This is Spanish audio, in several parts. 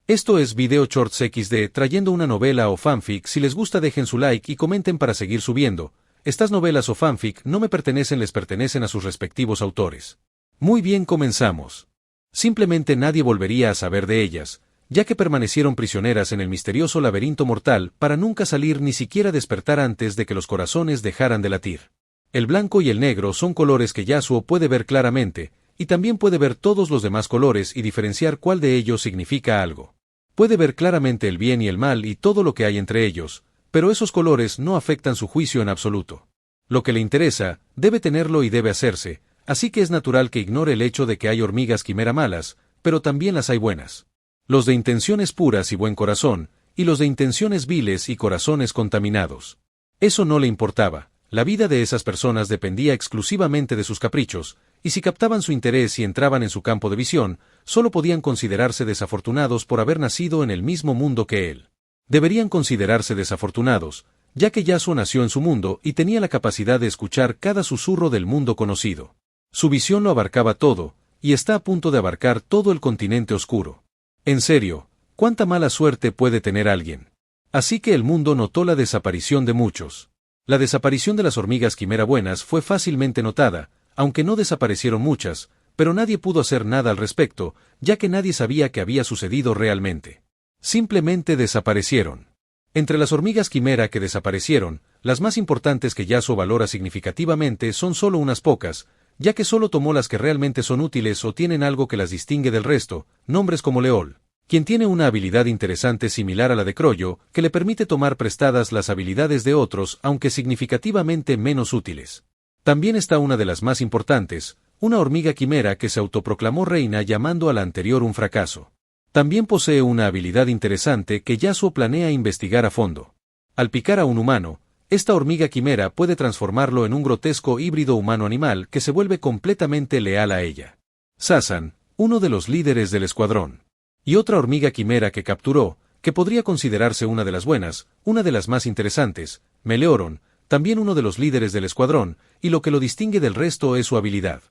Esto es Video Shorts XD trayendo una novela o fanfic. Si les gusta dejen su like y comenten para seguir subiendo. Estas novelas o fanfic no me pertenecen, les pertenecen a sus respectivos autores. Muy bien, comenzamos. Simplemente nadie volvería a saber de ellas, ya que permanecieron prisioneras en el misterioso laberinto mortal para nunca salir ni siquiera despertar antes de que los corazones dejaran de latir. El blanco y el negro son colores que Yasuo puede ver claramente, y también puede ver todos los demás colores y diferenciar cuál de ellos significa algo. Puede ver claramente el bien y el mal y todo lo que hay entre ellos, pero esos colores no afectan su juicio en absoluto. Lo que le interesa, debe tenerlo y debe hacerse, así que es natural que ignore el hecho de que hay hormigas quimera malas, pero también las hay buenas. Los de intenciones puras y buen corazón, y los de intenciones viles y corazones contaminados. Eso no le importaba, la vida de esas personas dependía exclusivamente de sus caprichos, y si captaban su interés y entraban en su campo de visión, solo podían considerarse desafortunados por haber nacido en el mismo mundo que él. Deberían considerarse desafortunados, ya que Yasuo nació en su mundo y tenía la capacidad de escuchar cada susurro del mundo conocido. Su visión lo abarcaba todo, y está a punto de abarcar todo el continente oscuro. En serio, ¿cuánta mala suerte puede tener alguien? Así que el mundo notó la desaparición de muchos. La desaparición de las hormigas quimera buenas fue fácilmente notada, aunque no desaparecieron muchas, pero nadie pudo hacer nada al respecto, ya que nadie sabía qué había sucedido realmente. Simplemente desaparecieron. Entre las hormigas quimera que desaparecieron, las más importantes que Yasuo valora significativamente son solo unas pocas, ya que solo tomó las que realmente son útiles o tienen algo que las distingue del resto, nombres como Leol, quien tiene una habilidad interesante similar a la de Croyo, que le permite tomar prestadas las habilidades de otros aunque significativamente menos útiles. También está una de las más importantes, una hormiga quimera que se autoproclamó reina llamando a la anterior un fracaso. También posee una habilidad interesante que Yasuo planea investigar a fondo. Al picar a un humano, esta hormiga quimera puede transformarlo en un grotesco híbrido humano-animal que se vuelve completamente leal a ella. Sasan, uno de los líderes del escuadrón. Y otra hormiga quimera que capturó, que podría considerarse una de las buenas, una de las más interesantes, Meleoron, también uno de los líderes del escuadrón, y lo que lo distingue del resto es su habilidad.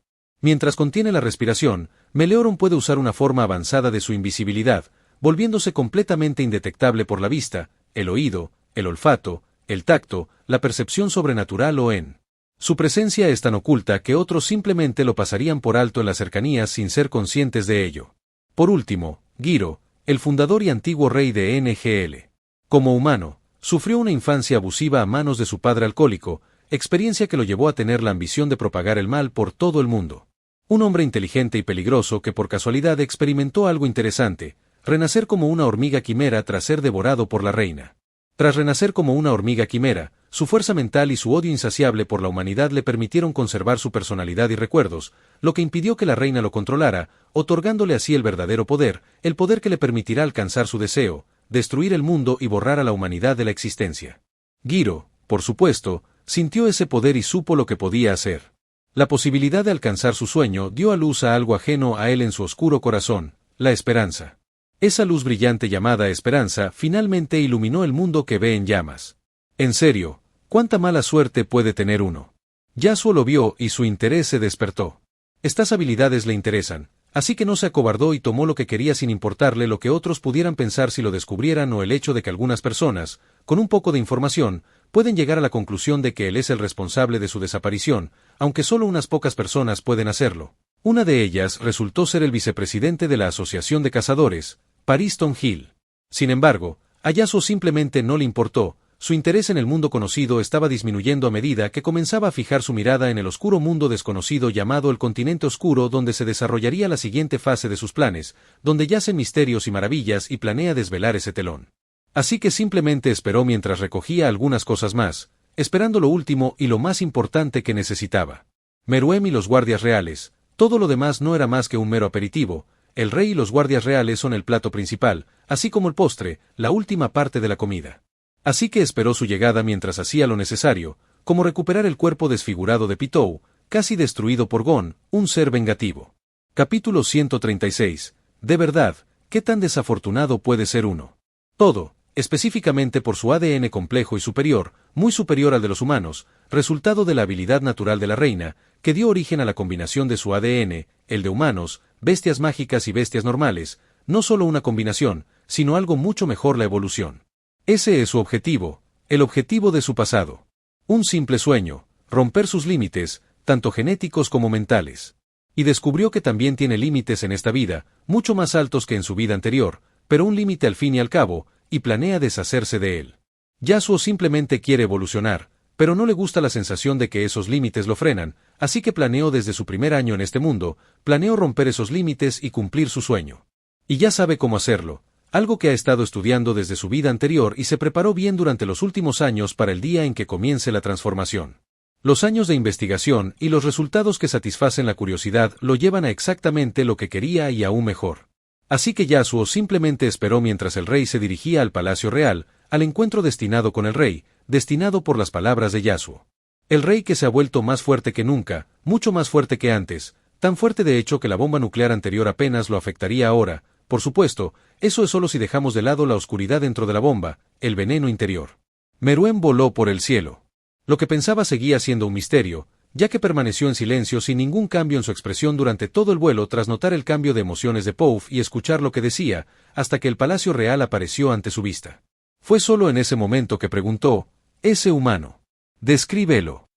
Mientras contiene la respiración, Meleoron puede usar una forma avanzada de su invisibilidad, volviéndose completamente indetectable por la vista, el oído, el olfato, el tacto, la percepción sobrenatural o en. Su presencia es tan oculta que otros simplemente lo pasarían por alto en las cercanías sin ser conscientes de ello. Por último, Giro, el fundador y antiguo rey de NGL. Como humano, sufrió una infancia abusiva a manos de su padre alcohólico, experiencia que lo llevó a tener la ambición de propagar el mal por todo el mundo. Un hombre inteligente y peligroso que por casualidad experimentó algo interesante, renacer como una hormiga quimera tras ser devorado por la reina. Tras renacer como una hormiga quimera, su fuerza mental y su odio insaciable por la humanidad le permitieron conservar su personalidad y recuerdos, lo que impidió que la reina lo controlara, otorgándole así el verdadero poder, el poder que le permitirá alcanzar su deseo, destruir el mundo y borrar a la humanidad de la existencia. Giro, por supuesto, sintió ese poder y supo lo que podía hacer. La posibilidad de alcanzar su sueño dio a luz a algo ajeno a él en su oscuro corazón, la esperanza. Esa luz brillante llamada esperanza finalmente iluminó el mundo que ve en llamas. En serio, ¿cuánta mala suerte puede tener uno? Yasuo lo vio y su interés se despertó. Estas habilidades le interesan, así que no se acobardó y tomó lo que quería sin importarle lo que otros pudieran pensar si lo descubrieran o el hecho de que algunas personas, con un poco de información, pueden llegar a la conclusión de que él es el responsable de su desaparición, aunque solo unas pocas personas pueden hacerlo. Una de ellas resultó ser el vicepresidente de la Asociación de Cazadores, Pariston Hill. Sin embargo, a Yasuo simplemente no le importó, su interés en el mundo conocido estaba disminuyendo a medida que comenzaba a fijar su mirada en el oscuro mundo desconocido llamado el Continente Oscuro, donde se desarrollaría la siguiente fase de sus planes, donde yacen misterios y maravillas y planea desvelar ese telón. Así que simplemente esperó mientras recogía algunas cosas más, esperando lo último y lo más importante que necesitaba. Meruem y los guardias reales, todo lo demás no era más que un mero aperitivo. El rey y los guardias reales son el plato principal, así como el postre, la última parte de la comida. Así que esperó su llegada mientras hacía lo necesario, como recuperar el cuerpo desfigurado de Pitou, casi destruido por Gon, un ser vengativo. Capítulo 136. De verdad, ¿qué tan desafortunado puede ser uno? Todo, específicamente por su ADN complejo y superior, muy superior al de los humanos, resultado de la habilidad natural de la reina, que dio origen a la combinación de su ADN, el de humanos, bestias mágicas y bestias normales, no solo una combinación, sino algo mucho mejor: la evolución. Ese es su objetivo, el objetivo de su pasado. Un simple sueño, romper sus límites, tanto genéticos como mentales. Y descubrió que también tiene límites en esta vida, mucho más altos que en su vida anterior, pero un límite al fin y al cabo, y planea deshacerse de él. Yasuo simplemente quiere evolucionar, pero no le gusta la sensación de que esos límites lo frenan, así que planeó desde su primer año en este mundo, planeó romper esos límites y cumplir su sueño. Y ya sabe cómo hacerlo, algo que ha estado estudiando desde su vida anterior y se preparó bien durante los últimos años para el día en que comience la transformación. Los años de investigación y los resultados que satisfacen la curiosidad lo llevan a exactamente lo que quería y aún mejor. Así que Yasuo simplemente esperó mientras el rey se dirigía al Palacio Real, al encuentro destinado con el rey, destinado por las palabras de Yasuo. El rey, que se ha vuelto más fuerte que nunca, mucho más fuerte que antes, tan fuerte de hecho que la bomba nuclear anterior apenas lo afectaría ahora. Por supuesto, eso es solo si dejamos de lado la oscuridad dentro de la bomba, el veneno interior. Meruem voló por el cielo. Lo que pensaba seguía siendo un misterio, ya que permaneció en silencio sin ningún cambio en su expresión durante todo el vuelo tras notar el cambio de emociones de Pouf y escuchar lo que decía, hasta que el Palacio Real apareció ante su vista. Fue solo en ese momento que preguntó: «Ese humano. Descríbelo».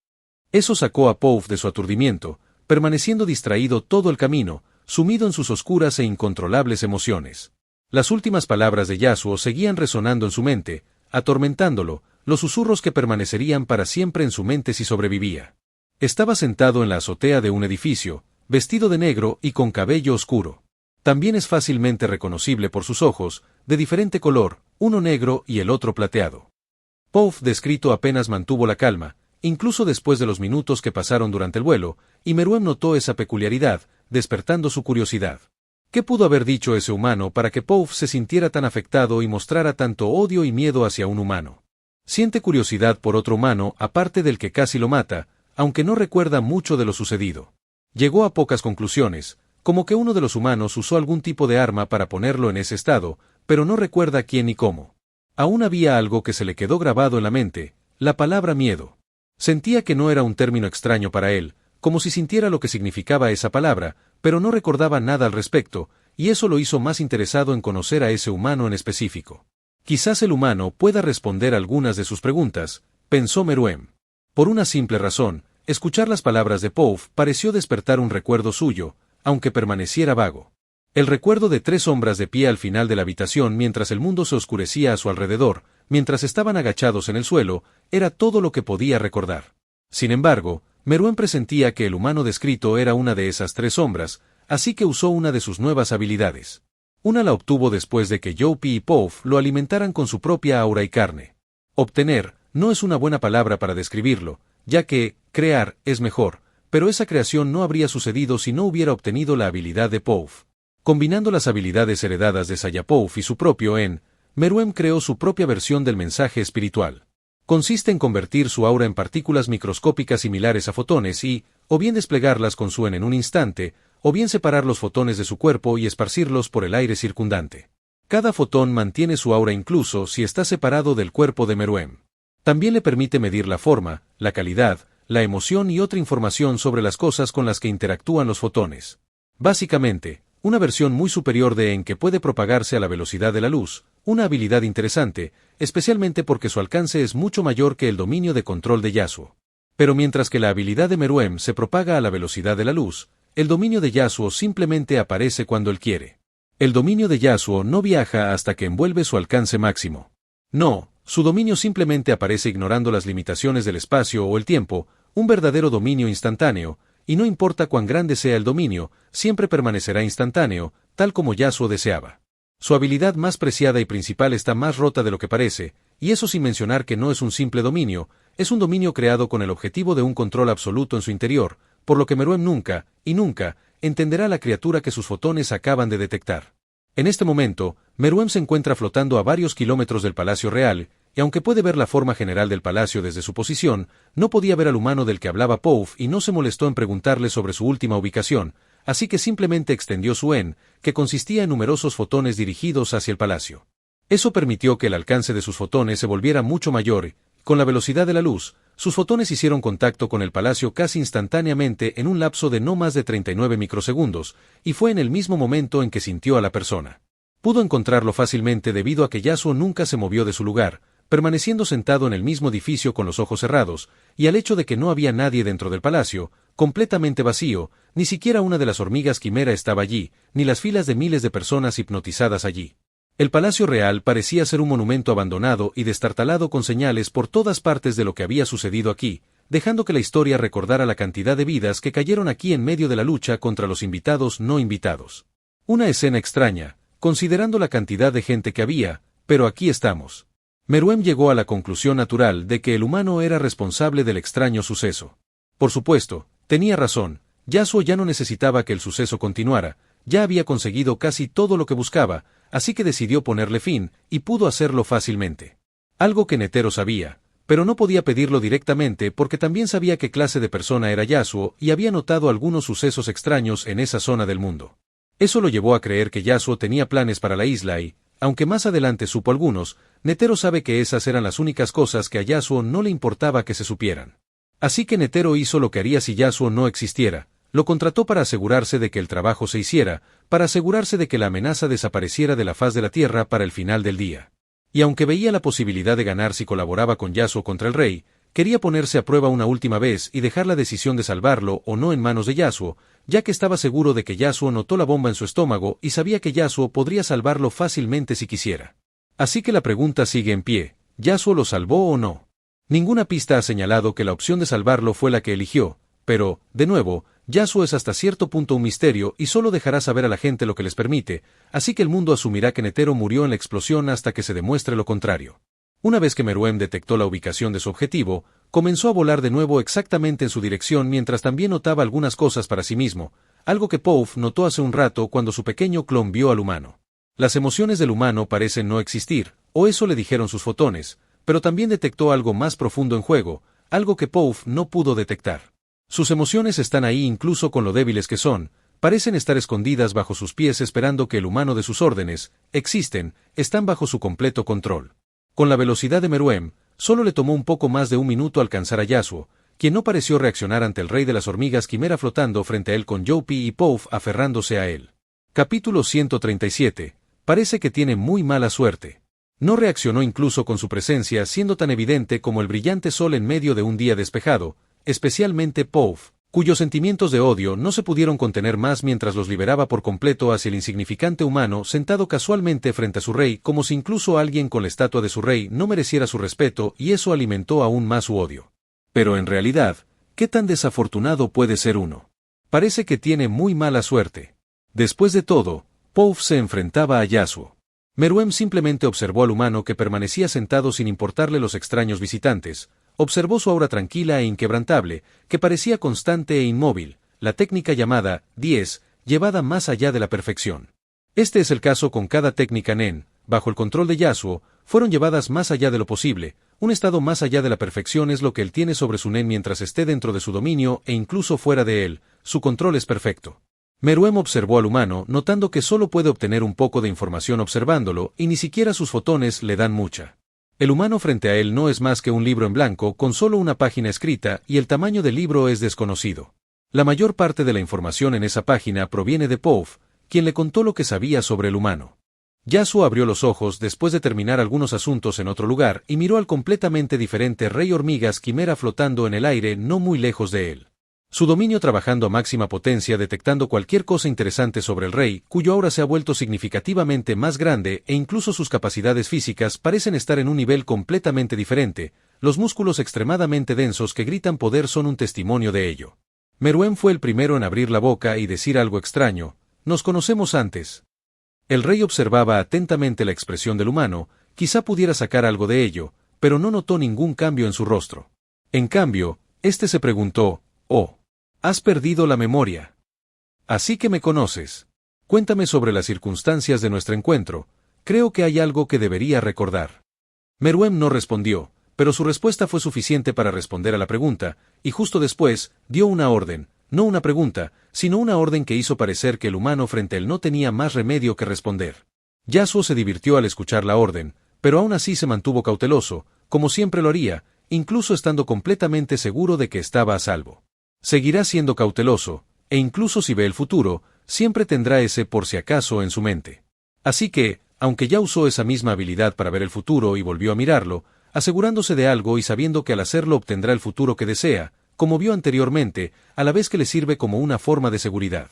Eso sacó a Pouf de su aturdimiento, permaneciendo distraído todo el camino, sumido en sus oscuras e incontrolables emociones. Las últimas palabras de Yasuo seguían resonando en su mente, atormentándolo, los susurros que permanecerían para siempre en su mente si sobrevivía. Estaba sentado en la azotea de un edificio, vestido de negro y con cabello oscuro. También es fácilmente reconocible por sus ojos, de diferente color, uno negro y el otro plateado. Pouf descrito apenas mantuvo la calma, incluso después de los minutos que pasaron durante el vuelo, y Meruem notó esa peculiaridad, despertando su curiosidad. ¿Qué pudo haber dicho ese humano para que Pouf se sintiera tan afectado y mostrara tanto odio y miedo hacia un humano? Siente curiosidad por otro humano aparte del que casi lo mata, aunque no recuerda mucho de lo sucedido. Llegó a pocas conclusiones, como que uno de los humanos usó algún tipo de arma para ponerlo en ese estado, pero no recuerda quién ni cómo. Aún había algo que se le quedó grabado en la mente: la palabra miedo. Sentía que no era un término extraño para él, como si sintiera lo que significaba esa palabra, pero no recordaba nada al respecto, y eso lo hizo más interesado en conocer a ese humano en específico. Quizás el humano pueda responder algunas de sus preguntas, pensó Meruem. Por una simple razón, escuchar las palabras de Pouf pareció despertar un recuerdo suyo, aunque permaneciera vago. El recuerdo de 3 sombras de pie al final de la habitación mientras el mundo se oscurecía a su alrededor, mientras estaban agachados en el suelo, era todo lo que podía recordar. Sin embargo, Meruem presentía que el humano descrito era una de esas 3 sombras, así que usó una de sus nuevas habilidades. Una la obtuvo después de que Youpi y Pouf lo alimentaran con su propia aura y carne. Obtener no es una buena palabra para describirlo, ya que crear es mejor, pero esa creación no habría sucedido si no hubiera obtenido la habilidad de Pouf. Combinando las habilidades heredadas de Sayapouf y su propio Meruem creó su propia versión del mensaje espiritual. Consiste en convertir su aura en partículas microscópicas similares a fotones y, o bien desplegarlas con su en un instante, o bien separar los fotones de su cuerpo y esparcirlos por el aire circundante. Cada fotón mantiene su aura incluso si está separado del cuerpo de Meruem. También le permite medir la forma, la calidad, la emoción y otra información sobre las cosas con las que interactúan los fotones. Básicamente, una versión muy superior de que puede propagarse a la velocidad de la luz, una habilidad interesante, especialmente porque su alcance es mucho mayor que el dominio de control de Yasuo. Pero mientras que la habilidad de Meruem se propaga a la velocidad de la luz, el dominio de Yasuo simplemente aparece cuando él quiere. El dominio de Yasuo no viaja hasta que envuelve su alcance máximo. No, su dominio simplemente aparece ignorando las limitaciones del espacio o el tiempo, un verdadero dominio instantáneo, y no importa cuán grande sea el dominio, siempre permanecerá instantáneo, tal como Yasuo deseaba. Su habilidad más preciada y principal está más rota de lo que parece, y eso sin mencionar que no es un simple dominio, es un dominio creado con el objetivo de un control absoluto en su interior, por lo que Meruem nunca, y nunca, entenderá la criatura que sus fotones acaban de detectar. En este momento, Meruem se encuentra flotando a varios kilómetros del Palacio Real, y aunque puede ver la forma general del palacio desde su posición, no podía ver al humano del que hablaba Pouf y no se molestó en preguntarle sobre su última ubicación, así que simplemente extendió su que consistía en numerosos fotones dirigidos hacia el palacio. Eso permitió que el alcance de sus fotones se volviera mucho mayor, y, con la velocidad de la luz, sus fotones hicieron contacto con el palacio casi instantáneamente en un lapso de no más de 39 microsegundos, y fue en el mismo momento en que sintió a la persona. Pudo encontrarlo fácilmente debido a que Yasuo nunca se movió de su lugar, permaneciendo sentado en el mismo edificio con los ojos cerrados, y al hecho de que no había nadie dentro del palacio, completamente vacío, ni siquiera una de las hormigas quimera estaba allí, ni las filas de miles de personas hipnotizadas allí. El palacio real parecía ser un monumento abandonado y destartalado con señales por todas partes de lo que había sucedido aquí, dejando que la historia recordara la cantidad de vidas que cayeron aquí en medio de la lucha contra los invitados no invitados. Una escena extraña, considerando la cantidad de gente que había, pero aquí estamos. Meruem llegó a la conclusión natural de que el humano era responsable del extraño suceso. Por supuesto, tenía razón, Yasuo ya no necesitaba que el suceso continuara, ya había conseguido casi todo lo que buscaba, así que decidió ponerle fin, y pudo hacerlo fácilmente. Algo que Netero sabía, pero no podía pedirlo directamente porque también sabía qué clase de persona era Yasuo y había notado algunos sucesos extraños en esa zona del mundo. Eso lo llevó a creer que Yasuo tenía planes para la isla y, aunque más adelante supo algunos, Netero sabe que esas eran las únicas cosas que a Yasuo no le importaba que se supieran. Así que Netero hizo lo que haría si Yasuo no existiera, lo contrató para asegurarse de que el trabajo se hiciera, para asegurarse de que la amenaza desapareciera de la faz de la tierra para el final del día. Y aunque veía la posibilidad de ganar si colaboraba con Yasuo contra el rey, quería ponerse a prueba una última vez y dejar la decisión de salvarlo o no en manos de Yasuo, ya que estaba seguro de que Yasuo notó la bomba en su estómago y sabía que Yasuo podría salvarlo fácilmente si quisiera. Así que la pregunta sigue en pie, ¿Yasuo lo salvó o no? Ninguna pista ha señalado que la opción de salvarlo fue la que eligió, pero, de nuevo, Yasuo es hasta cierto punto un misterio y solo dejará saber a la gente lo que les permite, así que el mundo asumirá que Netero murió en la explosión hasta que se demuestre lo contrario. Una vez que Meruem detectó la ubicación de su objetivo, comenzó a volar de nuevo exactamente en su dirección mientras también notaba algunas cosas para sí mismo, algo que Pouf notó hace un rato cuando su pequeño clon vio al humano. Las emociones del humano parecen no existir, o eso le dijeron sus fotones, pero también detectó algo más profundo en juego, algo que Pouf no pudo detectar. Sus emociones están ahí incluso con lo débiles que son, parecen estar escondidas bajo sus pies esperando que el humano de sus órdenes, existen, están bajo su completo control. Con la velocidad de Meruem, solo le tomó un poco más de un minuto alcanzar a Yasuo, quien no pareció reaccionar ante el rey de las hormigas quimera flotando frente a él con Youpi y Pouf aferrándose a él. Capítulo 137. Parece que tiene muy mala suerte. No reaccionó incluso con su presencia siendo tan evidente como el brillante sol en medio de un día despejado, especialmente Pouf, cuyos sentimientos de odio no se pudieron contener más mientras los liberaba por completo hacia el insignificante humano sentado casualmente frente a su rey como si incluso alguien con la estatua de su rey no mereciera su respeto y eso alimentó aún más su odio. Pero en realidad, ¿qué tan desafortunado puede ser uno? Parece que tiene muy mala suerte. Después de todo, Pouf se enfrentaba a Yasuo. Meruem simplemente observó al humano que permanecía sentado sin importarle los extraños visitantes. Observó su aura tranquila e inquebrantable, que parecía constante e inmóvil, la técnica llamada 10, llevada más allá de la perfección. Este es el caso con cada técnica Nen, bajo el control de Yasuo, fueron llevadas más allá de lo posible, un estado más allá de la perfección es lo que él tiene sobre su Nen mientras esté dentro de su dominio e incluso fuera de él, su control es perfecto. Meruem observó al humano, notando que solo puede obtener un poco de información observándolo y ni siquiera sus fotones le dan mucha. El humano frente a él no es más que un libro en blanco con solo una página escrita y el tamaño del libro es desconocido. La mayor parte de la información en esa página proviene de Pouf, quien le contó lo que sabía sobre el humano. Yasuo abrió los ojos después de terminar algunos asuntos en otro lugar y miró al completamente diferente rey hormigas quimera flotando en el aire no muy lejos de él. Su dominio trabajando a máxima potencia detectando cualquier cosa interesante sobre el rey, cuyo aura se ha vuelto significativamente más grande e incluso sus capacidades físicas parecen estar en un nivel completamente diferente, los músculos extremadamente densos que gritan poder son un testimonio de ello. Meruem fue el primero en abrir la boca y decir algo extraño, «¿Nos conocemos antes?» El rey observaba atentamente la expresión del humano, quizá pudiera sacar algo de ello, pero no notó ningún cambio en su rostro. En cambio, este se preguntó, «Oh, has perdido la memoria. Así que me conoces. Cuéntame sobre las circunstancias de nuestro encuentro, creo que hay algo que debería recordar». Meruem no respondió, pero su respuesta fue suficiente para responder a la pregunta, y justo después, dio una orden, no una pregunta, sino una orden que hizo parecer que el humano frente a él no tenía más remedio que responder. Yasuo se divirtió al escuchar la orden, pero aún así se mantuvo cauteloso, como siempre lo haría, incluso estando completamente seguro de que estaba a salvo. Seguirá siendo cauteloso, e incluso si ve el futuro, siempre tendrá ese por si acaso en su mente. Así que, aunque ya usó esa misma habilidad para ver el futuro y volvió a mirarlo, asegurándose de algo y sabiendo que al hacerlo obtendrá el futuro que desea, como vio anteriormente, a la vez que le sirve como una forma de seguridad.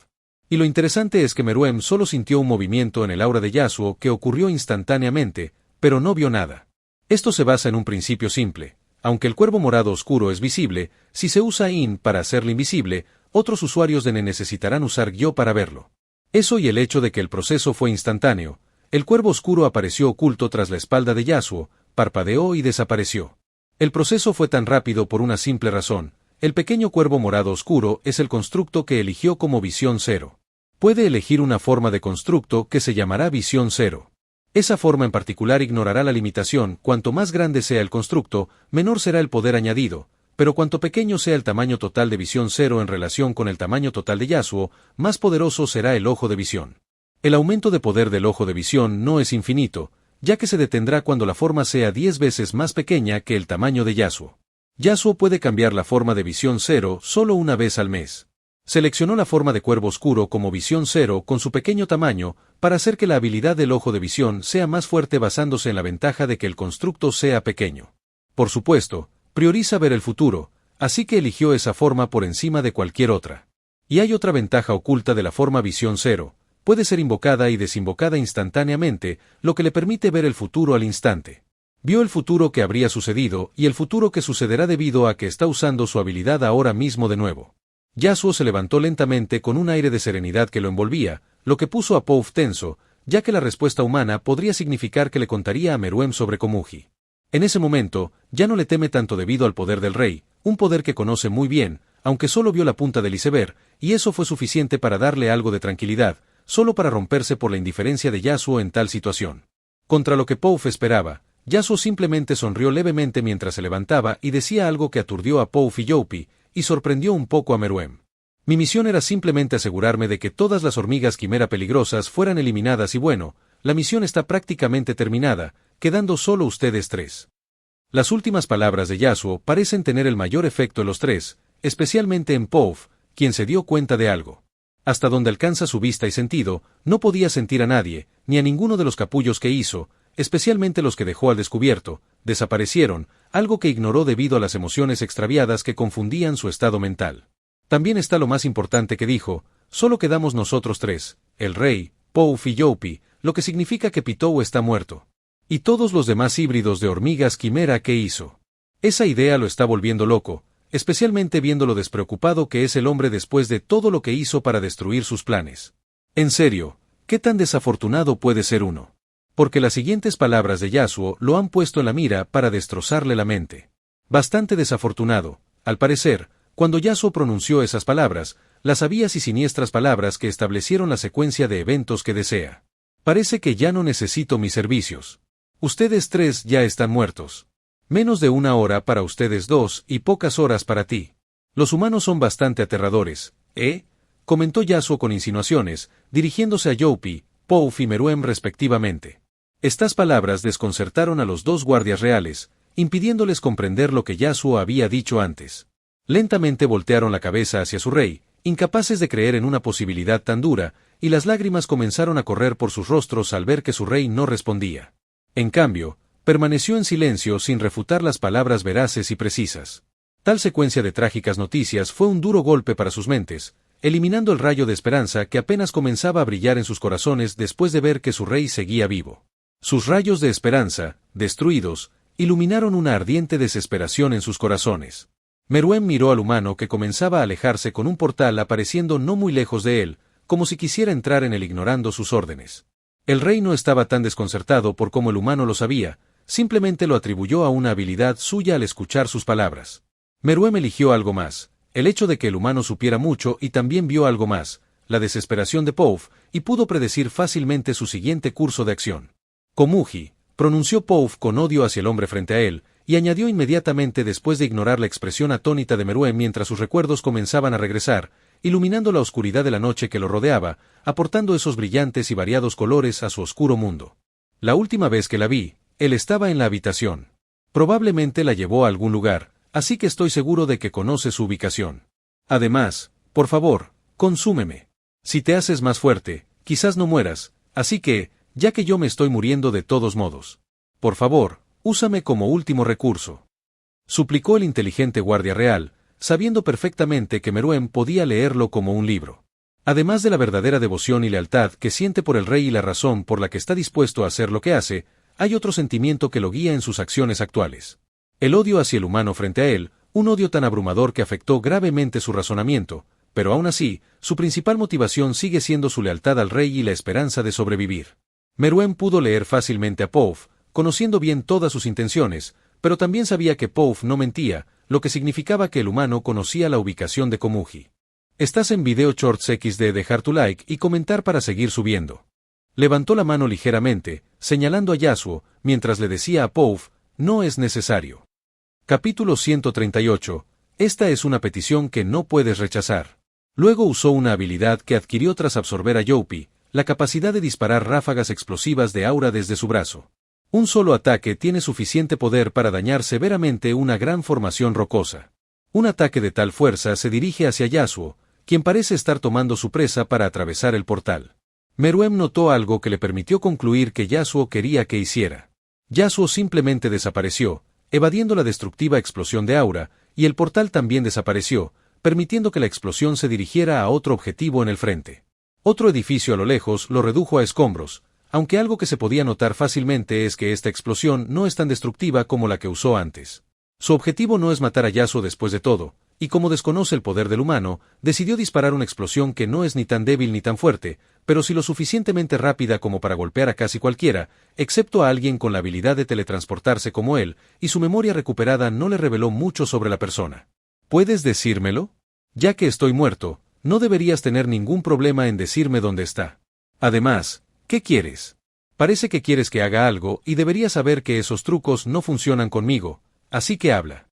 Y lo interesante es que Meruem solo sintió un movimiento en el aura de Yasuo que ocurrió instantáneamente, pero no vio nada. Esto se basa en un principio simple. Aunque el cuervo morado oscuro es visible, si se usa IN para hacerlo invisible, otros usuarios de NE necesitarán usar GYO para verlo. Eso y el hecho de que el proceso fue instantáneo. El cuervo oscuro apareció oculto tras la espalda de Yasuo, parpadeó y desapareció. El proceso fue tan rápido por una simple razón. El pequeño cuervo morado oscuro es el constructo que eligió como visión 0. Puede elegir una forma de constructo que se llamará visión 0. Esa forma en particular ignorará la limitación. Cuanto más grande sea el constructo, menor será el poder añadido, pero cuanto pequeño sea el tamaño total de visión 0 en relación con el tamaño total de Yasuo, más poderoso será el ojo de visión. El aumento de poder del ojo de visión no es infinito, ya que se detendrá cuando la forma sea 10 veces más pequeña que el tamaño de Yasuo. Yasuo puede cambiar la forma de visión 0 solo una vez al mes. Seleccionó la forma de cuervo oscuro como visión 0 con su pequeño tamaño, para hacer que la habilidad del ojo de visión sea más fuerte basándose en la ventaja de que el constructo sea pequeño. Por supuesto, prioriza ver el futuro, así que eligió esa forma por encima de cualquier otra. Y hay otra ventaja oculta de la forma visión 0, puede ser invocada y desinvocada instantáneamente, lo que le permite ver el futuro al instante. Vio el futuro que habría sucedido y el futuro que sucederá debido a que está usando su habilidad ahora mismo de nuevo. Yasuo se levantó lentamente con un aire de serenidad que lo envolvía, lo que puso a Pouf tenso, ya que la respuesta humana podría significar que le contaría a Meruem sobre Komugi. En ese momento, ya no le teme tanto debido al poder del rey, un poder que conoce muy bien, aunque solo vio la punta del iceberg, y eso fue suficiente para darle algo de tranquilidad, solo para romperse por la indiferencia de Yasuo en tal situación. Contra lo que Pouf esperaba, Yasuo simplemente sonrió levemente mientras se levantaba y decía algo que aturdió a Pouf y Youpi, y sorprendió un poco a Meruem. Mi misión era simplemente asegurarme de que todas las hormigas quimera peligrosas fueran eliminadas y bueno, la misión está prácticamente terminada, quedando solo ustedes 3. Las últimas palabras de Yasuo parecen tener el mayor efecto en los 3, especialmente en Pouf, quien se dio cuenta de algo. Hasta donde alcanza su vista y sentido, no podía sentir a nadie, ni a ninguno de los capullos que hizo, especialmente los que dejó al descubierto, desaparecieron, algo que ignoró debido a las emociones extraviadas que confundían su estado mental. También está lo más importante que dijo, solo quedamos nosotros 3, el rey, Pouf y Youpi, lo que significa que Pitou está muerto. Y todos los demás híbridos de hormigas quimera que hizo. Esa idea lo está volviendo loco, especialmente viendo lo despreocupado que es el hombre después de todo lo que hizo para destruir sus planes. En serio, ¿qué tan desafortunado puede ser uno? Porque las siguientes palabras de Yasuo lo han puesto en la mira para destrozarle la mente. Bastante desafortunado, al parecer, cuando Yasuo pronunció esas palabras, las sabias y siniestras palabras que establecieron la secuencia de eventos que desea. Parece que ya no necesito mis servicios. Ustedes 3 ya están muertos. Menos de 1 hora para ustedes 2 y pocas horas para ti. Los humanos son bastante aterradores, ¿eh? Comentó Yasuo con insinuaciones, dirigiéndose a Youpi, Pouf y Meruem respectivamente. Estas palabras desconcertaron a los 2 guardias reales, impidiéndoles comprender lo que Yasuo había dicho antes. Lentamente voltearon la cabeza hacia su rey, incapaces de creer en una posibilidad tan dura, y las lágrimas comenzaron a correr por sus rostros al ver que su rey no respondía. En cambio, permaneció en silencio sin refutar las palabras veraces y precisas. Tal secuencia de trágicas noticias fue un duro golpe para sus mentes, eliminando el rayo de esperanza que apenas comenzaba a brillar en sus corazones después de ver que su rey seguía vivo. Sus rayos de esperanza, destruidos, iluminaron una ardiente desesperación en sus corazones. Meruem miró al humano que comenzaba a alejarse con un portal apareciendo no muy lejos de él, como si quisiera entrar en él ignorando sus órdenes. El rey no estaba tan desconcertado por cómo el humano lo sabía, simplemente lo atribuyó a una habilidad suya al escuchar sus palabras. Meruem eligió algo más, el hecho de que el humano supiera mucho y también vio algo más, la desesperación de Pouf, y pudo predecir fácilmente su siguiente curso de acción. Komugi, pronunció Pouf con odio hacia el hombre frente a él, y añadió inmediatamente después de ignorar la expresión atónita de Meruem mientras sus recuerdos comenzaban a regresar, iluminando la oscuridad de la noche que lo rodeaba, aportando esos brillantes y variados colores a su oscuro mundo. La última vez que la vi, él estaba en la habitación. Probablemente la llevó a algún lugar, así que estoy seguro de que conoce su ubicación. Además, por favor, consúmeme. Si te haces más fuerte, quizás no mueras, así que, ya que yo me estoy muriendo de todos modos. Por favor, úsame como último recurso. Suplicó el inteligente guardia real, sabiendo perfectamente que Meruem podía leerlo como un libro. Además de la verdadera devoción y lealtad que siente por el rey y la razón por la que está dispuesto a hacer lo que hace, hay otro sentimiento que lo guía en sus acciones actuales. El odio hacia el humano frente a él, un odio tan abrumador que afectó gravemente su razonamiento, pero aún así, su principal motivación sigue siendo su lealtad al rey y la esperanza de sobrevivir. Meruem pudo leer fácilmente a Pouf, conociendo bien todas sus intenciones, pero también sabía que Pouf no mentía, lo que significaba que el humano conocía la ubicación de Komugi. Estás en Video Shorts XD, dejar tu like y comentar para seguir subiendo. Levantó la mano ligeramente, señalando a Yasuo, mientras le decía a Pouf, no es necesario. Capítulo 138. Esta es una petición que no puedes rechazar. Luego usó una habilidad que adquirió tras absorber a Youpi, la capacidad de disparar ráfagas explosivas de aura desde su brazo. Un solo ataque tiene suficiente poder para dañar severamente una gran formación rocosa. Un ataque de tal fuerza se dirige hacia Yasuo, quien parece estar tomando su presa para atravesar el portal. Meruem notó algo que le permitió concluir que Yasuo quería que hiciera. Yasuo simplemente desapareció, evadiendo la destructiva explosión de aura, y el portal también desapareció, permitiendo que la explosión se dirigiera a otro objetivo en el frente. Otro edificio a lo lejos lo redujo a escombros, aunque algo que se podía notar fácilmente es que esta explosión no es tan destructiva como la que usó antes. Su objetivo no es matar a Yasuo después de todo, y como desconoce el poder del humano, decidió disparar una explosión que no es ni tan débil ni tan fuerte, pero sí lo suficientemente rápida como para golpear a casi cualquiera, excepto a alguien con la habilidad de teletransportarse como él, y su memoria recuperada no le reveló mucho sobre la persona. ¿Puedes decírmelo? Ya que estoy muerto, no deberías tener ningún problema en decirme dónde está. Además, ¿qué quieres? Parece que quieres que haga algo y deberías saber que esos trucos no funcionan conmigo, así que habla.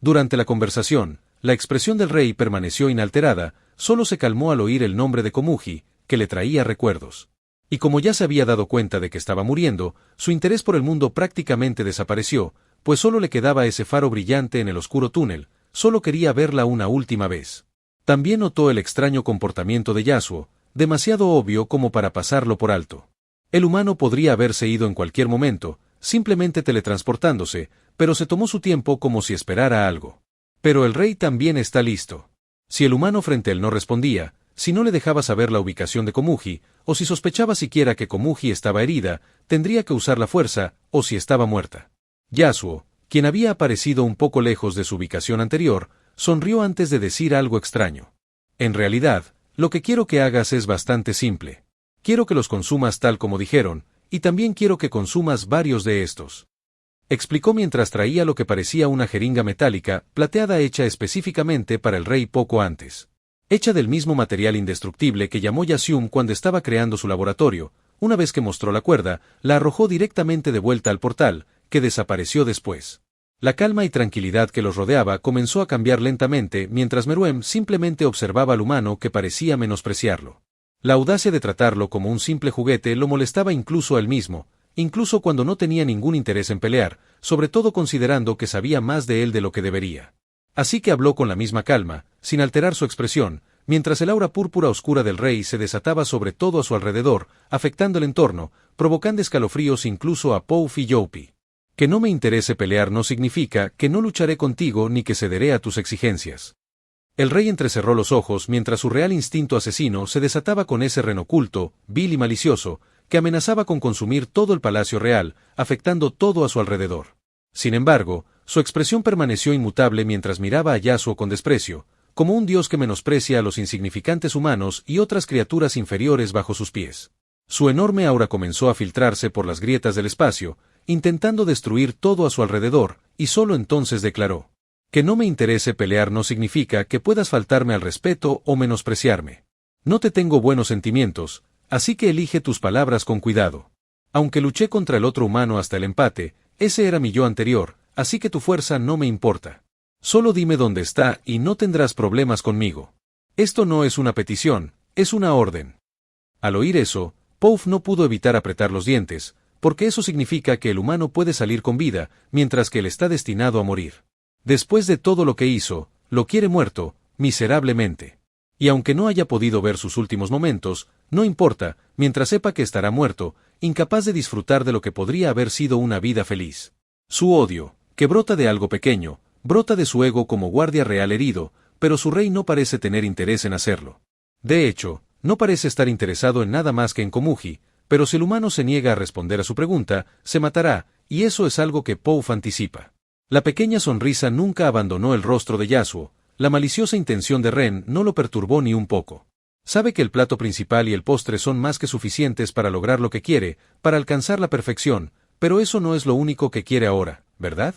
Durante la conversación, la expresión del rey permaneció inalterada, solo se calmó al oír el nombre de Komugi, que le traía recuerdos. Y como ya se había dado cuenta de que estaba muriendo, su interés por el mundo prácticamente desapareció, pues solo le quedaba ese faro brillante en el oscuro túnel, solo quería verla una última vez. También notó el extraño comportamiento de Yasuo, demasiado obvio como para pasarlo por alto. El humano podría haberse ido en cualquier momento, simplemente teletransportándose, pero se tomó su tiempo como si esperara algo. Pero el rey también está listo. Si el humano frente a él no respondía, si no le dejaba saber la ubicación de Komugi, o si sospechaba siquiera que Komugi estaba herida, tendría que usar la fuerza, o si estaba muerta. Yasuo, quien había aparecido un poco lejos de su ubicación anterior, sonrió antes de decir algo extraño. En realidad, lo que quiero que hagas es bastante simple. Quiero que los consumas tal como dijeron, y también quiero que consumas varios de estos. Explicó mientras traía lo que parecía una jeringa metálica, plateada hecha específicamente para el rey poco antes. Hecha del mismo material indestructible que llamó Yasium cuando estaba creando su laboratorio, una vez que mostró la cuerda, la arrojó directamente de vuelta al portal, que desapareció después. La calma y tranquilidad que los rodeaba comenzó a cambiar lentamente mientras Meruem simplemente observaba al humano que parecía menospreciarlo. La audacia de tratarlo como un simple juguete lo molestaba incluso a él mismo, incluso cuando no tenía ningún interés en pelear, sobre todo considerando que sabía más de él de lo que debería. Así que habló con la misma calma, sin alterar su expresión, mientras el aura púrpura oscura del rey se desataba sobre todo a su alrededor, afectando el entorno, provocando escalofríos incluso a Pouf y Youpi. Que no me interese pelear no significa que no lucharé contigo ni que cederé a tus exigencias. El rey entrecerró los ojos mientras su real instinto asesino se desataba con ese ren oculto, vil y malicioso, que amenazaba con consumir todo el palacio real, afectando todo a su alrededor. Sin embargo, su expresión permaneció inmutable mientras miraba a Yasuo con desprecio, como un dios que menosprecia a los insignificantes humanos y otras criaturas inferiores bajo sus pies. Su enorme aura comenzó a filtrarse por las grietas del espacio, intentando destruir todo a su alrededor, y solo entonces declaró: que no me interese pelear no significa que puedas faltarme al respeto o menospreciarme. No te tengo buenos sentimientos, así que elige tus palabras con cuidado. Aunque luché contra el otro humano hasta el empate, ese era mi yo anterior, así que tu fuerza no me importa. Solo dime dónde está y no tendrás problemas conmigo. Esto no es una petición, es una orden. Al oír eso, Pouf no pudo evitar apretar los dientes, porque eso significa que el humano puede salir con vida, mientras que él está destinado a morir. Después de todo lo que hizo, lo quiere muerto, miserablemente. Y aunque no haya podido ver sus últimos momentos, no importa, mientras sepa que estará muerto, incapaz de disfrutar de lo que podría haber sido una vida feliz. Su odio, que brota de algo pequeño, brota de su ego como guardia real herido, pero su rey no parece tener interés en hacerlo. De hecho, no parece estar interesado en nada más que en Komugi, pero si el humano se niega a responder a su pregunta, se matará, y eso es algo que Pouf anticipa. La pequeña sonrisa nunca abandonó el rostro de Yasuo, la maliciosa intención de Ren no lo perturbó ni un poco. Sabe que el plato principal y el postre son más que suficientes para lograr lo que quiere, para alcanzar la perfección, pero eso no es lo único que quiere ahora, ¿verdad?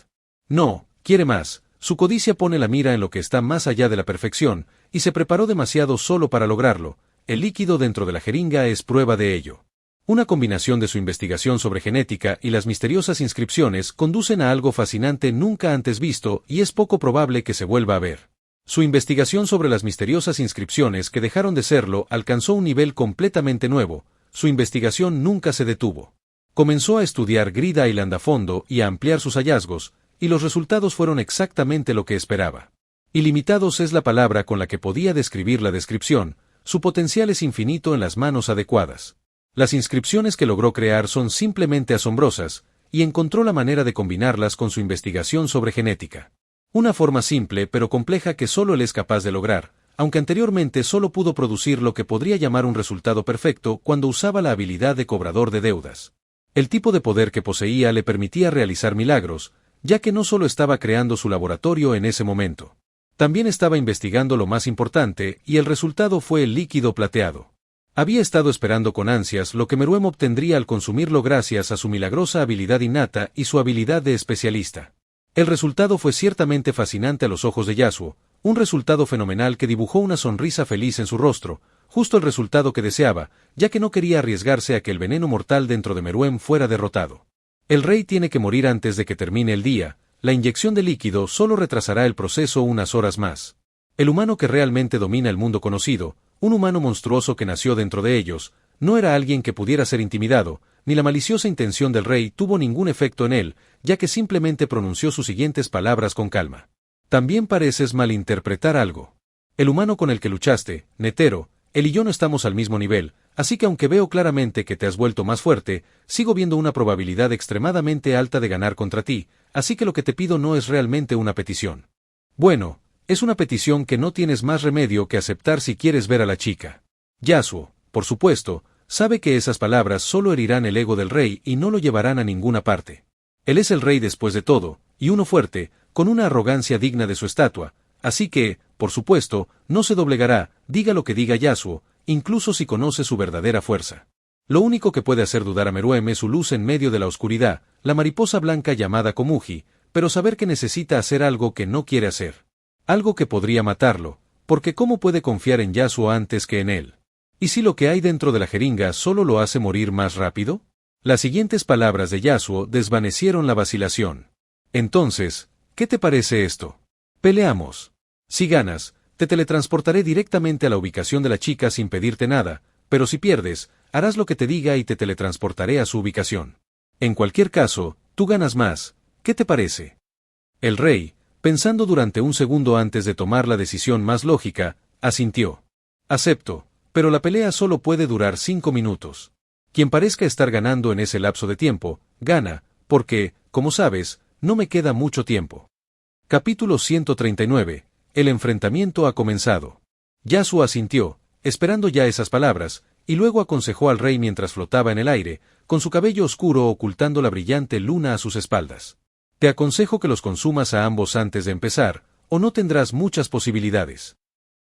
No, quiere más. Su codicia pone la mira en lo que está más allá de la perfección, y se preparó demasiado solo para lograrlo. El líquido dentro de la jeringa es prueba de ello. Una combinación de su investigación sobre genética y las misteriosas inscripciones conducen a algo fascinante nunca antes visto y es poco probable que se vuelva a ver. Su investigación sobre las misteriosas inscripciones que dejaron de serlo alcanzó un nivel completamente nuevo. Su investigación nunca se detuvo. Comenzó a estudiar Grid Island a fondo y a ampliar sus hallazgos, y los resultados fueron exactamente lo que esperaba. Ilimitados es la palabra con la que podía describir la descripción, su potencial es infinito en las manos adecuadas. Las inscripciones que logró crear son simplemente asombrosas, y encontró la manera de combinarlas con su investigación sobre genética. Una forma simple pero compleja que solo él es capaz de lograr, aunque anteriormente solo pudo producir lo que podría llamar un resultado perfecto cuando usaba la habilidad de cobrador de deudas. El tipo de poder que poseía le permitía realizar milagros, ya que no solo estaba creando su laboratorio en ese momento. También estaba investigando lo más importante, y el resultado fue el líquido plateado. Había estado esperando con ansias lo que Meruem obtendría al consumirlo gracias a su milagrosa habilidad innata y su habilidad de especialista. El resultado fue ciertamente fascinante a los ojos de Yasuo, un resultado fenomenal que dibujó una sonrisa feliz en su rostro, justo el resultado que deseaba, ya que no quería arriesgarse a que el veneno mortal dentro de Meruem fuera derrotado. El rey tiene que morir antes de que termine el día, la inyección de líquido solo retrasará el proceso unas horas más. El humano que realmente domina el mundo conocido, un humano monstruoso que nació dentro de ellos, no era alguien que pudiera ser intimidado, ni la maliciosa intención del rey tuvo ningún efecto en él, ya que simplemente pronunció sus siguientes palabras con calma. También pareces malinterpretar algo. El humano con el que luchaste, Netero, él y yo no estamos al mismo nivel, así que aunque veo claramente que te has vuelto más fuerte, sigo viendo una probabilidad extremadamente alta de ganar contra ti, así que lo que te pido no es realmente una petición. Bueno, es una petición que no tienes más remedio que aceptar si quieres ver a la chica. Yasuo, por supuesto, sabe que esas palabras solo herirán el ego del rey y no lo llevarán a ninguna parte. Él es el rey después de todo, y uno fuerte, con una arrogancia digna de su estatua, así que, por supuesto, no se doblegará, diga lo que diga Yasuo, incluso si conoce su verdadera fuerza. Lo único que puede hacer dudar a Meruem es su luz en medio de la oscuridad, la mariposa blanca llamada Komugi, pero saber que necesita hacer algo que no quiere hacer. Algo que podría matarlo, porque ¿cómo puede confiar en Yasuo antes que en él? ¿Y si lo que hay dentro de la jeringa solo lo hace morir más rápido? Las siguientes palabras de Yasuo desvanecieron la vacilación. Entonces, ¿qué te parece esto? Peleamos. Si ganas, te teletransportaré directamente a la ubicación de la chica sin pedirte nada, pero si pierdes, harás lo que te diga y te teletransportaré a su ubicación. En cualquier caso, tú ganas más, ¿qué te parece? El rey, pensando durante un segundo antes de tomar la decisión más lógica, asintió. Acepto, pero la pelea solo puede durar 5 minutos. Quien parezca estar ganando en ese lapso de tiempo, gana, porque, como sabes, no me queda mucho tiempo. Capítulo 139. El enfrentamiento ha comenzado. Yasuo asintió, esperando ya esas palabras, y luego aconsejó al rey mientras flotaba en el aire, con su cabello oscuro ocultando la brillante luna a sus espaldas. Te aconsejo que los consumas a ambos antes de empezar, o no tendrás muchas posibilidades.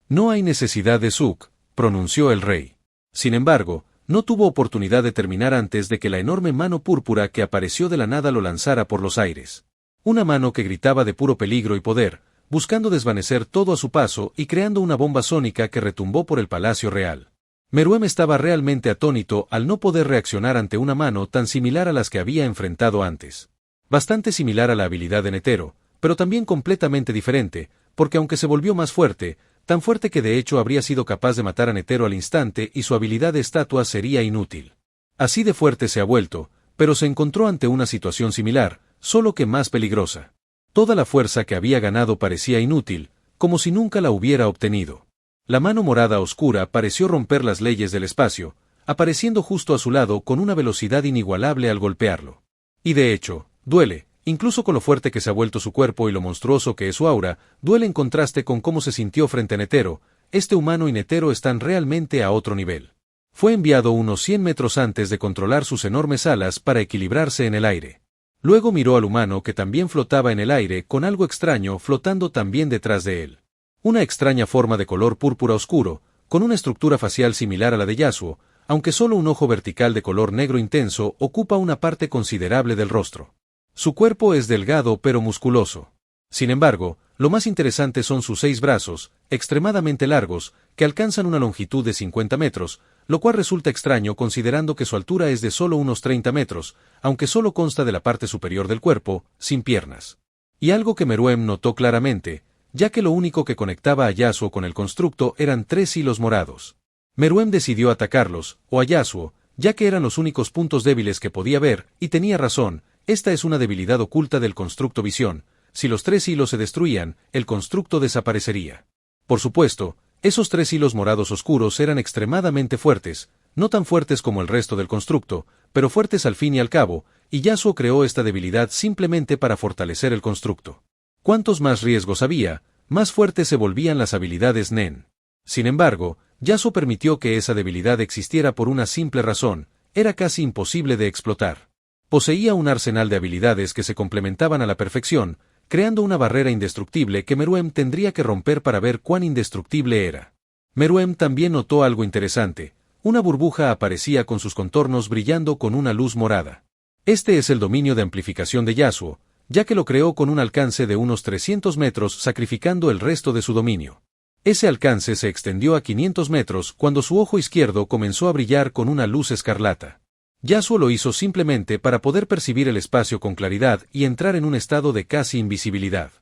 No hay necesidad de Zook, pronunció el rey. Sin embargo, no tuvo oportunidad de terminar antes de que la enorme mano púrpura que apareció de la nada lo lanzara por los aires. Una mano que gritaba de puro peligro y poder, buscando desvanecer todo a su paso y creando una bomba sónica que retumbó por el palacio real. Meruem estaba realmente atónito al no poder reaccionar ante una mano tan similar a las que había enfrentado antes. Bastante similar a la habilidad de Netero, pero también completamente diferente, porque aunque se volvió más fuerte, tan fuerte que de hecho habría sido capaz de matar a Netero al instante y su habilidad de estatua sería inútil. Así de fuerte se ha vuelto, pero se encontró ante una situación similar, solo que más peligrosa. Toda la fuerza que había ganado parecía inútil, como si nunca la hubiera obtenido. La mano morada oscura pareció romper las leyes del espacio, apareciendo justo a su lado con una velocidad inigualable al golpearlo. Y de hecho, duele, incluso con lo fuerte que se ha vuelto su cuerpo y lo monstruoso que es su aura, duele en contraste con cómo se sintió frente a Netero. Este humano y Netero están realmente a otro nivel. Fue enviado unos 100 metros antes de controlar sus enormes alas para equilibrarse en el aire. Luego miró al humano que también flotaba en el aire con algo extraño flotando también detrás de él. Una extraña forma de color púrpura oscuro, con una estructura facial similar a la de Yasuo, aunque solo un ojo vertical de color negro intenso ocupa una parte considerable del rostro. Su cuerpo es delgado pero musculoso. Sin embargo, lo más interesante son sus 6 brazos, extremadamente largos, que alcanzan una longitud de 50 metros, lo cual resulta extraño considerando que su altura es de solo unos 30 metros, aunque solo consta de la parte superior del cuerpo, sin piernas. Y algo que Meruem notó claramente, ya que lo único que conectaba a Yasuo con el constructo eran 3 hilos morados. Meruem decidió atacarlos, o a Yasuo, ya que eran los únicos puntos débiles que podía ver, y tenía razón, esta es una debilidad oculta del constructo visión. Si los 3 hilos se destruían, el constructo desaparecería. Por supuesto, esos 3 hilos morados oscuros eran extremadamente fuertes, no tan fuertes como el resto del constructo, pero fuertes al fin y al cabo, y Yasuo creó esta debilidad simplemente para fortalecer el constructo. Cuantos más riesgos había, más fuertes se volvían las habilidades Nen. Sin embargo, Yasuo permitió que esa debilidad existiera por una simple razón, era casi imposible de explotar. Poseía un arsenal de habilidades que se complementaban a la perfección, creando una barrera indestructible que Meruem tendría que romper para ver cuán indestructible era. Meruem también notó algo interesante, una burbuja aparecía con sus contornos brillando con una luz morada. Este es el dominio de amplificación de Yasuo, ya que lo creó con un alcance de unos 300 metros sacrificando el resto de su dominio. Ese alcance se extendió a 500 metros cuando su ojo izquierdo comenzó a brillar con una luz escarlata. Yasuo lo hizo simplemente para poder percibir el espacio con claridad y entrar en un estado de casi invisibilidad.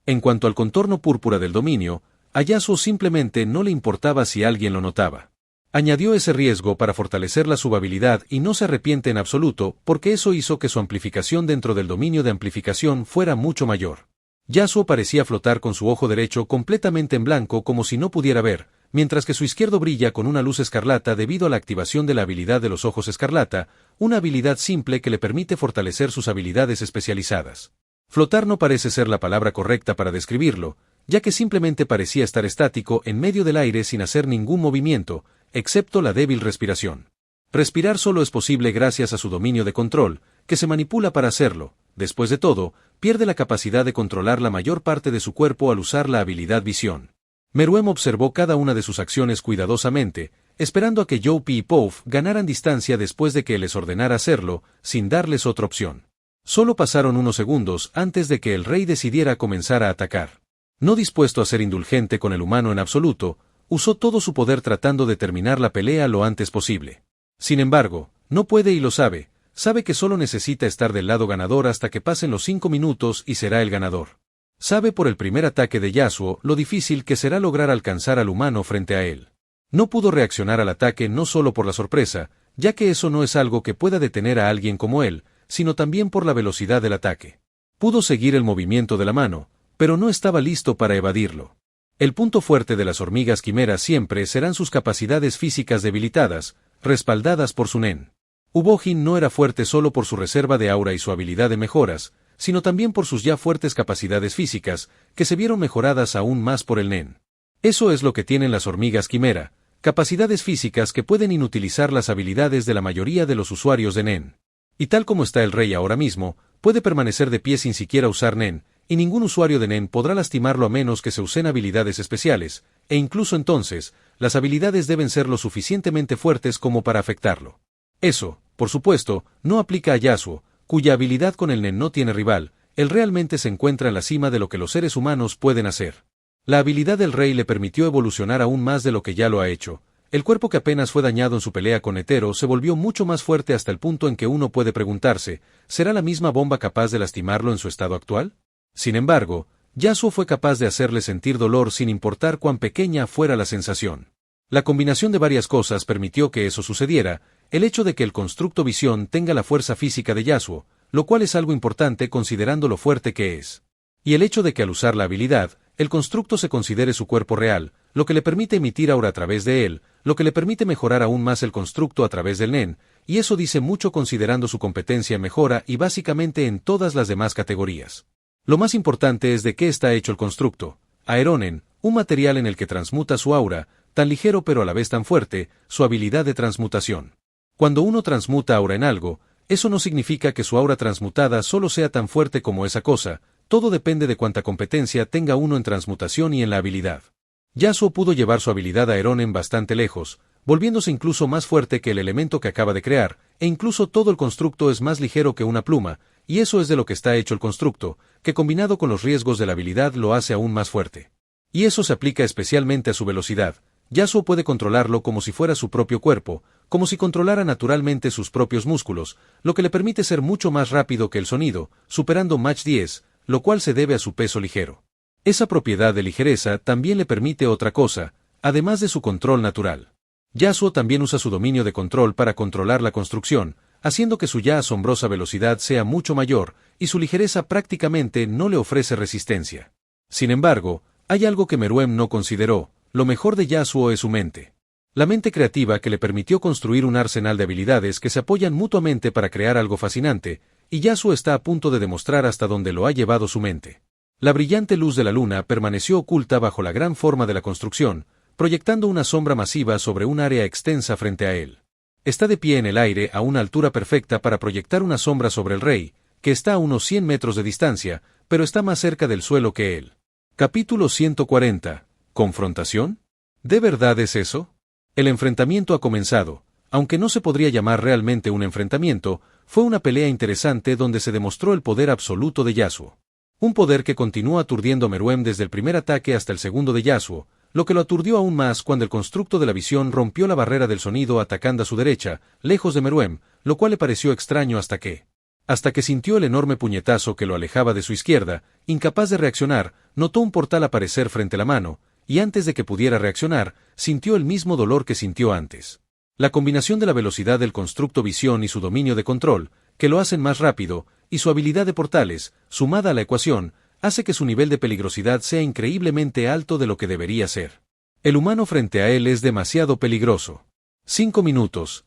En cuanto al contorno púrpura del dominio, a Yasuo simplemente no le importaba si alguien lo notaba. Añadió ese riesgo para fortalecer la subhabilidad y no se arrepiente en absoluto porque eso hizo que su amplificación dentro del dominio de amplificación fuera mucho mayor. Yasuo parecía flotar con su ojo derecho completamente en blanco como si no pudiera ver, mientras que su izquierdo brilla con una luz escarlata debido a la activación de la habilidad de los ojos escarlata, una habilidad simple que le permite fortalecer sus habilidades especializadas. Flotar no parece ser la palabra correcta para describirlo, ya que simplemente parecía estar estático en medio del aire sin hacer ningún movimiento, excepto la débil respiración. Respirar solo es posible gracias a su dominio de control, que se manipula para hacerlo. Después de todo, pierde la capacidad de controlar la mayor parte de su cuerpo al usar la habilidad visión. Meruem observó cada una de sus acciones cuidadosamente, esperando a que Youpi y Pouf ganaran distancia después de que les ordenara hacerlo, sin darles otra opción. Solo pasaron unos segundos antes de que el rey decidiera comenzar a atacar. No dispuesto a ser indulgente con el humano en absoluto, usó todo su poder tratando de terminar la pelea lo antes posible. Sin embargo, no puede y lo sabe que solo necesita estar del lado ganador hasta que pasen los 5 minutos y será el ganador. Sabe por el primer ataque de Yasuo lo difícil que será lograr alcanzar al humano frente a él. No pudo reaccionar al ataque no solo por la sorpresa, ya que eso no es algo que pueda detener a alguien como él, sino también por la velocidad del ataque. Pudo seguir el movimiento de la mano, pero no estaba listo para evadirlo. El punto fuerte de las hormigas quimeras siempre serán sus capacidades físicas debilitadas, respaldadas por su Nen. Ubojin no era fuerte solo por su reserva de aura y su habilidad de mejoras, sino también por sus ya fuertes capacidades físicas, que se vieron mejoradas aún más por el Nen. Eso es lo que tienen las hormigas quimera, capacidades físicas que pueden inutilizar las habilidades de la mayoría de los usuarios de Nen. Y tal como está el rey ahora mismo, puede permanecer de pie sin siquiera usar Nen, y ningún usuario de Nen podrá lastimarlo a menos que se usen habilidades especiales, e incluso entonces, las habilidades deben ser lo suficientemente fuertes como para afectarlo. Eso, por supuesto, no aplica a Yasuo, cuya habilidad con el Nen no tiene rival, él realmente se encuentra en la cima de lo que los seres humanos pueden hacer. La habilidad del rey le permitió evolucionar aún más de lo que ya lo ha hecho. El cuerpo que apenas fue dañado en su pelea con Netero se volvió mucho más fuerte hasta el punto en que uno puede preguntarse, ¿será la misma bomba capaz de lastimarlo en su estado actual? Sin embargo, Yasuo fue capaz de hacerle sentir dolor sin importar cuán pequeña fuera la sensación. La combinación de varias cosas permitió que eso sucediera, el hecho de que el constructo visión tenga la fuerza física de Yasuo, lo cual es algo importante considerando lo fuerte que es. Y el hecho de que al usar la habilidad, el constructo se considere su cuerpo real, lo que le permite emitir aura a través de él, lo que le permite mejorar aún más el constructo a través del NEN, y eso dice mucho considerando su competencia en mejora y básicamente en todas las demás categorías. Lo más importante es de qué está hecho el constructo. Aeronen, un material en el que transmuta su aura, tan ligero pero a la vez tan fuerte, su habilidad de transmutación. Cuando uno transmuta aura en algo, eso no significa que su aura transmutada solo sea tan fuerte como esa cosa, todo depende de cuánta competencia tenga uno en transmutación y en la habilidad. Yasuo pudo llevar su habilidad Aeronen bastante lejos, volviéndose incluso más fuerte que el elemento que acaba de crear, e incluso todo el constructo es más ligero que una pluma, y eso es de lo que está hecho el constructo, que combinado con los riesgos de la habilidad lo hace aún más fuerte. Y eso se aplica especialmente a su velocidad. Yasuo puede controlarlo como si fuera su propio cuerpo, como si controlara naturalmente sus propios músculos, lo que le permite ser mucho más rápido que el sonido, superando Mach 10, lo cual se debe a su peso ligero. Esa propiedad de ligereza también le permite otra cosa, además de su control natural. Yasuo también usa su dominio de control para controlar la construcción, haciendo que su ya asombrosa velocidad sea mucho mayor, y su ligereza prácticamente no le ofrece resistencia. Sin embargo, hay algo que Meruem no consideró: lo mejor de Yasuo es su mente. La mente creativa que le permitió construir un arsenal de habilidades que se apoyan mutuamente para crear algo fascinante, y Yasuo está a punto de demostrar hasta dónde lo ha llevado su mente. La brillante luz de la luna permaneció oculta bajo la gran forma de la construcción, proyectando una sombra masiva sobre un área extensa frente a él. Está de pie en el aire a una altura perfecta para proyectar una sombra sobre el rey, que está a unos 100 metros de distancia, pero está más cerca del suelo que él. Capítulo 140. ¿Confrontación? ¿De verdad es eso? El enfrentamiento ha comenzado. Aunque no se podría llamar realmente un enfrentamiento, fue una pelea interesante donde se demostró el poder absoluto de Yasuo. Un poder que continuó aturdiendo a Meruem desde el primer ataque hasta el segundo de Yasuo, lo que lo aturdió aún más cuando el constructo de la visión rompió la barrera del sonido atacando a su derecha, lejos de Meruem, lo cual le pareció extraño hasta que sintió el enorme puñetazo que lo alejaba de su izquierda, incapaz de reaccionar, notó un portal aparecer frente a la mano, y antes de que pudiera reaccionar, sintió el mismo dolor que sintió antes. La combinación de la velocidad del constructo visión y su dominio de control, que lo hacen más rápido, y su habilidad de portales, sumada a la ecuación, hace que su nivel de peligrosidad sea increíblemente alto de lo que debería ser. El humano frente a él es demasiado peligroso. 5 minutos,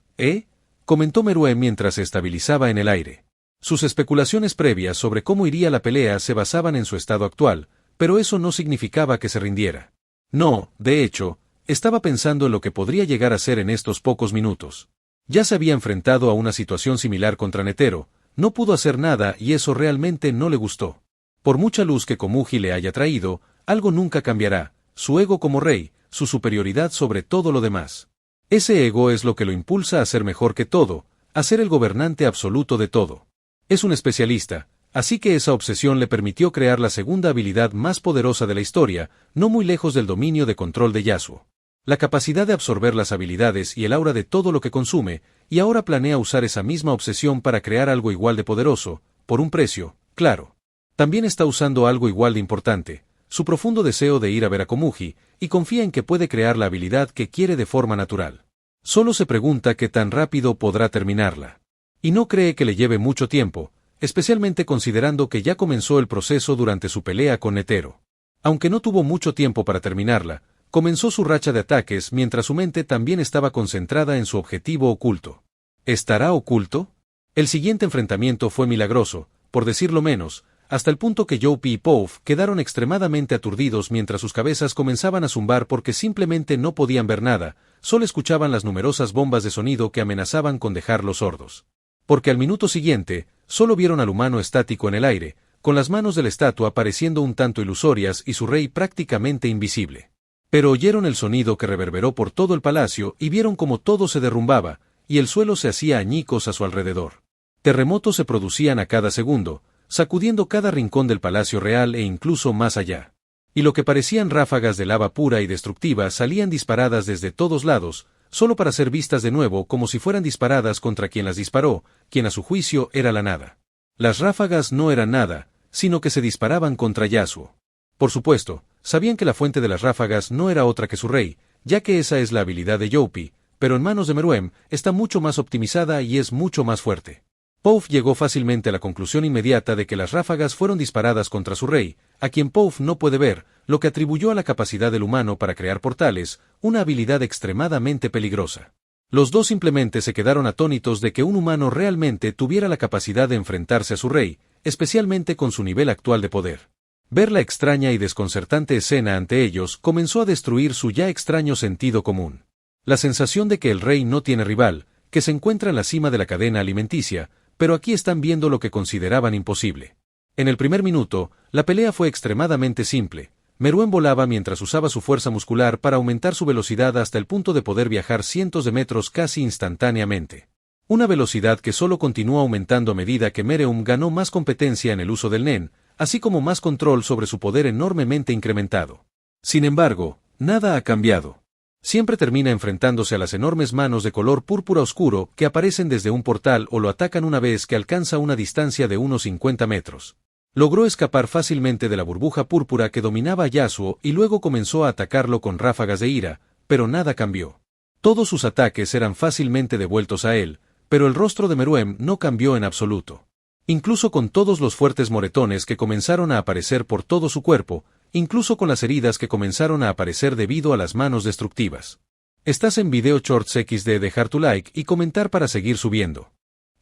comentó Meruem mientras se estabilizaba en el aire. Sus especulaciones previas sobre cómo iría la pelea se basaban en su estado actual, pero eso no significaba que se rindiera. No, de hecho, estaba pensando en lo que podría llegar a ser en estos pocos minutos. Ya se había enfrentado a una situación similar contra Netero, no pudo hacer nada y eso realmente no le gustó. Por mucha luz que Komugi le haya traído, algo nunca cambiará: su ego como rey, su superioridad sobre todo lo demás. Ese ego es lo que lo impulsa a ser mejor que todo, a ser el gobernante absoluto de todo. Es un especialista, así que esa obsesión le permitió crear la segunda habilidad más poderosa de la historia, no muy lejos del dominio de control de Yasuo. La capacidad de absorber las habilidades y el aura de todo lo que consume, y ahora planea usar esa misma obsesión para crear algo igual de poderoso, por un precio, claro. También está usando algo igual de importante: su profundo deseo de ir a ver a Komugi, y confía en que puede crear la habilidad que quiere de forma natural. Solo se pregunta qué tan rápido podrá terminarla. Y no cree que le lleve mucho tiempo, especialmente considerando que ya comenzó el proceso durante su pelea con Netero. Aunque no tuvo mucho tiempo para terminarla, comenzó su racha de ataques mientras su mente también estaba concentrada en su objetivo oculto. ¿Estará oculto? El siguiente enfrentamiento fue milagroso, por decirlo menos, hasta el punto que Youpi y Pouf quedaron extremadamente aturdidos mientras sus cabezas comenzaban a zumbar porque simplemente no podían ver nada, solo escuchaban las numerosas bombas de sonido que amenazaban con dejarlos sordos. Porque al minuto siguiente, solo vieron al humano estático en el aire, con las manos de la estatua pareciendo un tanto ilusorias y su rey prácticamente invisible. Pero oyeron el sonido que reverberó por todo el palacio y vieron cómo todo se derrumbaba, y el suelo se hacía añicos a su alrededor. Terremotos se producían a cada segundo, sacudiendo cada rincón del palacio real e incluso más allá. Y lo que parecían ráfagas de lava pura y destructiva salían disparadas desde todos lados, solo para ser vistas de nuevo como si fueran disparadas contra quien las disparó, quien a su juicio era la nada. Las ráfagas no eran nada, sino que se disparaban contra Yasuo. Por supuesto, sabían que la fuente de las ráfagas no era otra que su rey, ya que esa es la habilidad de Youpi, pero en manos de Meruem está mucho más optimizada y es mucho más fuerte. Pouf llegó fácilmente a la conclusión inmediata de que las ráfagas fueron disparadas contra su rey, a quien Pouf no puede ver, lo que atribuyó a la capacidad del humano para crear portales, una habilidad extremadamente peligrosa. Los dos simplemente se quedaron atónitos de que un humano realmente tuviera la capacidad de enfrentarse a su rey, especialmente con su nivel actual de poder. Ver la extraña y desconcertante escena ante ellos comenzó a destruir su ya extraño sentido común. La sensación de que el rey no tiene rival, que se encuentra en la cima de la cadena alimenticia, pero aquí están viendo lo que consideraban imposible. En el primer minuto, la pelea fue extremadamente simple. Meruem volaba mientras usaba su fuerza muscular para aumentar su velocidad hasta el punto de poder viajar cientos de metros casi instantáneamente. Una velocidad que solo continuó aumentando a medida que Meruem ganó más competencia en el uso del Nen, así como más control sobre su poder enormemente incrementado. Sin embargo, nada ha cambiado. Siempre termina enfrentándose a las enormes manos de color púrpura oscuro que aparecen desde un portal o lo atacan una vez que alcanza una distancia de unos 50 metros. Logró escapar fácilmente de la burbuja púrpura que dominaba a Yasuo y luego comenzó a atacarlo con ráfagas de ira, pero nada cambió. Todos sus ataques eran fácilmente devueltos a él, pero el rostro de Meruem no cambió en absoluto. Incluso con todos los fuertes moretones que comenzaron a aparecer por todo su cuerpo, incluso con las heridas que comenzaron a aparecer debido a las manos destructivas. Estás en Video Shorts XD, dejar tu like y comentar para seguir subiendo.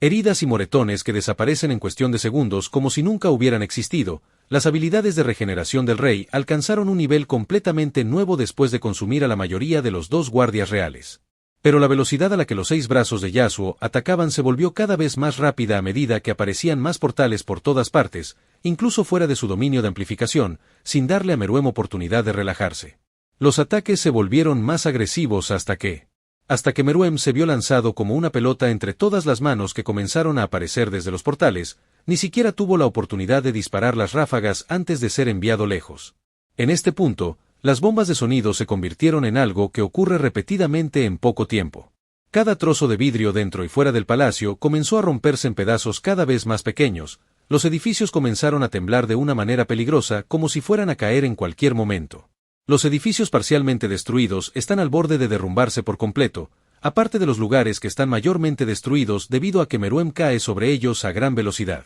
Heridas y moretones que desaparecen en cuestión de segundos como si nunca hubieran existido. Las habilidades de regeneración del rey alcanzaron un nivel completamente nuevo después de consumir a la mayoría de los dos guardias reales. Pero la velocidad a la que los 6 brazos de Yasuo atacaban se volvió cada vez más rápida a medida que aparecían más portales por todas partes, incluso fuera de su dominio de amplificación, sin darle a Meruem oportunidad de relajarse. Los ataques se volvieron más agresivos hasta que Meruem se vio lanzado como una pelota entre todas las manos que comenzaron a aparecer desde los portales, ni siquiera tuvo la oportunidad de disparar las ráfagas antes de ser enviado lejos. En este punto, las bombas de sonido se convirtieron en algo que ocurre repetidamente en poco tiempo. Cada trozo de vidrio dentro y fuera del palacio comenzó a romperse en pedazos cada vez más pequeños, los edificios comenzaron a temblar de una manera peligrosa como si fueran a caer en cualquier momento. Los edificios parcialmente destruidos están al borde de derrumbarse por completo, aparte de los lugares que están mayormente destruidos debido a que Meruem cae sobre ellos a gran velocidad.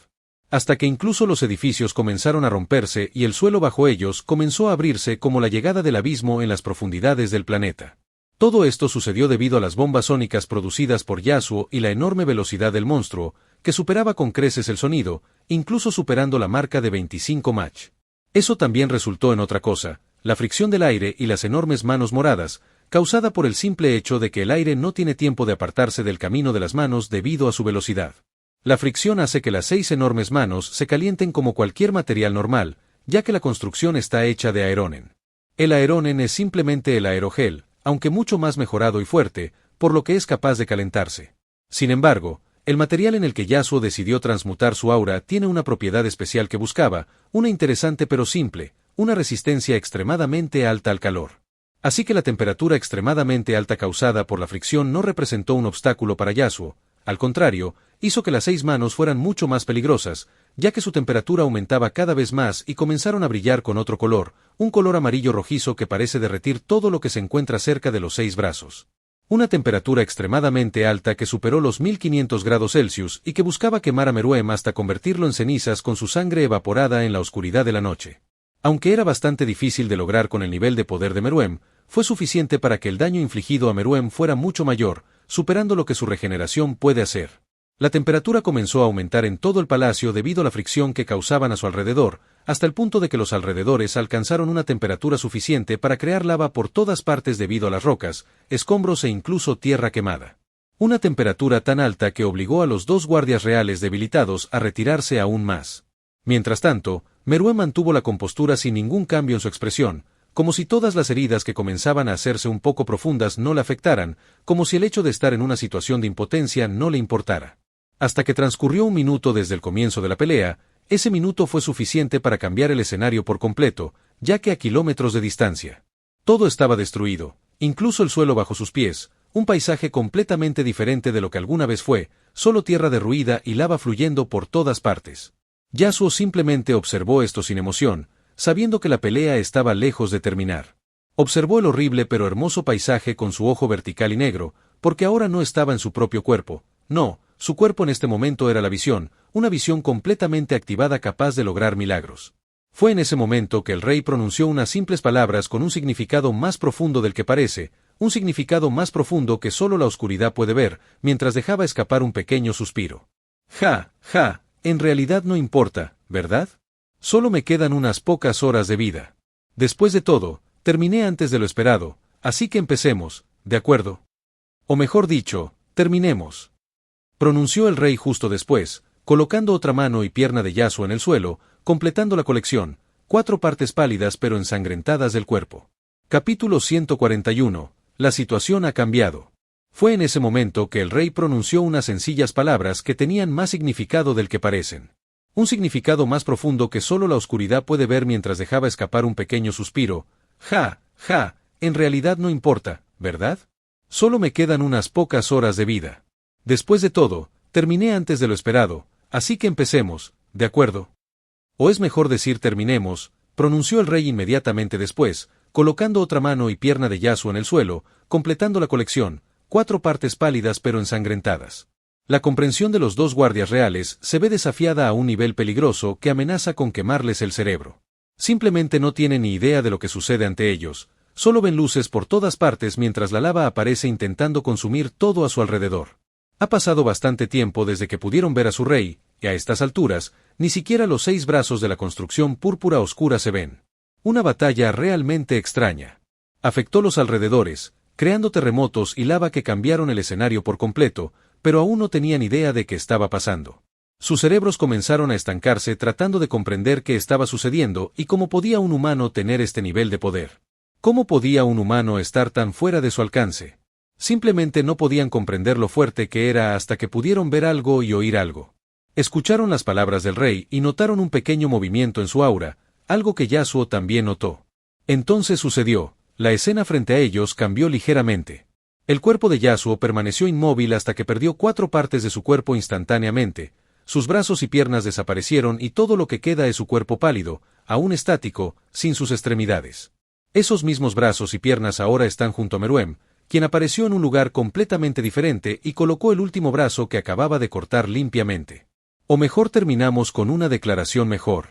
Hasta que incluso los edificios comenzaron a romperse y el suelo bajo ellos comenzó a abrirse como la llegada del abismo en las profundidades del planeta. Todo esto sucedió debido a las bombas sónicas producidas por Yasuo y la enorme velocidad del monstruo, que superaba con creces el sonido, incluso superando la marca de 25 Mach. Eso también resultó en otra cosa, la fricción del aire y las enormes manos moradas, causada por el simple hecho de que el aire no tiene tiempo de apartarse del camino de las manos debido a su velocidad. La fricción hace que las 6 enormes manos se calienten como cualquier material normal, ya que la construcción está hecha de aeronen. El aeronen es simplemente el aerogel, aunque mucho más mejorado y fuerte, por lo que es capaz de calentarse. Sin embargo, el material en el que Yasuo decidió transmutar su aura tiene una propiedad especial que buscaba, una interesante pero simple, una resistencia extremadamente alta al calor. Así que la temperatura extremadamente alta causada por la fricción no representó un obstáculo para Yasuo. Al contrario, hizo que las 6 manos fueran mucho más peligrosas, ya que su temperatura aumentaba cada vez más y comenzaron a brillar con otro color, un color amarillo rojizo que parece derretir todo lo que se encuentra cerca de los 6 brazos. Una temperatura extremadamente alta que superó los 1500 grados Celsius y que buscaba quemar a Meruem hasta convertirlo en cenizas con su sangre evaporada en la oscuridad de la noche. Aunque era bastante difícil de lograr con el nivel de poder de Meruem, fue suficiente para que el daño infligido a Meruem fuera mucho mayor, superando lo que su regeneración puede hacer. La temperatura comenzó a aumentar en todo el palacio debido a la fricción que causaban a su alrededor, hasta el punto de que los alrededores alcanzaron una temperatura suficiente para crear lava por todas partes debido a las rocas, escombros e incluso tierra quemada. Una temperatura tan alta que obligó a los 2 guardias reales debilitados a retirarse aún más. Mientras tanto, Meruem mantuvo la compostura sin ningún cambio en su expresión, como si todas las heridas que comenzaban a hacerse un poco profundas no le afectaran, como si el hecho de estar en una situación de impotencia no le importara. Hasta que transcurrió un minuto desde el comienzo de la pelea, ese minuto fue suficiente para cambiar el escenario por completo, ya que a kilómetros de distancia. Todo estaba destruido, incluso el suelo bajo sus pies, un paisaje completamente diferente de lo que alguna vez fue, solo tierra derruida y lava fluyendo por todas partes. Yasuo simplemente observó esto sin emoción, sabiendo que la pelea estaba lejos de terminar. Observó el horrible pero hermoso paisaje con su ojo vertical y negro, porque ahora no estaba en su propio cuerpo, no, su cuerpo en este momento era la visión, una visión completamente activada capaz de lograr milagros. Fue en ese momento que el rey pronunció unas simples palabras con un significado más profundo del que parece, un significado más profundo que solo la oscuridad puede ver, mientras dejaba escapar un pequeño suspiro. Ja, ja, en realidad no importa, ¿verdad? Solo me quedan unas pocas horas de vida. Después de todo, terminé antes de lo esperado, así que empecemos, ¿de acuerdo? O mejor dicho, terminemos. Pronunció el rey justo después, colocando otra mano y pierna de Yasuo en el suelo, completando la colección, 4 partes pálidas pero ensangrentadas del cuerpo. Capítulo 141. La situación ha cambiado. Fue en ese momento que el rey pronunció unas sencillas palabras que tenían más significado del que parecen. Un significado más profundo que solo la oscuridad puede ver mientras dejaba escapar un pequeño suspiro. Ja, ja, en realidad no importa, ¿verdad? Solo me quedan unas pocas horas de vida. Después de todo, terminé antes de lo esperado, así que empecemos, ¿de acuerdo? O es mejor decir terminemos, pronunció el rey inmediatamente después, colocando otra mano y pierna de Yasuo en el suelo, completando la colección, 4 partes pálidas pero ensangrentadas. La comprensión de los 2 guardias reales se ve desafiada a un nivel peligroso que amenaza con quemarles el cerebro. Simplemente no tienen ni idea de lo que sucede ante ellos, solo ven luces por todas partes mientras la lava aparece intentando consumir todo a su alrededor. Ha pasado bastante tiempo desde que pudieron ver a su rey, y a estas alturas, ni siquiera los 6 brazos de la construcción púrpura oscura se ven. Una batalla realmente extraña. Afectó los alrededores, creando terremotos y lava que cambiaron el escenario por completo, pero aún no tenían idea de qué estaba pasando. Sus cerebros comenzaron a estancarse tratando de comprender qué estaba sucediendo y cómo podía un humano tener este nivel de poder. ¿Cómo podía un humano estar tan fuera de su alcance? Simplemente no podían comprender lo fuerte que era hasta que pudieron ver algo y oír algo. Escucharon las palabras del rey y notaron un pequeño movimiento en su aura, algo que Yasuo también notó. Entonces sucedió, la escena frente a ellos cambió ligeramente. El cuerpo de Yasuo permaneció inmóvil hasta que perdió 4 partes de su cuerpo instantáneamente, sus brazos y piernas desaparecieron y todo lo que queda es su cuerpo pálido, aún estático, sin sus extremidades. Esos mismos brazos y piernas ahora están junto a Meruem, quien apareció en un lugar completamente diferente y colocó el último brazo que acababa de cortar limpiamente. O mejor terminamos con una declaración mejor.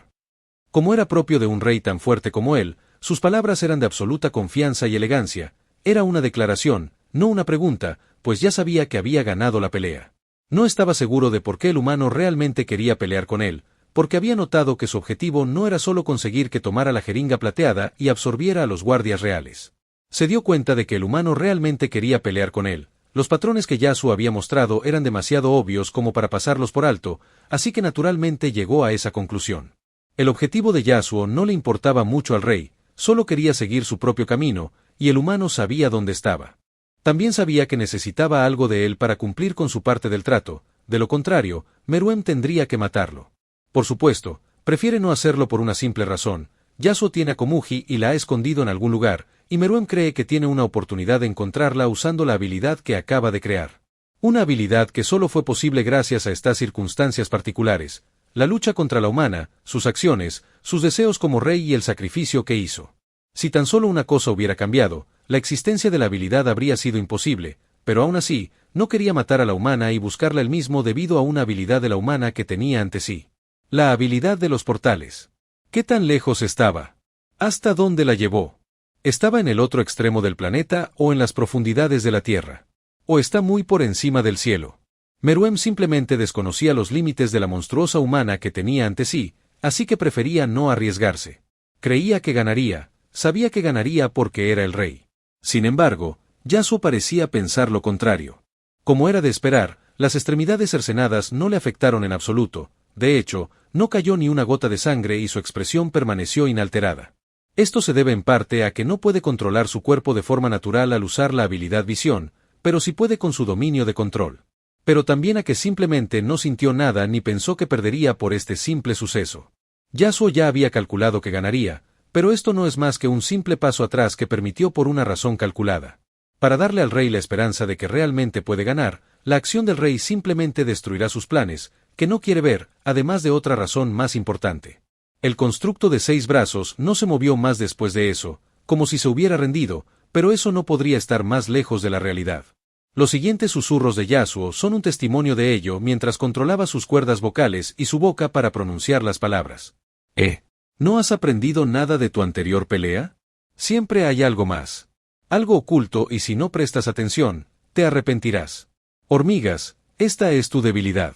Como era propio de un rey tan fuerte como él, sus palabras eran de absoluta confianza y elegancia. Era una declaración, no una pregunta, pues ya sabía que había ganado la pelea. No estaba seguro de por qué el humano realmente quería pelear con él, porque había notado que su objetivo no era solo conseguir que tomara la jeringa plateada y absorbiera a los guardias reales. Se dio cuenta de que el humano realmente quería pelear con él. Los patrones que Yasuo había mostrado eran demasiado obvios como para pasarlos por alto, así que naturalmente llegó a esa conclusión. El objetivo de Yasuo no le importaba mucho al rey, solo quería seguir su propio camino, y el humano sabía dónde estaba. También sabía que necesitaba algo de él para cumplir con su parte del trato, de lo contrario, Meruem tendría que matarlo. Por supuesto, prefiere no hacerlo por una simple razón. Yasuo tiene a Komugi y la ha escondido en algún lugar, y Meruem cree que tiene una oportunidad de encontrarla usando la habilidad que acaba de crear. Una habilidad que solo fue posible gracias a estas circunstancias particulares, la lucha contra la humana, sus acciones, sus deseos como rey y el sacrificio que hizo. Si tan solo una cosa hubiera cambiado, la existencia de la habilidad habría sido imposible, pero aún así, no quería matar a la humana y buscarla él mismo debido a una habilidad de la humana que tenía ante sí. La habilidad de los portales. ¿Qué tan lejos estaba? ¿Hasta dónde la llevó? ¿Estaba en el otro extremo del planeta o en las profundidades de la Tierra? ¿O está muy por encima del cielo? Meruem simplemente desconocía los límites de la monstruosa humana que tenía ante sí, así que prefería no arriesgarse. Creía que ganaría, sabía que ganaría porque era el rey. Sin embargo, Yasuo parecía pensar lo contrario. Como era de esperar, las extremidades cercenadas no le afectaron en absoluto, de hecho, no cayó ni una gota de sangre y su expresión permaneció inalterada. Esto se debe en parte a que no puede controlar su cuerpo de forma natural al usar la habilidad visión, pero sí puede con su dominio de control. Pero también a que simplemente no sintió nada ni pensó que perdería por este simple suceso. Yasuo ya había calculado que ganaría, pero esto no es más que un simple paso atrás que permitió por una razón calculada. Para darle al rey la esperanza de que realmente puede ganar, la acción del rey simplemente destruirá sus planes, que no quiere ver, además de otra razón más importante. El constructo de 6 brazos no se movió más después de eso, como si se hubiera rendido, pero eso no podría estar más lejos de la realidad. Los siguientes susurros de Yasuo son un testimonio de ello mientras controlaba sus cuerdas vocales y su boca para pronunciar las palabras. ¿No has aprendido nada de tu anterior pelea? Siempre hay algo más. Algo oculto y si no prestas atención, te arrepentirás. Hormigas, esta es tu debilidad.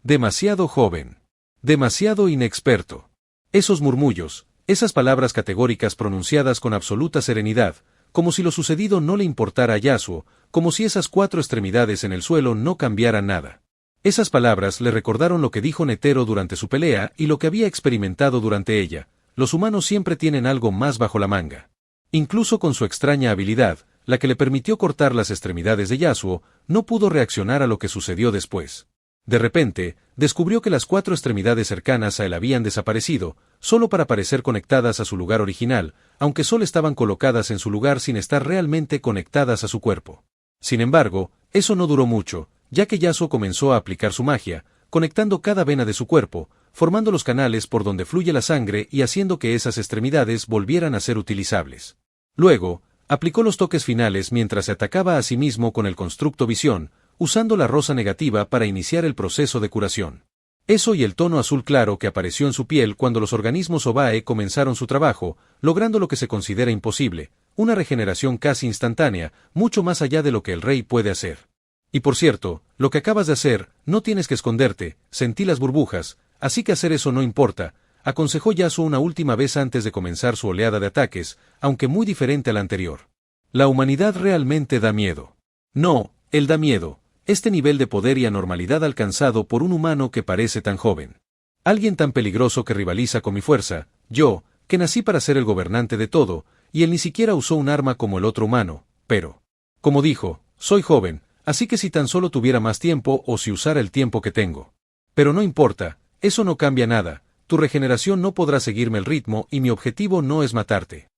Demasiado joven. Demasiado inexperto. Esos murmullos, esas palabras categóricas pronunciadas con absoluta serenidad, como si lo sucedido no le importara a Yasuo, como si esas 4 extremidades en el suelo no cambiaran nada. Esas palabras le recordaron lo que dijo Netero durante su pelea y lo que había experimentado durante ella. Los humanos siempre tienen algo más bajo la manga. Incluso con su extraña habilidad, la que le permitió cortar las extremidades de Yasuo, no pudo reaccionar a lo que sucedió después. De repente, descubrió que las 4 extremidades cercanas a él habían desaparecido, solo para parecer conectadas a su lugar original, aunque solo estaban colocadas en su lugar sin estar realmente conectadas a su cuerpo. Sin embargo, eso no duró mucho, ya que Yasuo comenzó a aplicar su magia, conectando cada vena de su cuerpo, formando los canales por donde fluye la sangre y haciendo que esas extremidades volvieran a ser utilizables. Luego, aplicó los toques finales mientras se atacaba a sí mismo con el constructo visión, usando la rosa negativa para iniciar el proceso de curación. Eso y el tono azul claro que apareció en su piel cuando los organismos Obae comenzaron su trabajo, logrando lo que se considera imposible, una regeneración casi instantánea, mucho más allá de lo que el rey puede hacer. Y por cierto, lo que acabas de hacer, no tienes que esconderte, sentí las burbujas, así que hacer eso no importa, aconsejó Yasuo una última vez antes de comenzar su oleada de ataques, aunque muy diferente a la anterior. La humanidad realmente da miedo. No, él da miedo, este nivel de poder y anormalidad alcanzado por un humano que parece tan joven. Alguien tan peligroso que rivaliza con mi fuerza, yo, que nací para ser el gobernante de todo, y él ni siquiera usó un arma como el otro humano, pero, como dijo, soy joven, así que si tan solo tuviera más tiempo o si usara el tiempo que tengo. Pero no importa, eso no cambia nada, tu regeneración no podrá seguirme el ritmo y mi objetivo no es matarte.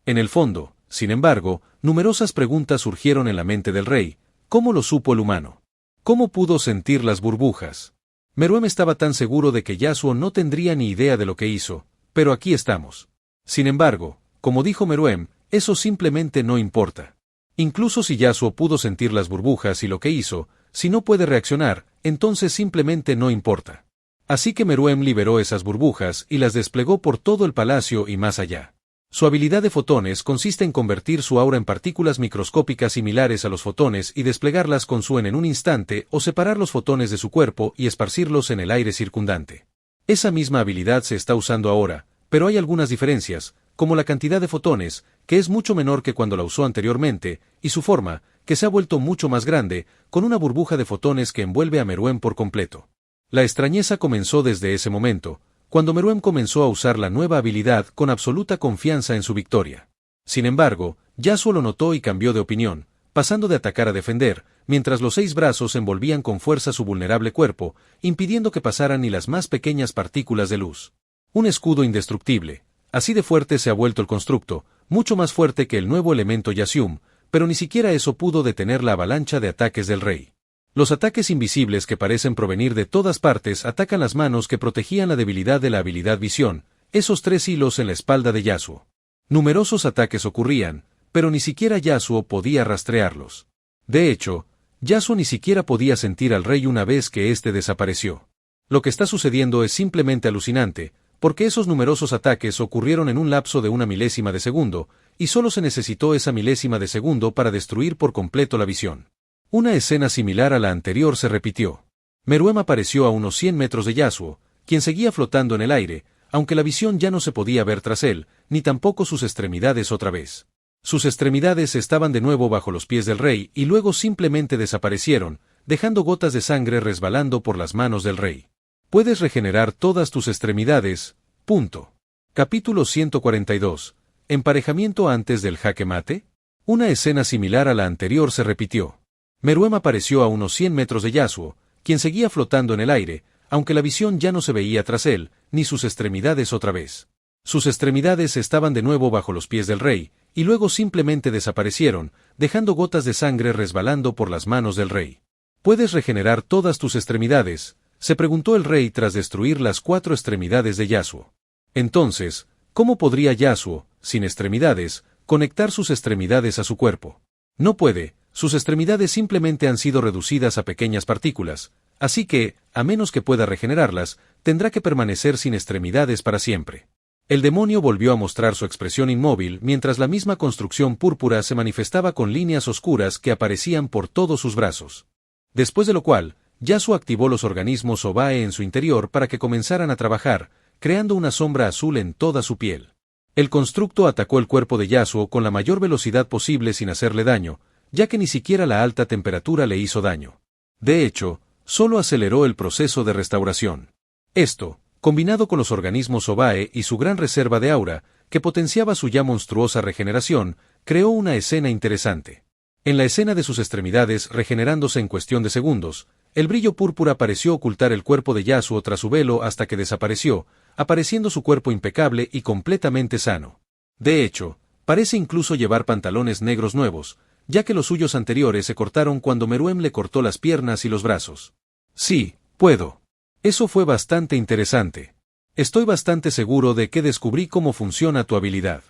En el fondo, sin embargo, numerosas preguntas surgieron en la mente del rey. ¿Cómo lo supo el humano? ¿Cómo pudo sentir las burbujas? Meruem estaba tan seguro de que Yasuo no tendría ni idea de lo que hizo, pero aquí estamos. Sin embargo, como dijo Meruem, eso simplemente no importa. Incluso si Yasuo pudo sentir las burbujas y lo que hizo, si no puede reaccionar, entonces simplemente no importa. Así que Meruem liberó esas burbujas y las desplegó por todo el palacio y más allá. Su habilidad de fotones consiste en convertir su aura en partículas microscópicas similares a los fotones y desplegarlas con su en un instante o separar los fotones de su cuerpo y esparcirlos en el aire circundante. Esa misma habilidad se está usando ahora, pero hay algunas diferencias, como la cantidad de fotones, que es mucho menor que cuando la usó anteriormente, y su forma, que se ha vuelto mucho más grande, con una burbuja de fotones que envuelve a Meruem por completo. La extrañeza comenzó desde ese momento, cuando Meruem comenzó a usar la nueva habilidad con absoluta confianza en su victoria. Sin embargo, Yasuo lo notó y cambió de opinión, pasando de atacar a defender, mientras los 6 brazos envolvían con fuerza su vulnerable cuerpo, impidiendo que pasaran ni las más pequeñas partículas de luz. Un escudo indestructible. Así de fuerte se ha vuelto el constructo, mucho más fuerte que el nuevo elemento Yasium, pero ni siquiera eso pudo detener la avalancha de ataques del rey. Los ataques invisibles que parecen provenir de todas partes atacan las manos que protegían la debilidad de la habilidad visión, esos 3 hilos en la espalda de Yasuo. Numerosos ataques ocurrían, pero ni siquiera Yasuo podía rastrearlos. De hecho, Yasuo ni siquiera podía sentir al rey una vez que éste desapareció. Lo que está sucediendo es simplemente alucinante, porque esos numerosos ataques ocurrieron en un lapso de una milésima de segundo, y solo se necesitó esa milésima de segundo para destruir por completo la visión. Una escena similar a la anterior se repitió. Meruem apareció a unos 100 metros de Yasuo, quien seguía flotando en el aire, aunque la visión ya no se podía ver tras él, ni tampoco sus extremidades otra vez. Sus extremidades estaban de nuevo bajo los pies del rey y luego simplemente desaparecieron, dejando gotas de sangre resbalando por las manos del rey. Puedes regenerar todas tus extremidades. Punto. Capítulo 142. ¿Emparejamiento antes del jaque mate? Una escena similar a la anterior se repitió. Meruem apareció a unos 100 metros de Yasuo, quien seguía flotando en el aire, aunque la visión ya no se veía tras él, ni sus extremidades otra vez. Sus extremidades estaban de nuevo bajo los pies del rey, y luego simplemente desaparecieron, dejando gotas de sangre resbalando por las manos del rey. ¿Puedes regenerar todas tus extremidades?, se preguntó el rey tras destruir las 4 extremidades de Yasuo. Entonces, ¿cómo podría Yasuo, sin extremidades, conectar sus extremidades a su cuerpo? No puede, sus extremidades simplemente han sido reducidas a pequeñas partículas, así que, a menos que pueda regenerarlas, tendrá que permanecer sin extremidades para siempre. El demonio volvió a mostrar su expresión inmóvil mientras la misma construcción púrpura se manifestaba con líneas oscuras que aparecían por todos sus brazos. Después de lo cual, Yasuo activó los organismos Obae en su interior para que comenzaran a trabajar, creando una sombra azul en toda su piel. El constructo atacó el cuerpo de Yasuo con la mayor velocidad posible sin hacerle daño, ya que ni siquiera la alta temperatura le hizo daño. De hecho, solo aceleró el proceso de restauración. Esto, combinado con los organismos Obae y su gran reserva de aura, que potenciaba su ya monstruosa regeneración, creó una escena interesante. En la escena de sus extremidades regenerándose en cuestión de segundos, el brillo púrpura pareció ocultar el cuerpo de Yasuo tras su velo hasta que desapareció, apareciendo su cuerpo impecable y completamente sano. De hecho, parece incluso llevar pantalones negros nuevos, ya que los suyos anteriores se cortaron cuando Meruem le cortó las piernas y los brazos. Sí, puedo. Eso fue bastante interesante. Estoy bastante seguro de que descubrí cómo funciona tu habilidad.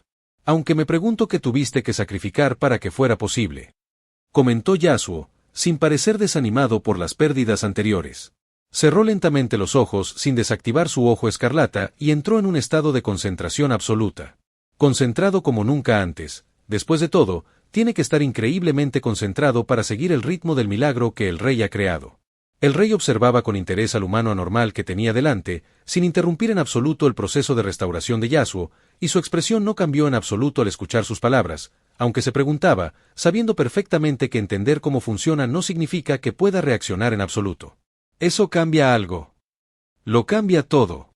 Aunque me pregunto qué tuviste que sacrificar para que fuera posible. Comentó Yasuo, sin parecer desanimado por las pérdidas anteriores. Cerró lentamente los ojos sin desactivar su ojo escarlata y entró en un estado de concentración absoluta. Concentrado como nunca antes, después de todo, tiene que estar increíblemente concentrado para seguir el ritmo del milagro que el rey ha creado. El rey observaba con interés al humano anormal que tenía delante, sin interrumpir en absoluto el proceso de restauración de Yasuo, y su expresión no cambió en absoluto al escuchar sus palabras, aunque se preguntaba, sabiendo perfectamente que entender cómo funciona no significa que pueda reaccionar en absoluto. Eso cambia algo. Lo cambia todo.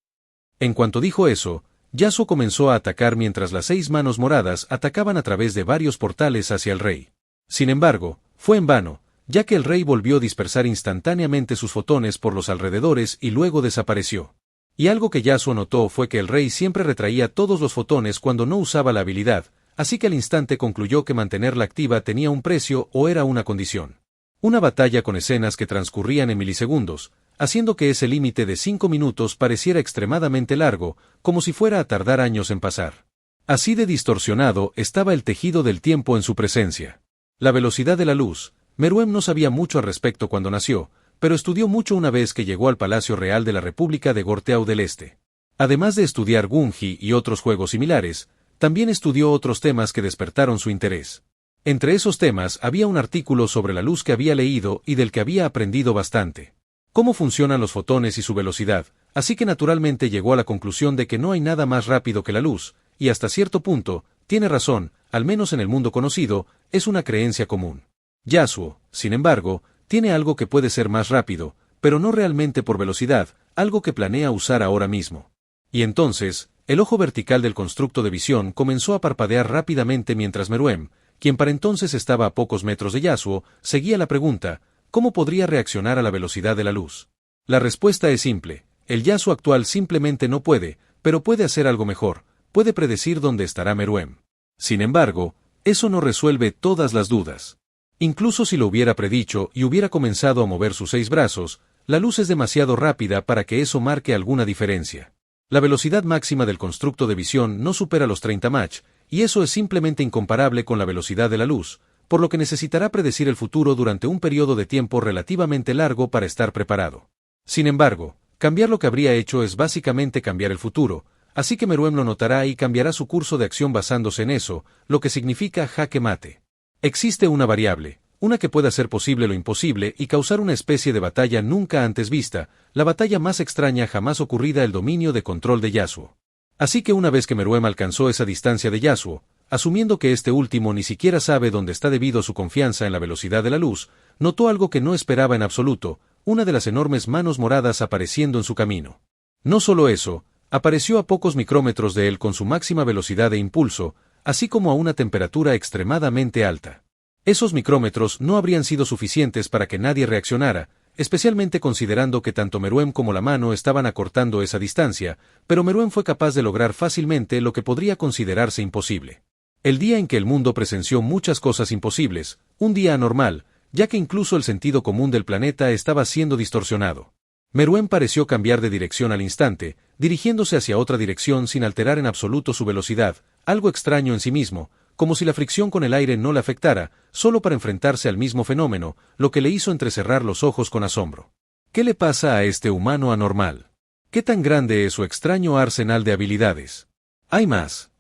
En cuanto dijo eso, Yasuo comenzó a atacar mientras las 6 manos moradas atacaban a través de varios portales hacia el rey. Sin embargo, fue en vano, ya que el rey volvió a dispersar instantáneamente sus fotones por los alrededores y luego desapareció. Y algo que Yasuo notó fue que el rey siempre retraía todos los fotones cuando no usaba la habilidad, así que al instante concluyó que mantenerla activa tenía un precio o era una condición. Una batalla con escenas que transcurrían en milisegundos, haciendo que ese límite de 5 minutos pareciera extremadamente largo, como si fuera a tardar años en pasar. Así de distorsionado estaba el tejido del tiempo en su presencia. La velocidad de la luz. Meruem no sabía mucho al respecto cuando nació, pero estudió mucho una vez que llegó al Palacio Real de la República de Gorteau del Este. Además de estudiar Gunji y otros juegos similares, también estudió otros temas que despertaron su interés. Entre esos temas había un artículo sobre la luz que había leído y del que había aprendido bastante. Cómo funcionan los fotones y su velocidad, así que naturalmente llegó a la conclusión de que no hay nada más rápido que la luz, y hasta cierto punto, tiene razón, al menos en el mundo conocido, es una creencia común. Yasuo, sin embargo, tiene algo que puede ser más rápido, pero no realmente por velocidad, algo que planea usar ahora mismo. Y entonces, el ojo vertical del constructo de visión comenzó a parpadear rápidamente mientras Meruem, quien para entonces estaba a pocos metros de Yasuo, seguía la pregunta, ¿cómo podría reaccionar a la velocidad de la luz? La respuesta es simple, el Yasuo actual simplemente no puede, pero puede hacer algo mejor, puede predecir dónde estará Meruem. Sin embargo, eso no resuelve todas las dudas. Incluso si lo hubiera predicho y hubiera comenzado a mover sus 6 brazos, la luz es demasiado rápida para que eso marque alguna diferencia. La velocidad máxima del constructo de visión no supera los 30 Mach, y eso es simplemente incomparable con la velocidad de la luz, por lo que necesitará predecir el futuro durante un periodo de tiempo relativamente largo para estar preparado. Sin embargo, cambiar lo que habría hecho es básicamente cambiar el futuro, así que Meruem lo notará y cambiará su curso de acción basándose en eso, lo que significa jaque mate. Existe una variable, una que puede hacer posible lo imposible y causar una especie de batalla nunca antes vista, la batalla más extraña jamás ocurrida, el dominio de control de Yasuo. Así que una vez que Meruem alcanzó esa distancia de Yasuo, asumiendo que este último ni siquiera sabe dónde está debido a su confianza en la velocidad de la luz, notó algo que no esperaba en absoluto, una de las enormes manos moradas apareciendo en su camino. No solo eso, apareció a pocos micrómetros de él con su máxima velocidad de impulso, así como a una temperatura extremadamente alta. Esos micrómetros no habrían sido suficientes para que nadie reaccionara, especialmente considerando que tanto Meruem como la mano estaban acortando esa distancia, pero Meruem fue capaz de lograr fácilmente lo que podría considerarse imposible. El día en que el mundo presenció muchas cosas imposibles, un día anormal, ya que incluso el sentido común del planeta estaba siendo distorsionado. Meruem pareció cambiar de dirección al instante, dirigiéndose hacia otra dirección sin alterar en absoluto su velocidad, algo extraño en sí mismo, como si la fricción con el aire no le afectara, solo para enfrentarse al mismo fenómeno, lo que le hizo entrecerrar los ojos con asombro. ¿Qué le pasa a este humano anormal? ¿Qué tan grande es su extraño arsenal de habilidades? ¿Hay más?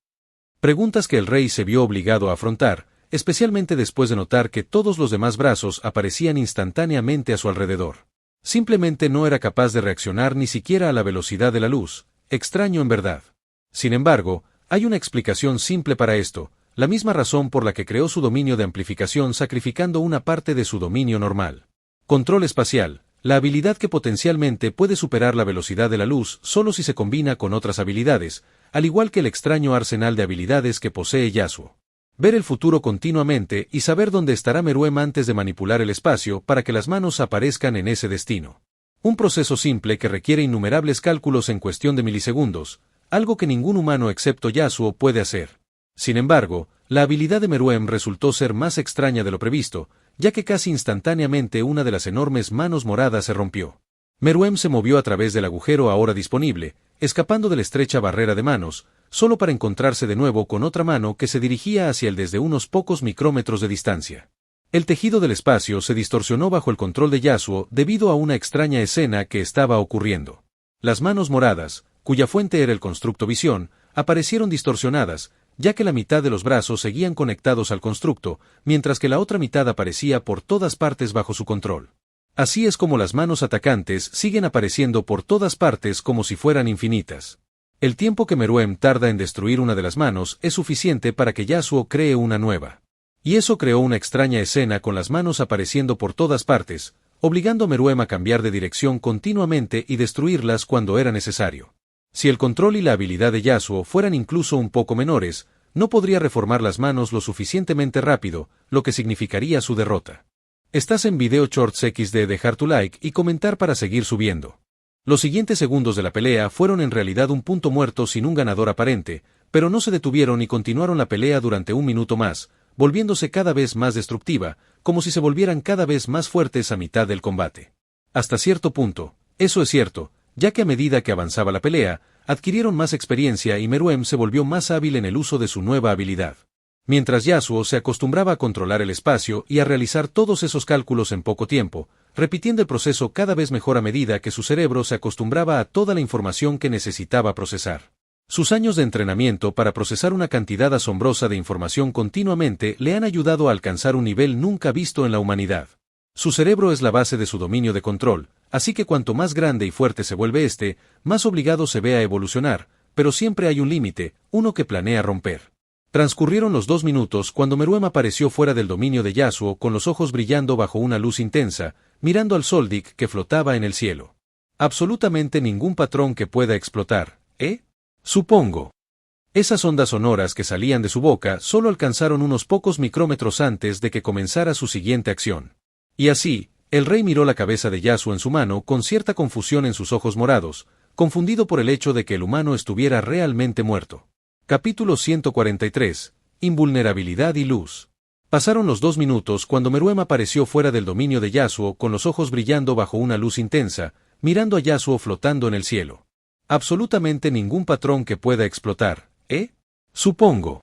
Preguntas que el rey se vio obligado a afrontar, especialmente después de notar que todos los demás brazos aparecían instantáneamente a su alrededor. Simplemente no era capaz de reaccionar ni siquiera a la velocidad de la luz, extraño en verdad. Sin embargo, hay una explicación simple para esto, la misma razón por la que creó su dominio de amplificación sacrificando una parte de su dominio normal. Control espacial, la habilidad que potencialmente puede superar la velocidad de la luz solo si se combina con otras habilidades, al igual que el extraño arsenal de habilidades que posee Yasuo. Ver el futuro continuamente y saber dónde estará Meruem antes de manipular el espacio para que las manos aparezcan en ese destino. Un proceso simple que requiere innumerables cálculos en cuestión de milisegundos, algo que ningún humano excepto Yasuo puede hacer. Sin embargo, la habilidad de Meruem resultó ser más extraña de lo previsto, ya que casi instantáneamente una de las enormes manos moradas se rompió. Meruem se movió a través del agujero ahora disponible, escapando de la estrecha barrera de manos, solo para encontrarse de nuevo con otra mano que se dirigía hacia él desde unos pocos micrómetros de distancia. El tejido del espacio se distorsionó bajo el control de Yasuo debido a una extraña escena que estaba ocurriendo. Las manos moradas, cuya fuente era el constructo visión, aparecieron distorsionadas, ya que la mitad de los brazos seguían conectados al constructo, mientras que la otra mitad aparecía por todas partes bajo su control. Así es como las manos atacantes siguen apareciendo por todas partes como si fueran infinitas. El tiempo que Meruem tarda en destruir una de las manos es suficiente para que Yasuo cree una nueva. Y eso creó una extraña escena con las manos apareciendo por todas partes, obligando a Meruem a cambiar de dirección continuamente y destruirlas cuando era necesario. Si el control y la habilidad de Yasuo fueran incluso un poco menores, no podría reformar las manos lo suficientemente rápido, lo que significaría su derrota. Estás en Video Shorts XD, dejar tu like y comentar para seguir subiendo. Los siguientes segundos de la pelea fueron en realidad un punto muerto sin un ganador aparente, pero no se detuvieron y continuaron la pelea durante un minuto más, volviéndose cada vez más destructiva, como si se volvieran cada vez más fuertes a mitad del combate. Hasta cierto punto, eso es cierto, ya que a medida que avanzaba la pelea, adquirieron más experiencia y Meruem se volvió más hábil en el uso de su nueva habilidad. Mientras Yasuo se acostumbraba a controlar el espacio y a realizar todos esos cálculos en poco tiempo, repitiendo el proceso cada vez mejor a medida que su cerebro se acostumbraba a toda la información que necesitaba procesar. Sus años de entrenamiento para procesar una cantidad asombrosa de información continuamente le han ayudado a alcanzar un nivel nunca visto en la humanidad. Su cerebro es la base de su dominio de control, así que cuanto más grande y fuerte se vuelve más obligado se ve a evolucionar, pero siempre hay un límite, uno que planea romper. Transcurrieron los 2 minutos cuando Meruem apareció fuera del dominio de Yasuo con los ojos brillando bajo una luz intensa, mirando al Soldic que flotaba en el cielo. Absolutamente ningún patrón que pueda explotar, ¿eh? Supongo. Esas ondas sonoras que salían de su boca solo alcanzaron unos pocos micrómetros antes de que comenzara su siguiente acción. Y así, el rey miró la cabeza de Yasuo en su mano con cierta confusión en sus ojos morados, confundido por el hecho de que el humano estuviera realmente muerto. Capítulo 143. Invulnerabilidad y luz. Pasaron los 2 minutos cuando Meruem apareció fuera del dominio de Yasuo con los ojos brillando bajo una luz intensa, mirando a Yasuo flotando en el cielo. Absolutamente ningún patrón que pueda explotar, ¿eh? Supongo.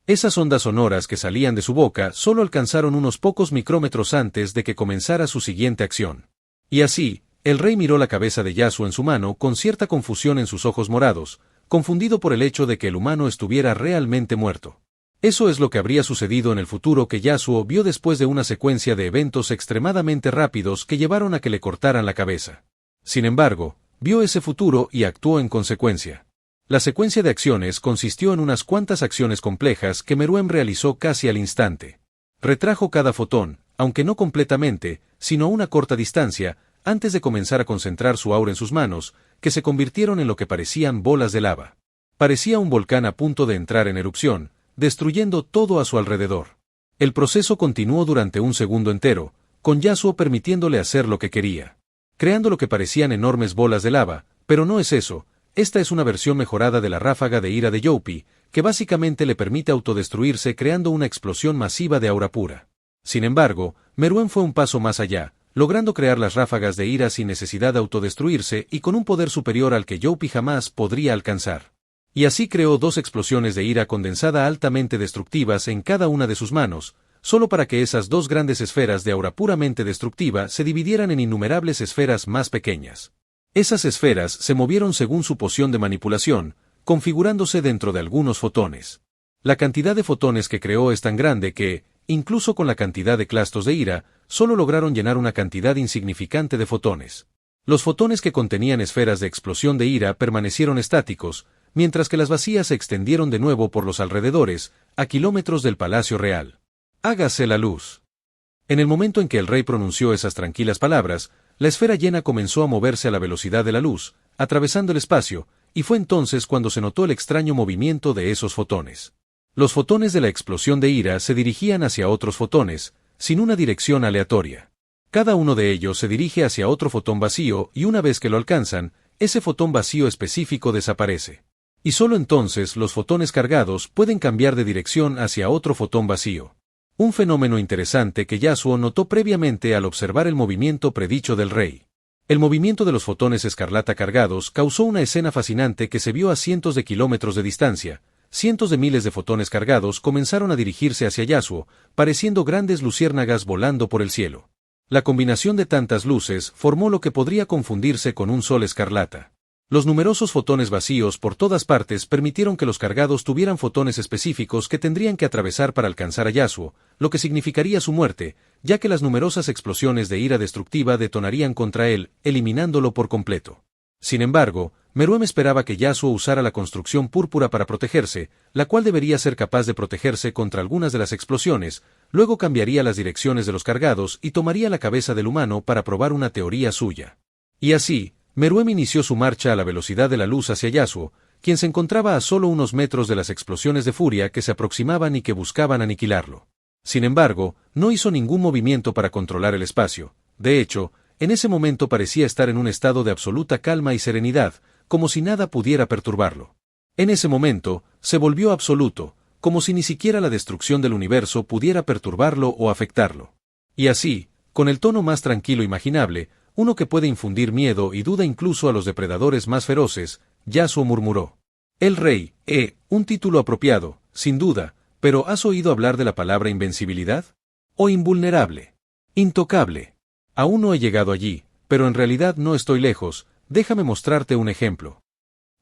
Esas ondas sonoras que salían de su boca solo alcanzaron unos pocos micrómetros antes de que comenzara su siguiente acción. Y así, el rey miró la cabeza de Yasuo en su mano con cierta confusión en sus ojos morados, confundido por el hecho de que el humano estuviera realmente muerto. Eso es lo que habría sucedido en el futuro que Yasuo vio después de una secuencia de eventos extremadamente rápidos que llevaron a que le cortaran la cabeza. Sin embargo, vio ese futuro y actuó en consecuencia. La secuencia de acciones consistió en unas cuantas acciones complejas que Meruem realizó casi al instante. Retrajo cada fotón, aunque no completamente, sino a una corta distancia, antes de comenzar a concentrar su aura en sus manos, que se convirtieron en lo que parecían bolas de lava. Parecía un volcán a punto de entrar en erupción, destruyendo todo a su alrededor. El proceso continuó durante un segundo entero, con Yasuo permitiéndole hacer lo que quería. Creando lo que parecían enormes bolas de lava, pero no es eso, esta es una versión mejorada de la ráfaga de ira de Youpi, que básicamente le permite autodestruirse creando una explosión masiva de aura pura. Sin embargo, Meruem fue un paso más allá, logrando crear las ráfagas de ira sin necesidad de autodestruirse y con un poder superior al que Youpi jamás podría alcanzar. Y así creó 2 explosiones de ira condensada altamente destructivas en cada una de sus manos, solo para que esas 2 grandes esferas de aura puramente destructiva se dividieran en innumerables esferas más pequeñas. Esas esferas se movieron según su poción de manipulación, configurándose dentro de algunos fotones. La cantidad de fotones que creó es tan grande que, incluso con la cantidad de clastos de Ira, solo lograron llenar una cantidad insignificante de fotones. Los fotones que contenían esferas de explosión de Ira permanecieron estáticos, mientras que las vacías se extendieron de nuevo por los alrededores, a kilómetros del Palacio Real. Hágase la luz. En el momento en que el rey pronunció esas tranquilas palabras, la esfera llena comenzó a moverse a la velocidad de la luz, atravesando el espacio, y fue entonces cuando se notó el extraño movimiento de esos fotones. Los fotones de la explosión de Ira se dirigían hacia otros fotones, sin una dirección aleatoria. Cada uno de ellos se dirige hacia otro fotón vacío y una vez que lo alcanzan, ese fotón vacío específico desaparece. Y solo entonces los fotones cargados pueden cambiar de dirección hacia otro fotón vacío. Un fenómeno interesante que Yasuo notó previamente al observar el movimiento predicho del rey. El movimiento de los fotones escarlata cargados causó una escena fascinante que se vio a cientos de kilómetros de distancia. Cientos de miles de fotones cargados comenzaron a dirigirse hacia Yasuo, pareciendo grandes luciérnagas volando por el cielo. La combinación de tantas luces formó lo que podría confundirse con un sol escarlata. Los numerosos fotones vacíos por todas partes permitieron que los cargados tuvieran fotones específicos que tendrían que atravesar para alcanzar a Yasuo, lo que significaría su muerte, ya que las numerosas explosiones de ira destructiva detonarían contra él, eliminándolo por completo. Sin embargo, Meruem esperaba que Yasuo usara la construcción púrpura para protegerse, la cual debería ser capaz de protegerse contra algunas de las explosiones, luego cambiaría las direcciones de los cargados y tomaría la cabeza del humano para probar una teoría suya. Y así, Meruem inició su marcha a la velocidad de la luz hacia Yasuo, quien se encontraba a solo unos metros de las explosiones de furia que se aproximaban y que buscaban aniquilarlo. Sin embargo, no hizo ningún movimiento para controlar el espacio. De hecho, en ese momento parecía estar en un estado de absoluta calma y serenidad, como si nada pudiera perturbarlo. En ese momento, se volvió absoluto, como si ni siquiera la destrucción del universo pudiera perturbarlo o afectarlo. Y así, con el tono más tranquilo imaginable, uno que puede infundir miedo y duda incluso a los depredadores más feroces, Yasuo murmuró. El rey, un título apropiado, sin duda, pero ¿has oído hablar de la palabra invencibilidad? ¿O invulnerable? Intocable. Aún no he llegado allí, pero en realidad no estoy lejos, déjame mostrarte un ejemplo.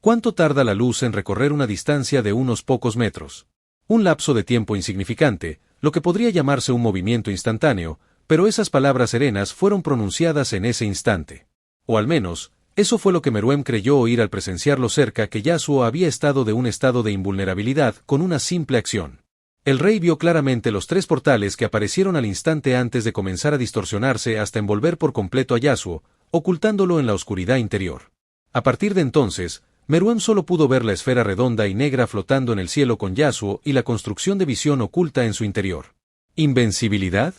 ¿Cuánto tarda la luz en recorrer una distancia de unos pocos metros? Un lapso de tiempo insignificante, lo que podría llamarse un movimiento instantáneo, pero esas palabras serenas fueron pronunciadas en ese instante. O al menos, eso fue lo que Meruem creyó oír al presenciar lo cerca que Yasuo había estado de un estado de invulnerabilidad con una simple acción. El rey vio claramente los tres portales que aparecieron al instante antes de comenzar a distorsionarse hasta envolver por completo a Yasuo, ocultándolo en la oscuridad interior. A partir de entonces, Meruem solo pudo ver la esfera redonda y negra flotando en el cielo con Yasuo y la construcción de visión oculta en su interior. ¿Invencibilidad?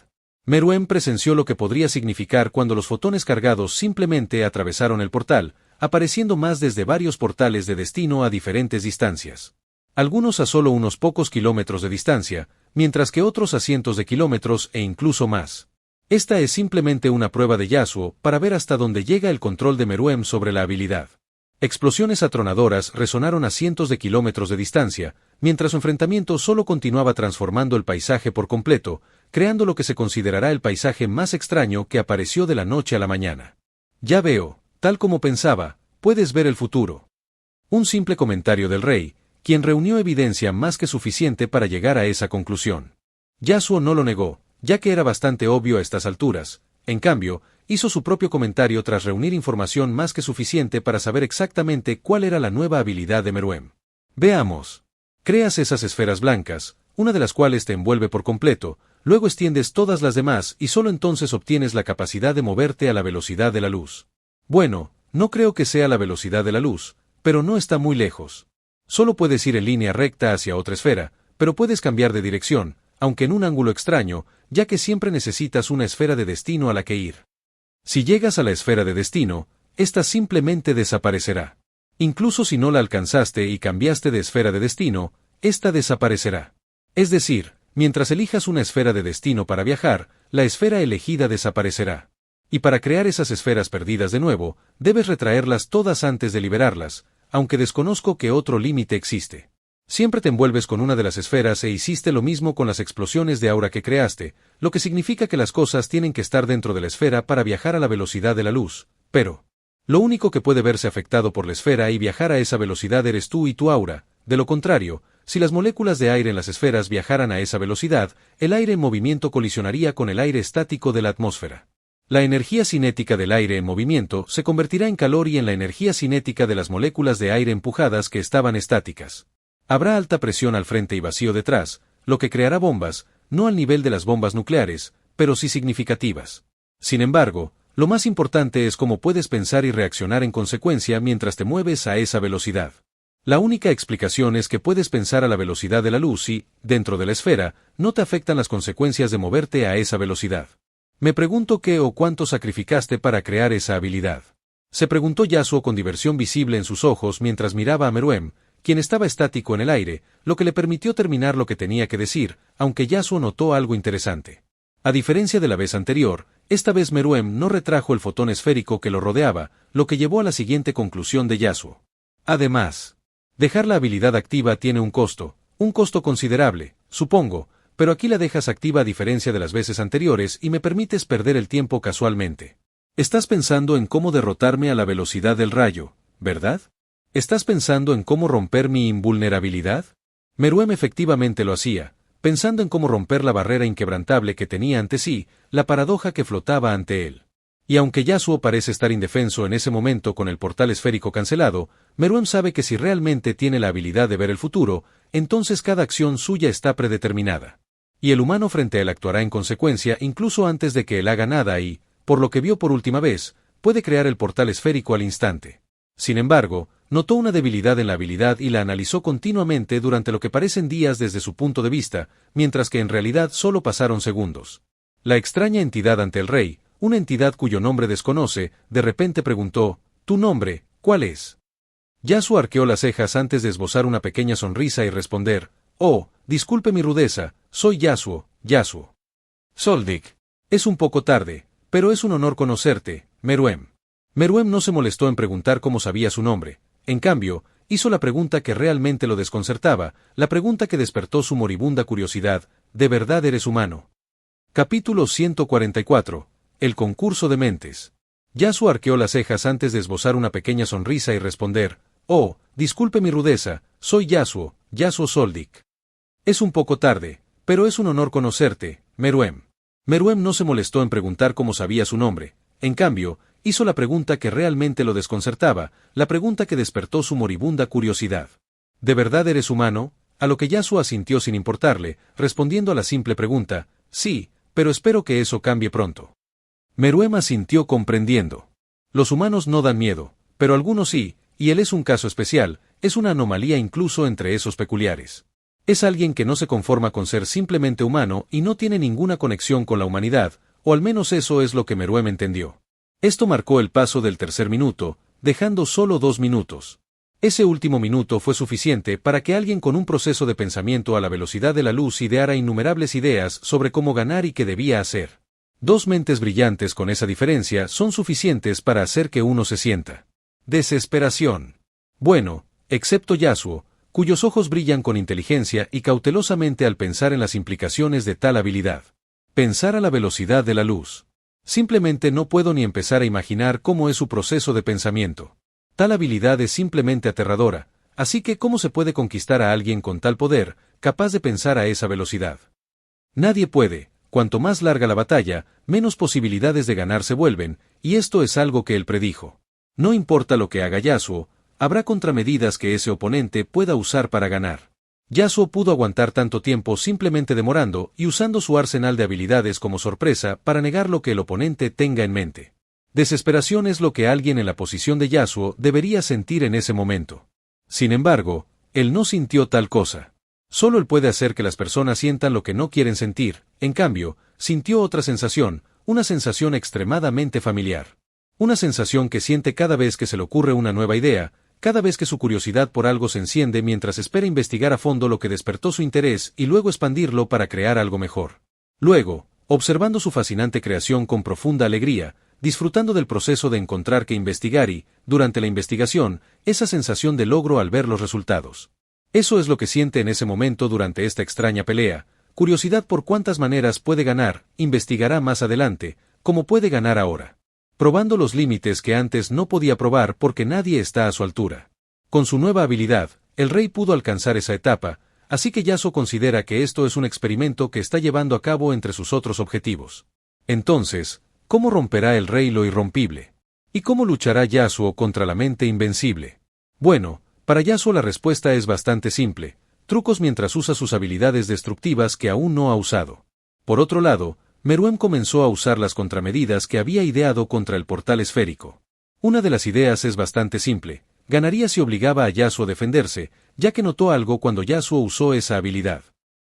Meruem presenció lo que podría significar cuando los fotones cargados simplemente atravesaron el portal, apareciendo más desde varios portales de destino a diferentes distancias. Algunos a solo unos pocos kilómetros de distancia, mientras que otros a cientos de kilómetros e incluso más. Esta es simplemente una prueba de Yasuo para ver hasta dónde llega el control de Meruem sobre la habilidad. Explosiones atronadoras resonaron a cientos de kilómetros de distancia, mientras su enfrentamiento solo continuaba transformando el paisaje por completo, creando lo que se considerará el paisaje más extraño que apareció de la noche a la mañana. Ya veo, tal como pensaba, puedes ver el futuro. Un simple comentario del rey, quien reunió evidencia más que suficiente para llegar a esa conclusión. Yasuo no lo negó, ya que era bastante obvio a estas alturas. En cambio, hizo su propio comentario tras reunir información más que suficiente para saber exactamente cuál era la nueva habilidad de Meruem. Veamos. Creas esas esferas blancas, una de las cuales te envuelve por completo, luego extiendes todas las demás y solo entonces obtienes la capacidad de moverte a la velocidad de la luz. Bueno, no creo que sea la velocidad de la luz, pero no está muy lejos. Solo puedes ir en línea recta hacia otra esfera, pero puedes cambiar de dirección, aunque en un ángulo extraño, ya que siempre necesitas una esfera de destino a la que ir. Si llegas a la esfera de destino, esta simplemente desaparecerá. Incluso si no la alcanzaste y cambiaste de esfera de destino, esta desaparecerá. Es decir, mientras elijas una esfera de destino para viajar, la esfera elegida desaparecerá. Y para crear esas esferas perdidas de nuevo, debes retraerlas todas antes de liberarlas, aunque desconozco que otro límite existe. Siempre te envuelves con una de las esferas e hiciste lo mismo con las explosiones de aura que creaste, lo que significa que las cosas tienen que estar dentro de la esfera para viajar a la velocidad de la luz, pero Lo único que puede verse afectado por la esfera y viajar a esa velocidad eres tú y tu aura. De lo contrario, si las moléculas de aire en las esferas viajaran a esa velocidad, el aire en movimiento colisionaría con el aire estático de la atmósfera. La energía cinética del aire en movimiento se convertirá en calor y en la energía cinética de las moléculas de aire empujadas que estaban estáticas. Habrá alta presión al frente y vacío detrás, lo que creará bombas, no al nivel de las bombas nucleares, pero sí significativas. Sin embargo, lo más importante es cómo puedes pensar y reaccionar en consecuencia mientras te mueves a esa velocidad. La única explicación es que puedes pensar a la velocidad de la luz y, dentro de la esfera, no te afectan las consecuencias de moverte a esa velocidad. Me pregunto qué o cuánto sacrificaste para crear esa habilidad. Se preguntó Yasuo con diversión visible en sus ojos mientras miraba a Meruem, quien estaba estático en el aire, lo que le permitió terminar lo que tenía que decir, aunque Yasuo notó algo interesante. A diferencia de la vez anterior, esta vez Meruem no retrajo el fotón esférico que lo rodeaba, lo que llevó a la siguiente conclusión de Yasuo. Además, dejar la habilidad activa tiene un costo considerable, supongo, pero aquí la dejas activa a diferencia de las veces anteriores y me permites perder el tiempo casualmente. Estás pensando en cómo derrotarme a la velocidad del rayo, ¿verdad? ¿Estás pensando en cómo romper mi invulnerabilidad? Meruem efectivamente lo hacía, pensando en cómo romper la barrera inquebrantable que tenía ante sí, la paradoja que flotaba ante él. Y aunque Yasuo parece estar indefenso en ese momento con el portal esférico cancelado, Meruem sabe que si realmente tiene la habilidad de ver el futuro, entonces cada acción suya está predeterminada. Y el humano frente a él actuará en consecuencia incluso antes de que él haga nada y, por lo que vio por última vez, puede crear el portal esférico al instante. Sin embargo, notó una debilidad en la habilidad y la analizó continuamente durante lo que parecen días desde su punto de vista, mientras que en realidad solo pasaron segundos. La extraña entidad ante el rey, una entidad cuyo nombre desconoce, de repente preguntó, «¿Tu nombre, cuál es?» Yasuo arqueó las cejas antes de esbozar una pequeña sonrisa y responder, «Oh, disculpe mi rudeza, soy Yasuo, Yasuo Soldik. Es un poco tarde, pero es un honor conocerte, Meruem». Meruem no se molestó en preguntar cómo sabía su nombre. En cambio, hizo la pregunta que realmente lo desconcertaba, la pregunta que despertó su moribunda curiosidad, ¿de verdad eres humano? Capítulo 144. El concurso de mentes. Yasuo arqueó las cejas antes de esbozar una pequeña sonrisa y responder, «Oh, disculpe mi rudeza, soy Yasuo, Yasuo Soldik. Es un poco tarde, pero es un honor conocerte, Meruem». Meruem no se molestó en preguntar cómo sabía su nombre. En cambio, hizo la pregunta que realmente lo desconcertaba, la pregunta que despertó su moribunda curiosidad. ¿De verdad eres humano? A lo que Yasuo asintió sin importarle, respondiendo a la simple pregunta, «Sí, pero espero que eso cambie pronto». Meruem asintió comprendiendo. Los humanos no dan miedo, pero algunos sí, y él es un caso especial, es una anomalía incluso entre esos peculiares. Es alguien que no se conforma con ser simplemente humano y no tiene ninguna conexión con la humanidad, o al menos eso es lo que Meruem entendió. Esto marcó el paso del tercer minuto, dejando solo 2 minutos. Ese último minuto fue suficiente para que alguien con un proceso de pensamiento a la velocidad de la luz ideara innumerables ideas sobre cómo ganar y qué debía hacer. 2 mentes brillantes con esa diferencia son suficientes para hacer que uno se sienta. Desesperación. Bueno, excepto Yasuo, cuyos ojos brillan con inteligencia y cautelosamente al pensar en las implicaciones de tal habilidad. Pensar a la velocidad de la luz. Simplemente no puedo ni empezar a imaginar cómo es su proceso de pensamiento. Tal habilidad es simplemente aterradora, así que ¿cómo se puede conquistar a alguien con tal poder, capaz de pensar a esa velocidad? Nadie puede. Cuanto más larga la batalla, menos posibilidades de ganar se vuelven, y esto es algo que él predijo. No importa lo que haga Yasuo, habrá contramedidas que ese oponente pueda usar para ganar. Yasuo pudo aguantar tanto tiempo simplemente demorando y usando su arsenal de habilidades como sorpresa para negar lo que el oponente tenga en mente. Desesperación es lo que alguien en la posición de Yasuo debería sentir en ese momento. Sin embargo, él no sintió tal cosa. Solo él puede hacer que las personas sientan lo que no quieren sentir. En cambio, sintió otra sensación, una sensación extremadamente familiar. Una sensación que siente cada vez que se le ocurre una nueva idea, cada vez que su curiosidad por algo se enciende mientras espera investigar a fondo lo que despertó su interés y luego expandirlo para crear algo mejor. Luego, observando su fascinante creación con profunda alegría, disfrutando del proceso de encontrar que investigar y, durante la investigación, esa sensación de logro al ver los resultados. Eso es lo que siente en ese momento durante esta extraña pelea, curiosidad por cuántas maneras puede ganar, investigará más adelante, cómo puede ganar ahora. probando los límites que antes no podía probar porque nadie está a su altura. Con su nueva habilidad, el rey pudo alcanzar esa etapa, así que Yasuo considera que esto es un experimento que está llevando a cabo entre sus otros objetivos. Entonces, ¿cómo romperá el rey lo irrompible? ¿Y cómo luchará Yasuo contra la mente invencible? Bueno, para Yasuo la respuesta es bastante simple: trucos mientras usa sus habilidades destructivas que aún no ha usado. Por otro lado, Meruem comenzó a usar las contramedidas que había ideado contra el portal esférico. Una de las ideas es bastante simple: ganaría si obligaba a Yasuo a defenderse, ya que notó algo cuando Yasuo usó esa habilidad.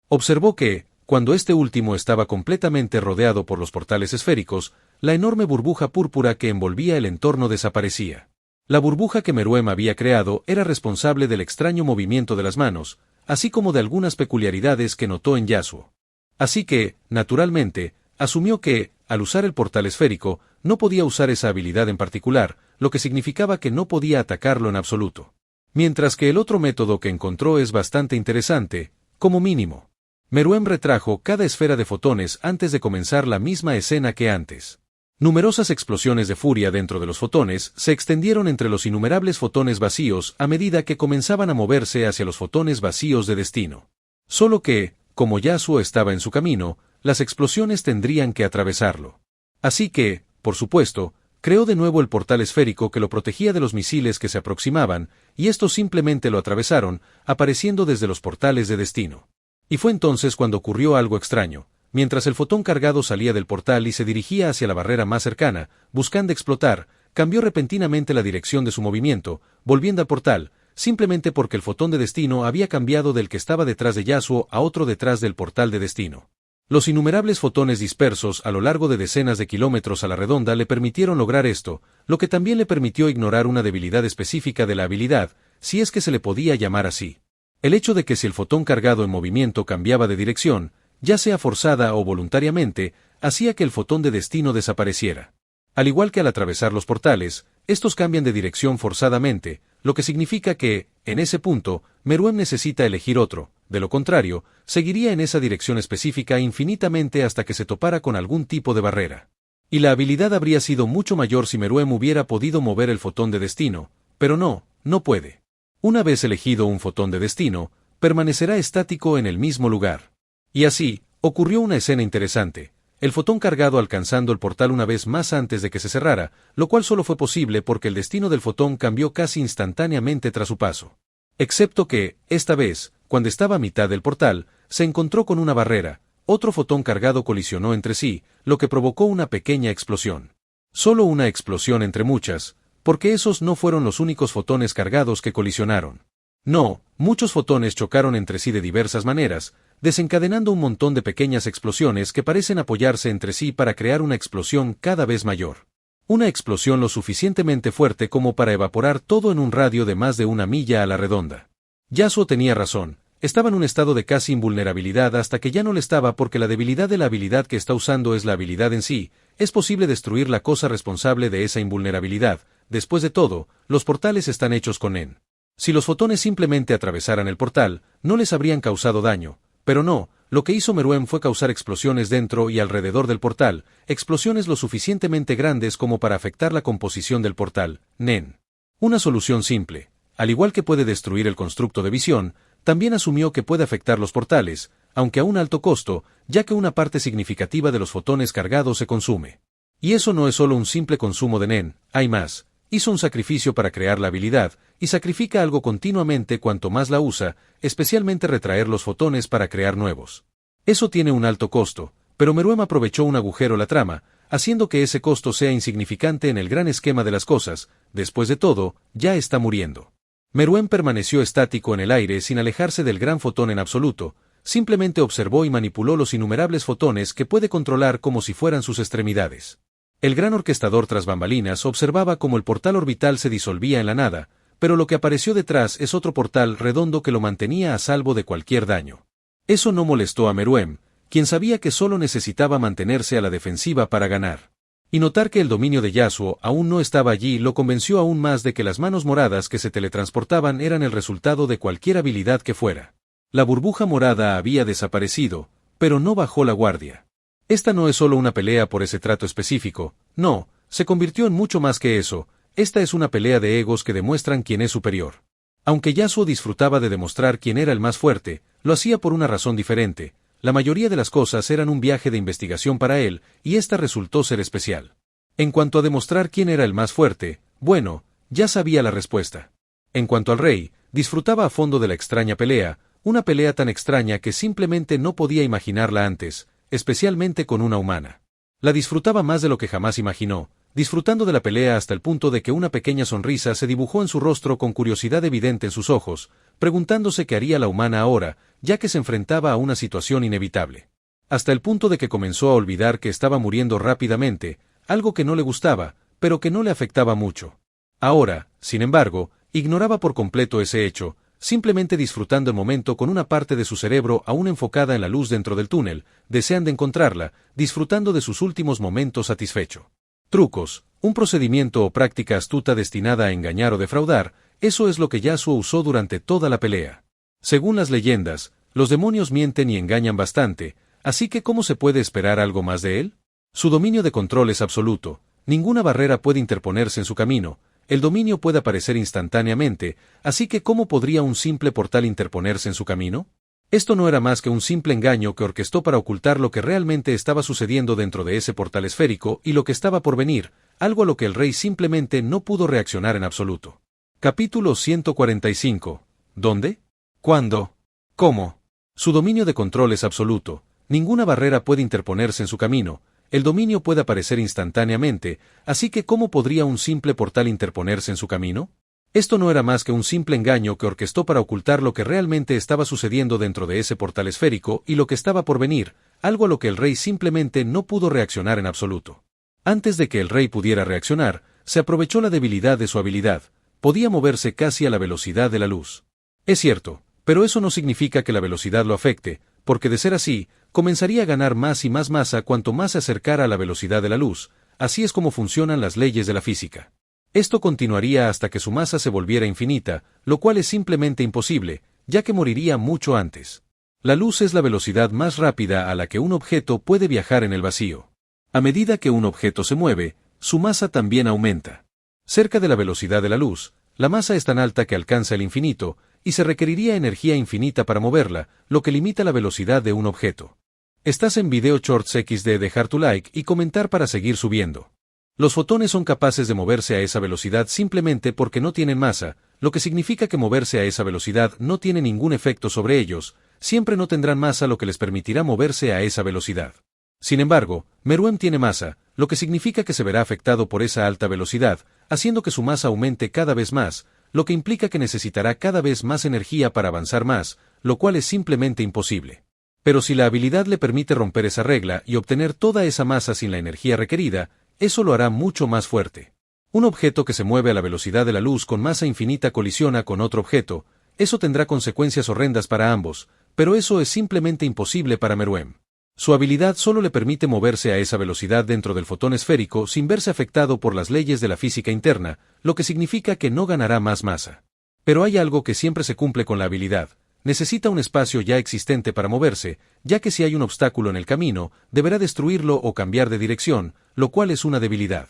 Observó que, cuando este último estaba completamente rodeado por los portales esféricos, la enorme burbuja púrpura que envolvía el entorno desaparecía. La burbuja que Meruem había creado era responsable del extraño movimiento de las manos, así como de algunas peculiaridades que notó en Yasuo. Así que, naturalmente, asumió que, al usar el portal esférico, no podía usar esa habilidad en particular, lo que significaba que no podía atacarlo en absoluto. Mientras que el otro método que encontró es bastante interesante, como mínimo. Meruem retrajo cada esfera de fotones antes de comenzar la misma escena que antes. Numerosas explosiones de furia dentro de los fotones se extendieron entre los innumerables fotones vacíos a medida que comenzaban a moverse hacia los fotones vacíos de destino. Solo que, como Yasuo estaba en su camino, las explosiones tendrían que atravesarlo. Así que, por supuesto, creó de nuevo el portal esférico que lo protegía de los misiles que se aproximaban, y estos simplemente lo atravesaron, apareciendo desde los portales de destino. Y fue entonces cuando ocurrió algo extraño. Mientras el fotón cargado salía del portal y se dirigía hacia la barrera más cercana, buscando explotar, cambió repentinamente la dirección de su movimiento, volviendo al portal, simplemente porque el fotón de destino había cambiado del que estaba detrás de Yasuo a otro detrás del portal de destino. Los innumerables fotones dispersos a lo largo de decenas de kilómetros a la redonda le permitieron lograr esto, lo que también le permitió ignorar una debilidad específica de la habilidad, si es que se le podía llamar así. El hecho de que si el fotón cargado en movimiento cambiaba de dirección, ya sea forzada o voluntariamente, hacía que el fotón de destino desapareciera. Al igual que al atravesar los portales, estos cambian de dirección forzadamente, lo que significa que, en ese punto, Meruem necesita elegir otro; de lo contrario, seguiría en esa dirección específica infinitamente hasta que se topara con algún tipo de barrera. Y la habilidad habría sido mucho mayor si Meruem hubiera podido mover el fotón de destino, pero no puede. Una vez elegido un fotón de destino, permanecerá estático en el mismo lugar. Y así, ocurrió una escena interesante: el fotón cargado alcanzando el portal una vez más antes de que se cerrara, lo cual solo fue posible porque el destino del fotón cambió casi instantáneamente tras su paso. Excepto que, esta vez, cuando estaba a mitad del portal, se encontró con una barrera; otro fotón cargado colisionó entre sí, lo que provocó una pequeña explosión. Solo una explosión entre muchas, porque esos no fueron los únicos fotones cargados que colisionaron. No, muchos fotones chocaron entre sí de diversas maneras, desencadenando un montón de pequeñas explosiones que parecen apoyarse entre sí para crear una explosión cada vez mayor. Una explosión lo suficientemente fuerte como para evaporar todo en un radio de más de 1 milla a la redonda. Yasuo tenía razón, estaba en un estado de casi invulnerabilidad hasta que ya no lo estaba porque la debilidad de la habilidad que está usando es la habilidad en sí. Es posible destruir la cosa responsable de esa invulnerabilidad. Después de todo, los portales están hechos con Nen. Si los fotones simplemente atravesaran el portal, no les habrían causado daño, pero no, lo que hizo Meruem fue causar explosiones dentro y alrededor del portal, explosiones lo suficientemente grandes como para afectar la composición del portal, Nen. Una solución simple: al igual que puede destruir el constructo de visión, también asumió que puede afectar los portales, aunque a un alto costo, ya que una parte significativa de los fotones cargados se consume. Y eso no es solo un simple consumo de Nen, hay más. Hizo un sacrificio para crear la habilidad, y sacrifica algo continuamente cuanto más la usa, especialmente retraer los fotones para crear nuevos. Eso tiene un alto costo, pero Meruem aprovechó un agujero en la trama, haciendo que ese costo sea insignificante en el gran esquema de las cosas. Después de todo, ya está muriendo. Meruem permaneció estático en el aire sin alejarse del gran fotón en absoluto, simplemente observó y manipuló los innumerables fotones que puede controlar como si fueran sus extremidades. El gran orquestador tras bambalinas observaba cómo el portal orbital se disolvía en la nada, pero lo que apareció detrás es otro portal redondo que lo mantenía a salvo de cualquier daño. Eso no molestó a Meruem, quien sabía que solo necesitaba mantenerse a la defensiva para ganar. Y notar que el dominio de Yasuo aún no estaba allí lo convenció aún más de que las manos moradas que se teletransportaban eran el resultado de cualquier habilidad que fuera. La burbuja morada había desaparecido, pero no bajó la guardia. Esta no es solo una pelea por ese trato específico, no, Se convirtió en mucho más que eso. Esta es una pelea de egos que demuestran quién es superior. Aunque Yasuo disfrutaba de demostrar quién era el más fuerte, lo hacía por una razón diferente. La mayoría de las cosas eran un viaje de investigación para él, y esta resultó ser especial. En cuanto a demostrar quién era el más fuerte, bueno, ya sabía la respuesta. En cuanto al rey, disfrutaba a fondo de la extraña pelea, una pelea tan extraña que simplemente no podía imaginarla antes, especialmente con una humana. La disfrutaba más de lo que jamás imaginó, disfrutando de la pelea hasta el punto de que una pequeña sonrisa se dibujó en su rostro con curiosidad evidente en sus ojos, preguntándose qué haría la humana ahora, ya que se enfrentaba a una situación inevitable. Hasta el punto de que comenzó a olvidar que estaba muriendo rápidamente, algo que no le gustaba, pero que no le afectaba mucho. Ahora, sin embargo, ignoraba por completo ese hecho, simplemente disfrutando el momento con una parte de su cerebro aún enfocada en la luz dentro del túnel, deseando encontrarla, disfrutando de sus últimos momentos satisfecho. Trucos, un procedimiento o práctica astuta destinada a engañar o defraudar, eso es lo que Yasuo usó durante toda la pelea. Según las leyendas, los demonios mienten y engañan bastante, así que ¿cómo se puede esperar algo más de él? Su dominio de control es absoluto, ninguna barrera puede interponerse en su camino, el dominio puede aparecer instantáneamente, así que ¿cómo podría un simple portal interponerse en su camino? Esto no era más que un simple engaño que orquestó para ocultar lo que realmente estaba sucediendo dentro de ese portal esférico y lo que estaba por venir, algo a lo que el rey simplemente no pudo reaccionar en absoluto. Capítulo 145. ¿Dónde? ¿Cuándo? ¿Cómo? Su dominio de control es absoluto, ninguna barrera puede interponerse en su camino, el dominio puede aparecer instantáneamente, así que ¿cómo podría un simple portal interponerse en su camino? Esto no era más que un simple engaño que orquestó para ocultar lo que realmente estaba sucediendo dentro de ese portal esférico y lo que estaba por venir, algo a lo que el rey simplemente no pudo reaccionar en absoluto. Antes de que el rey pudiera reaccionar, se aprovechó la debilidad de su habilidad, podía moverse casi a la velocidad de la luz. Es cierto, pero eso no significa que la velocidad lo afecte, porque de ser así, comenzaría a ganar más y más masa cuanto más se acercara a la velocidad de la luz, así es como funcionan las leyes de la física. Esto continuaría hasta que su masa se volviera infinita, lo cual es simplemente imposible, ya que moriría mucho antes. La luz es la velocidad más rápida a la que un objeto puede viajar en el vacío. A medida que un objeto se mueve, su masa también aumenta. Cerca de la velocidad de la luz, la masa es tan alta que alcanza el infinito, y se requeriría energía infinita para moverla, lo que limita la velocidad de un objeto. Estás en Video Shorts XD, dejar tu like y comentar para seguir subiendo. Los fotones son capaces de moverse a esa velocidad simplemente porque no tienen masa, lo que significa que moverse a esa velocidad no tiene ningún efecto sobre ellos, siempre no tendrán masa lo que les permitirá moverse a esa velocidad. Sin embargo, Meruem tiene masa, lo que significa que se verá afectado por esa alta velocidad, haciendo que su masa aumente cada vez más, lo que implica que necesitará cada vez más energía para avanzar más, lo cual es simplemente imposible. Pero si la habilidad le permite romper esa regla y obtener toda esa masa sin la energía requerida, eso lo hará mucho más fuerte. Un objeto que se mueve a la velocidad de la luz con masa infinita colisiona con otro objeto, eso tendrá consecuencias horrendas para ambos, pero eso es simplemente imposible para Meruem. Su habilidad solo le permite moverse a esa velocidad dentro del fotón esférico sin verse afectado por las leyes de la física interna, lo que significa que no ganará más masa. Pero hay algo que siempre se cumple con la habilidad. Necesita un espacio ya existente para moverse, ya que si hay un obstáculo en el camino, deberá destruirlo o cambiar de dirección, lo cual es una debilidad.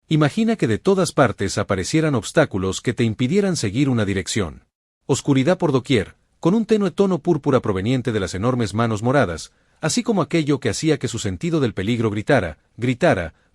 Imagina que de todas partes aparecieran obstáculos que te impidieran seguir una dirección. Oscuridad por doquier, con un tenue tono púrpura proveniente de las enormes manos moradas, así como aquello que hacía que su sentido del peligro gritara,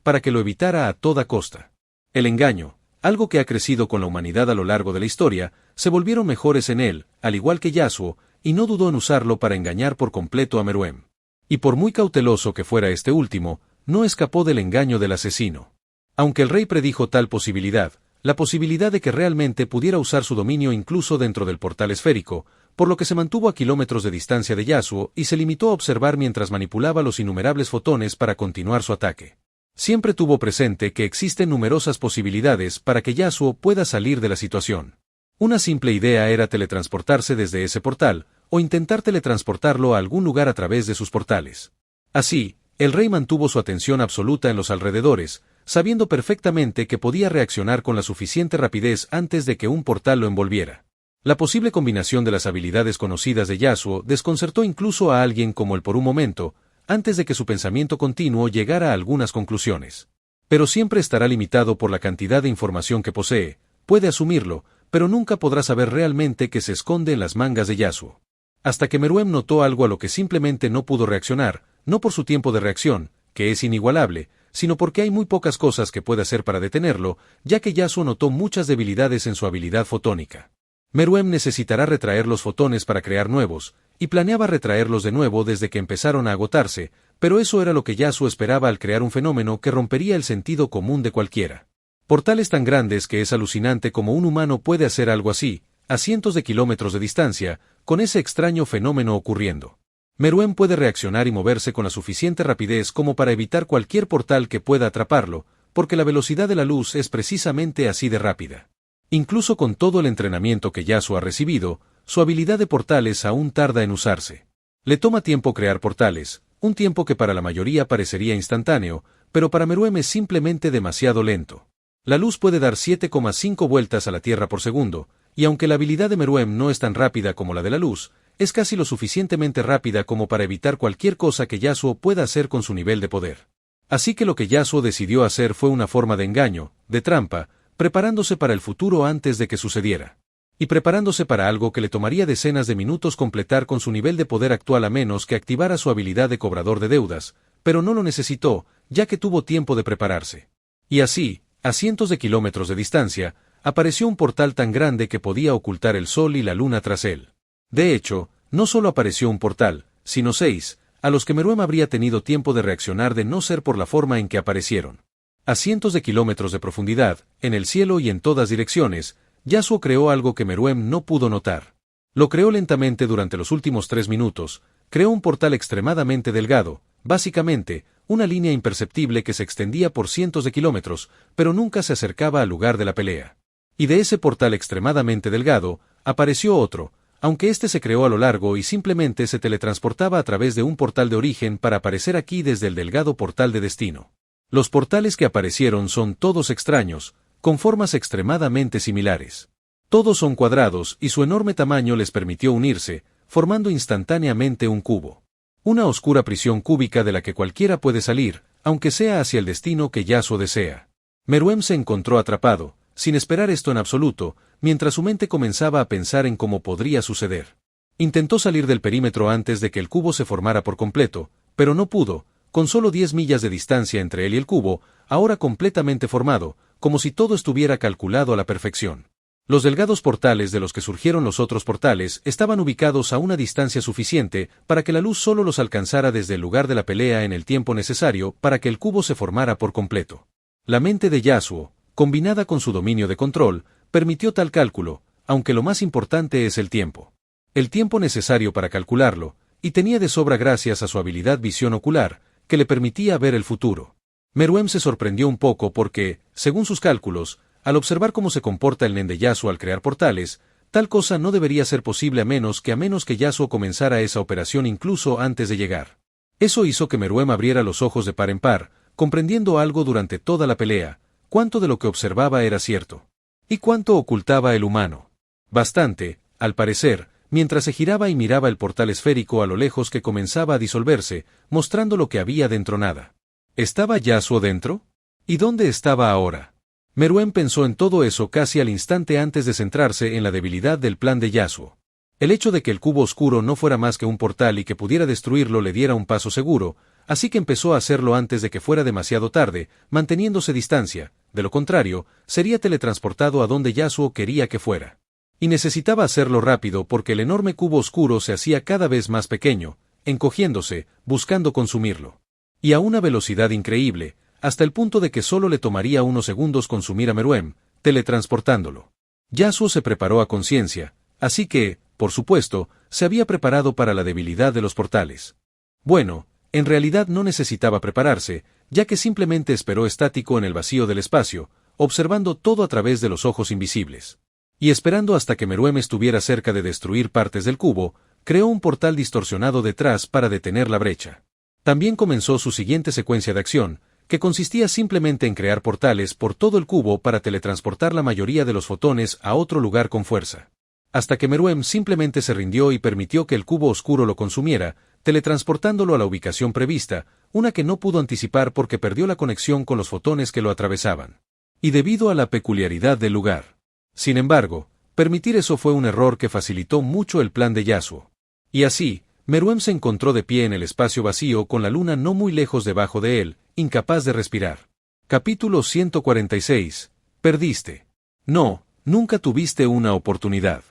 para que lo evitara a toda costa. El engaño, algo que ha crecido con la humanidad a lo largo de la historia, se volvieron mejores en él, al igual que Yasuo, y no dudó en usarlo para engañar por completo a Meruem. Y por muy cauteloso que fuera este último, no escapó del engaño del asesino. Aunque el rey predijo tal posibilidad, la posibilidad de que realmente pudiera usar su dominio incluso dentro del portal esférico, por lo que se mantuvo a kilómetros de distancia de Yasuo y se limitó a observar mientras manipulaba los innumerables fotones para continuar su ataque. Siempre tuvo presente que existen numerosas posibilidades para que Yasuo pueda salir de la situación. Una simple idea era teletransportarse desde ese portal, o intentar teletransportarlo a algún lugar a través de sus portales. Así, el rey mantuvo su atención absoluta en los alrededores, sabiendo perfectamente que podía reaccionar con la suficiente rapidez antes de que un portal lo envolviera. La posible combinación de las habilidades conocidas de Yasuo desconcertó incluso a alguien como él por un momento, antes de que su pensamiento continuo llegara a algunas conclusiones. Pero siempre estará limitado por la cantidad de información que posee, puede asumirlo, pero nunca podrá saber realmente qué se esconde en las mangas de Yasuo. Hasta que Meruem notó algo a lo que simplemente no pudo reaccionar, no por su tiempo de reacción, que es inigualable, sino porque hay muy pocas cosas que puede hacer para detenerlo, ya que Yasuo notó muchas debilidades en su habilidad fotónica. Meruem necesitará retraer los fotones para crear nuevos, y planeaba retraerlos de nuevo desde que empezaron a agotarse, pero eso era lo que Yasuo esperaba al crear un fenómeno que rompería el sentido común de cualquiera. Portales tan grandes que es alucinante como un humano puede hacer algo así, a cientos de kilómetros de distancia, con ese extraño fenómeno ocurriendo. Meruem puede reaccionar y moverse con la suficiente rapidez como para evitar cualquier portal que pueda atraparlo, porque la velocidad de la luz es precisamente así de rápida. Incluso con todo el entrenamiento que Yasuo ha recibido, su habilidad de portales aún tarda en usarse. Le toma tiempo crear portales, un tiempo que para la mayoría parecería instantáneo, pero para Meruem es simplemente demasiado lento. La luz puede dar 7,5 vueltas a la Tierra por segundo, y aunque la habilidad de Meruem no es tan rápida como la de la luz, es casi lo suficientemente rápida como para evitar cualquier cosa que Yasuo pueda hacer con su nivel de poder. Así que lo que Yasuo decidió hacer fue una forma de engaño, de trampa, preparándose para el futuro antes de que sucediera. Y preparándose para algo que le tomaría decenas de minutos completar con su nivel de poder actual a menos que activara su habilidad de cobrador de deudas, pero no lo necesitó, ya que tuvo tiempo de prepararse. Y así, a cientos de kilómetros de distancia, apareció un portal tan grande que podía ocultar el sol y la luna tras él. De hecho, no solo apareció un portal, sino 6, a los que Meruem habría tenido tiempo de reaccionar de no ser por la forma en que aparecieron. A cientos de kilómetros de profundidad, en el cielo y en todas direcciones, Yasuo creó algo que Meruem no pudo notar. Lo creó lentamente durante los últimos 3 minutos, creó un portal extremadamente delgado, básicamente, una línea imperceptible que se extendía por cientos de kilómetros, pero nunca se acercaba al lugar de la pelea. Y de ese portal extremadamente delgado, apareció otro, aunque este se creó a lo largo y simplemente se teletransportaba a través de un portal de origen para aparecer aquí desde el delgado portal de destino. Los portales que aparecieron son todos extraños, con formas extremadamente similares. Todos son cuadrados y su enorme tamaño les permitió unirse, formando instantáneamente un cubo. Una oscura prisión cúbica de la que cualquiera puede salir, aunque sea hacia el destino que Yasuo desea. Meruem se encontró atrapado, sin esperar esto en absoluto, mientras su mente comenzaba a pensar en cómo podría suceder. Intentó salir del perímetro antes de que el cubo se formara por completo, pero no pudo, con solo 10 millas de distancia entre él y el cubo, ahora completamente formado, como si todo estuviera calculado a la perfección. Los delgados portales de los que surgieron los otros portales estaban ubicados a una distancia suficiente para que la luz solo los alcanzara desde el lugar de la pelea en el tiempo necesario para que el cubo se formara por completo. La mente de Yasuo, combinada con su dominio de control, permitió tal cálculo, aunque lo más importante es el tiempo. El tiempo necesario para calcularlo, y tenía de sobra gracias a su habilidad visión ocular, que le permitía ver el futuro. Meruem se sorprendió un poco porque, según sus cálculos, al observar cómo se comporta el nen de Yasuo al crear portales, tal cosa no debería ser posible a menos que Yasuo comenzara esa operación incluso antes de llegar. Eso hizo que Meruem abriera los ojos de par en par, comprendiendo algo durante toda la pelea, cuánto de lo que observaba era cierto. Y cuánto ocultaba el humano. Bastante, al parecer, mientras se giraba y miraba el portal esférico a lo lejos que comenzaba a disolverse, mostrando lo que había dentro nada. ¿Estaba Yasuo dentro? ¿Y dónde estaba ahora? Meruem pensó en todo eso casi al instante antes de centrarse en la debilidad del plan de Yasuo. El hecho de que el cubo oscuro no fuera más que un portal y que pudiera destruirlo le diera un paso seguro, así que empezó a hacerlo antes de que fuera demasiado tarde, manteniéndose distancia, de lo contrario, sería teletransportado a donde Yasuo quería que fuera. Y necesitaba hacerlo rápido porque el enorme cubo oscuro se hacía cada vez más pequeño, encogiéndose, buscando consumirlo. Y a una velocidad increíble, hasta el punto de que solo le tomaría unos segundos consumir a Meruem, teletransportándolo. Yasuo se preparó a conciencia, así que, por supuesto, se había preparado para la debilidad de los portales. Bueno, en realidad no necesitaba prepararse, ya que simplemente esperó estático en el vacío del espacio, observando todo a través de los ojos invisibles. Y esperando hasta que Meruem estuviera cerca de destruir partes del cubo, creó un portal distorsionado detrás para detener la brecha. También comenzó su siguiente secuencia de acción, que consistía simplemente en crear portales por todo el cubo para teletransportar la mayoría de los fotones a otro lugar con fuerza. Hasta que Meruem simplemente se rindió y permitió que el cubo oscuro lo consumiera, teletransportándolo a la ubicación prevista, una que no pudo anticipar porque perdió la conexión con los fotones que lo atravesaban. Y debido a la peculiaridad del lugar. Sin embargo, permitir eso fue un error que facilitó mucho el plan de Yasuo. Y así, Meruem se encontró de pie en el espacio vacío con la luna no muy lejos debajo de él, incapaz de respirar. Capítulo 146. Perdiste. No, nunca tuviste una oportunidad.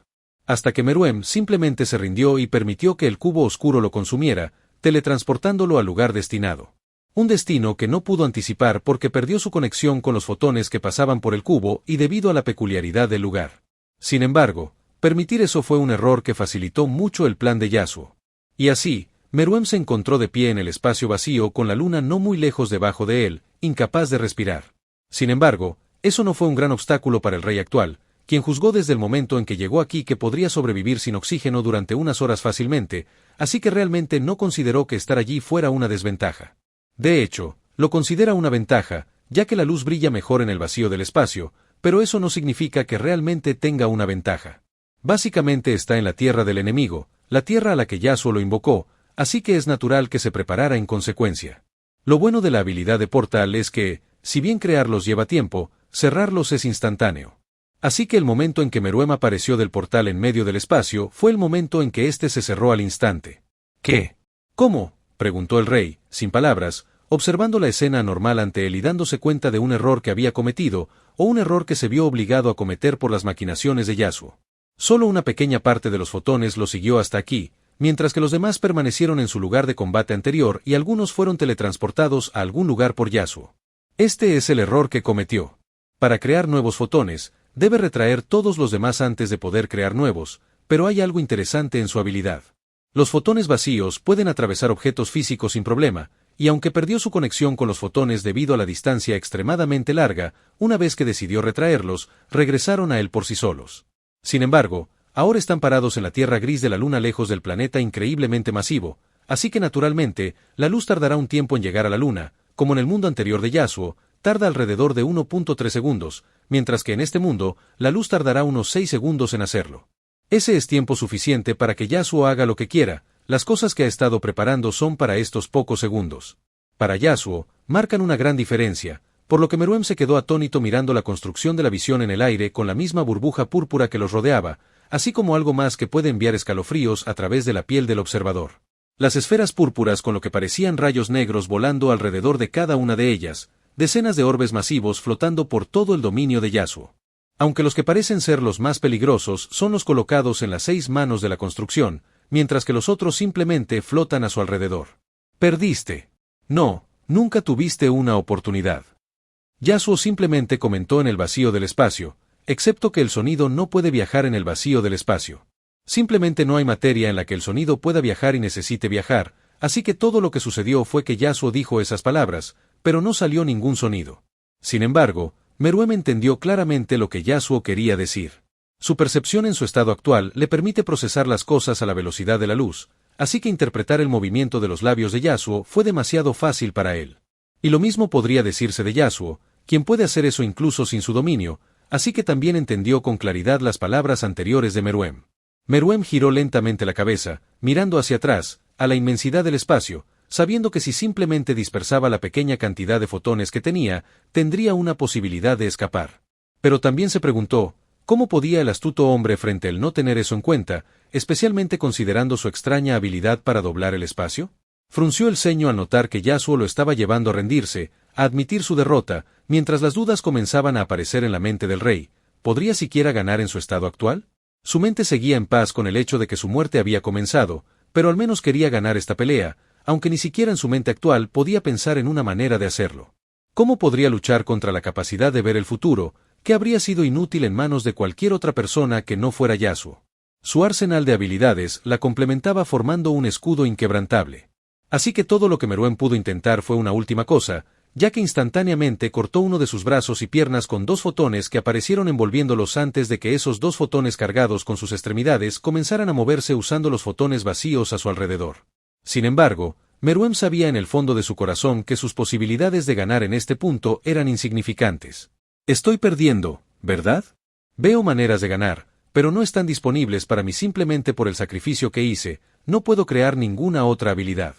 Hasta que Meruem simplemente se rindió y permitió que el cubo oscuro lo consumiera, teletransportándolo al lugar destinado. Un destino que no pudo anticipar porque perdió su conexión con los fotones que pasaban por el cubo y debido a la peculiaridad del lugar. Sin embargo, permitir eso fue un error que facilitó mucho el plan de Yasuo. Y así, Meruem se encontró de pie en el espacio vacío con la luna no muy lejos debajo de él, incapaz de respirar. Sin embargo, eso no fue un gran obstáculo para el rey actual, quien juzgó desde el momento en que llegó aquí que podría sobrevivir sin oxígeno durante unas horas fácilmente, así que realmente no consideró que estar allí fuera una desventaja. De hecho, lo considera una ventaja, ya que la luz brilla mejor en el vacío del espacio, pero eso no significa que realmente tenga una ventaja. Básicamente está en la tierra del enemigo, la tierra a la que Yasuo lo invocó, así que es natural que se preparara en consecuencia. Lo bueno de la habilidad de portal es que, si bien crearlos lleva tiempo, cerrarlos es instantáneo. Así que el momento en que Meruem apareció del portal en medio del espacio fue el momento en que éste se cerró al instante. ¿Qué? ¿Cómo?, preguntó el rey, sin palabras, observando la escena anormal ante él y dándose cuenta de un error que había cometido, o un error que se vio obligado a cometer por las maquinaciones de Yasuo. Solo una pequeña parte de los fotones lo siguió hasta aquí, mientras que los demás permanecieron en su lugar de combate anterior y algunos fueron teletransportados a algún lugar por Yasuo. Este es el error que cometió. Para crear nuevos fotones, debe retraer todos los demás antes de poder crear nuevos, pero hay algo interesante en su habilidad. Los fotones vacíos pueden atravesar objetos físicos sin problema, y aunque perdió su conexión con los fotones debido a la distancia extremadamente larga, una vez que decidió retraerlos, regresaron a él por sí solos. Sin embargo, ahora están parados en la tierra gris de la luna lejos del planeta increíblemente masivo, así que naturalmente, la luz tardará un tiempo en llegar a la luna, como en el mundo anterior de Yasuo, tarda alrededor de 1.3 segundos, mientras que en este mundo, la luz tardará unos 6 segundos en hacerlo. Ese es tiempo suficiente para que Yasuo haga lo que quiera, las cosas que ha estado preparando son para estos pocos segundos. Para Yasuo, marcan una gran diferencia, por lo que Meruem se quedó atónito mirando la construcción de la visión en el aire con la misma burbuja púrpura que los rodeaba, así como algo más que puede enviar escalofríos a través de la piel del observador. Las esferas púrpuras con lo que parecían rayos negros volando alrededor de cada una de ellas, decenas de orbes masivos flotando por todo el dominio de Yasuo. Aunque los que parecen ser los más peligrosos son los colocados en las 6 manos de la construcción, mientras que los otros simplemente flotan a su alrededor. Perdiste. No, nunca tuviste una oportunidad. Yasuo simplemente comentó en el vacío del espacio, excepto que el sonido no puede viajar en el vacío del espacio. Simplemente no hay materia en la que el sonido pueda viajar y necesite viajar, así que todo lo que sucedió fue que Yasuo dijo esas palabras, pero no salió ningún sonido. Sin embargo, Meruem entendió claramente lo que Yasuo quería decir. Su percepción en su estado actual le permite procesar las cosas a la velocidad de la luz, así que interpretar el movimiento de los labios de Yasuo fue demasiado fácil para él. Y lo mismo podría decirse de Yasuo, quien puede hacer eso incluso sin su dominio, así que también entendió con claridad las palabras anteriores de Meruem. Meruem giró lentamente la cabeza, mirando hacia atrás, a la inmensidad del espacio, sabiendo que si simplemente dispersaba la pequeña cantidad de fotones que tenía, tendría una posibilidad de escapar. Pero también se preguntó, ¿cómo podía el astuto hombre frente al no tener eso en cuenta, especialmente considerando su extraña habilidad para doblar el espacio? Frunció el ceño al notar que Yasuo lo estaba llevando a rendirse, a admitir su derrota, mientras las dudas comenzaban a aparecer en la mente del rey. ¿Podría siquiera ganar en su estado actual? Su mente seguía en paz con el hecho de que su muerte había comenzado, pero al menos quería ganar esta pelea, aunque ni siquiera en su mente actual podía pensar en una manera de hacerlo. ¿Cómo podría luchar contra la capacidad de ver el futuro, que habría sido inútil en manos de cualquier otra persona que no fuera Yasuo? Su arsenal de habilidades la complementaba formando un escudo inquebrantable. Así que todo lo que Meruem pudo intentar fue una última cosa, ya que instantáneamente cortó uno de sus brazos y piernas con 2 fotones que aparecieron envolviéndolos antes de que esos 2 fotones cargados con sus extremidades comenzaran a moverse usando los fotones vacíos a su alrededor. Sin embargo, Meruem sabía en el fondo de su corazón que sus posibilidades de ganar en este punto eran insignificantes. Estoy perdiendo, ¿verdad? Veo maneras de ganar, pero no están disponibles para mí simplemente por el sacrificio que hice, no puedo crear ninguna otra habilidad.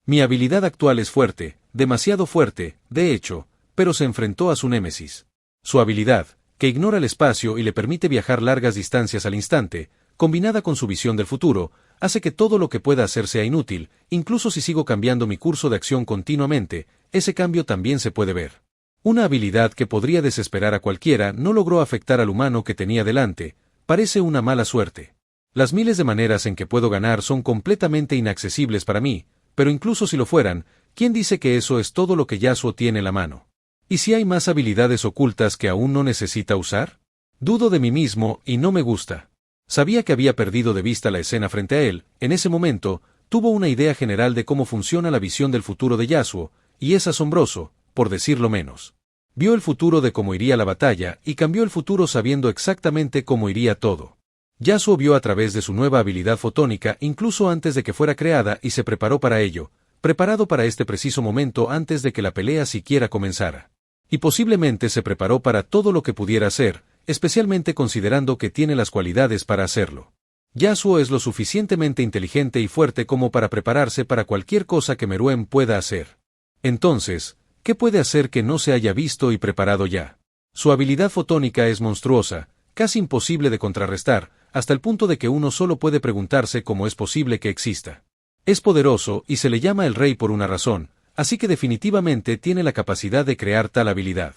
Mi habilidad actual es fuerte, demasiado fuerte, de hecho, pero se enfrentó a su némesis. Su habilidad, que ignora el espacio y le permite viajar largas distancias al instante, combinada con su visión del futuro, hace que todo lo que pueda hacer sea inútil, incluso si sigo cambiando mi curso de acción continuamente, ese cambio también se puede ver. Una habilidad que podría desesperar a cualquiera no logró afectar al humano que tenía delante, parece una mala suerte. Las miles de maneras en que puedo ganar son completamente inaccesibles para mí, pero incluso si lo fueran, ¿quién dice que eso es todo lo que Yasuo tiene en la mano? ¿Y si hay más habilidades ocultas que aún no necesita usar? Dudo de mí mismo y no me gusta. Sabía que había perdido de vista la escena frente a él, en ese momento, tuvo una idea general de cómo funciona la visión del futuro de Yasuo, y es asombroso, por decirlo menos. Vio el futuro de cómo iría la batalla, y cambió el futuro sabiendo exactamente cómo iría todo. Yasuo vio a través de su nueva habilidad fotónica incluso antes de que fuera creada y se preparó para ello, preparado para este preciso momento antes de que la pelea siquiera comenzara. Y posiblemente se preparó para todo lo que pudiera hacer, especialmente considerando que tiene las cualidades para hacerlo. Yasuo es lo suficientemente inteligente y fuerte como para prepararse para cualquier cosa que Meruem pueda hacer. Entonces, ¿qué puede hacer que no se haya visto y preparado ya? Su habilidad fotónica es monstruosa, casi imposible de contrarrestar, hasta el punto de que uno solo puede preguntarse cómo es posible que exista. Es poderoso y se le llama el rey por una razón, así que definitivamente tiene la capacidad de crear tal habilidad.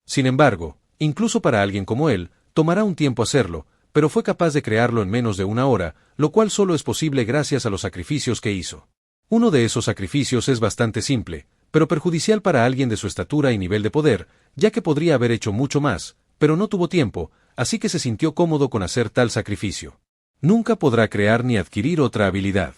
Sin embargo, incluso para alguien como él, tomará un tiempo hacerlo, pero fue capaz de crearlo en menos de una hora, lo cual solo es posible gracias a los sacrificios que hizo. Uno de esos sacrificios es bastante simple, pero perjudicial para alguien de su estatura y nivel de poder, ya que podría haber hecho mucho más, pero no tuvo tiempo, así que se sintió cómodo con hacer tal sacrificio. Nunca podrá crear ni adquirir otra habilidad.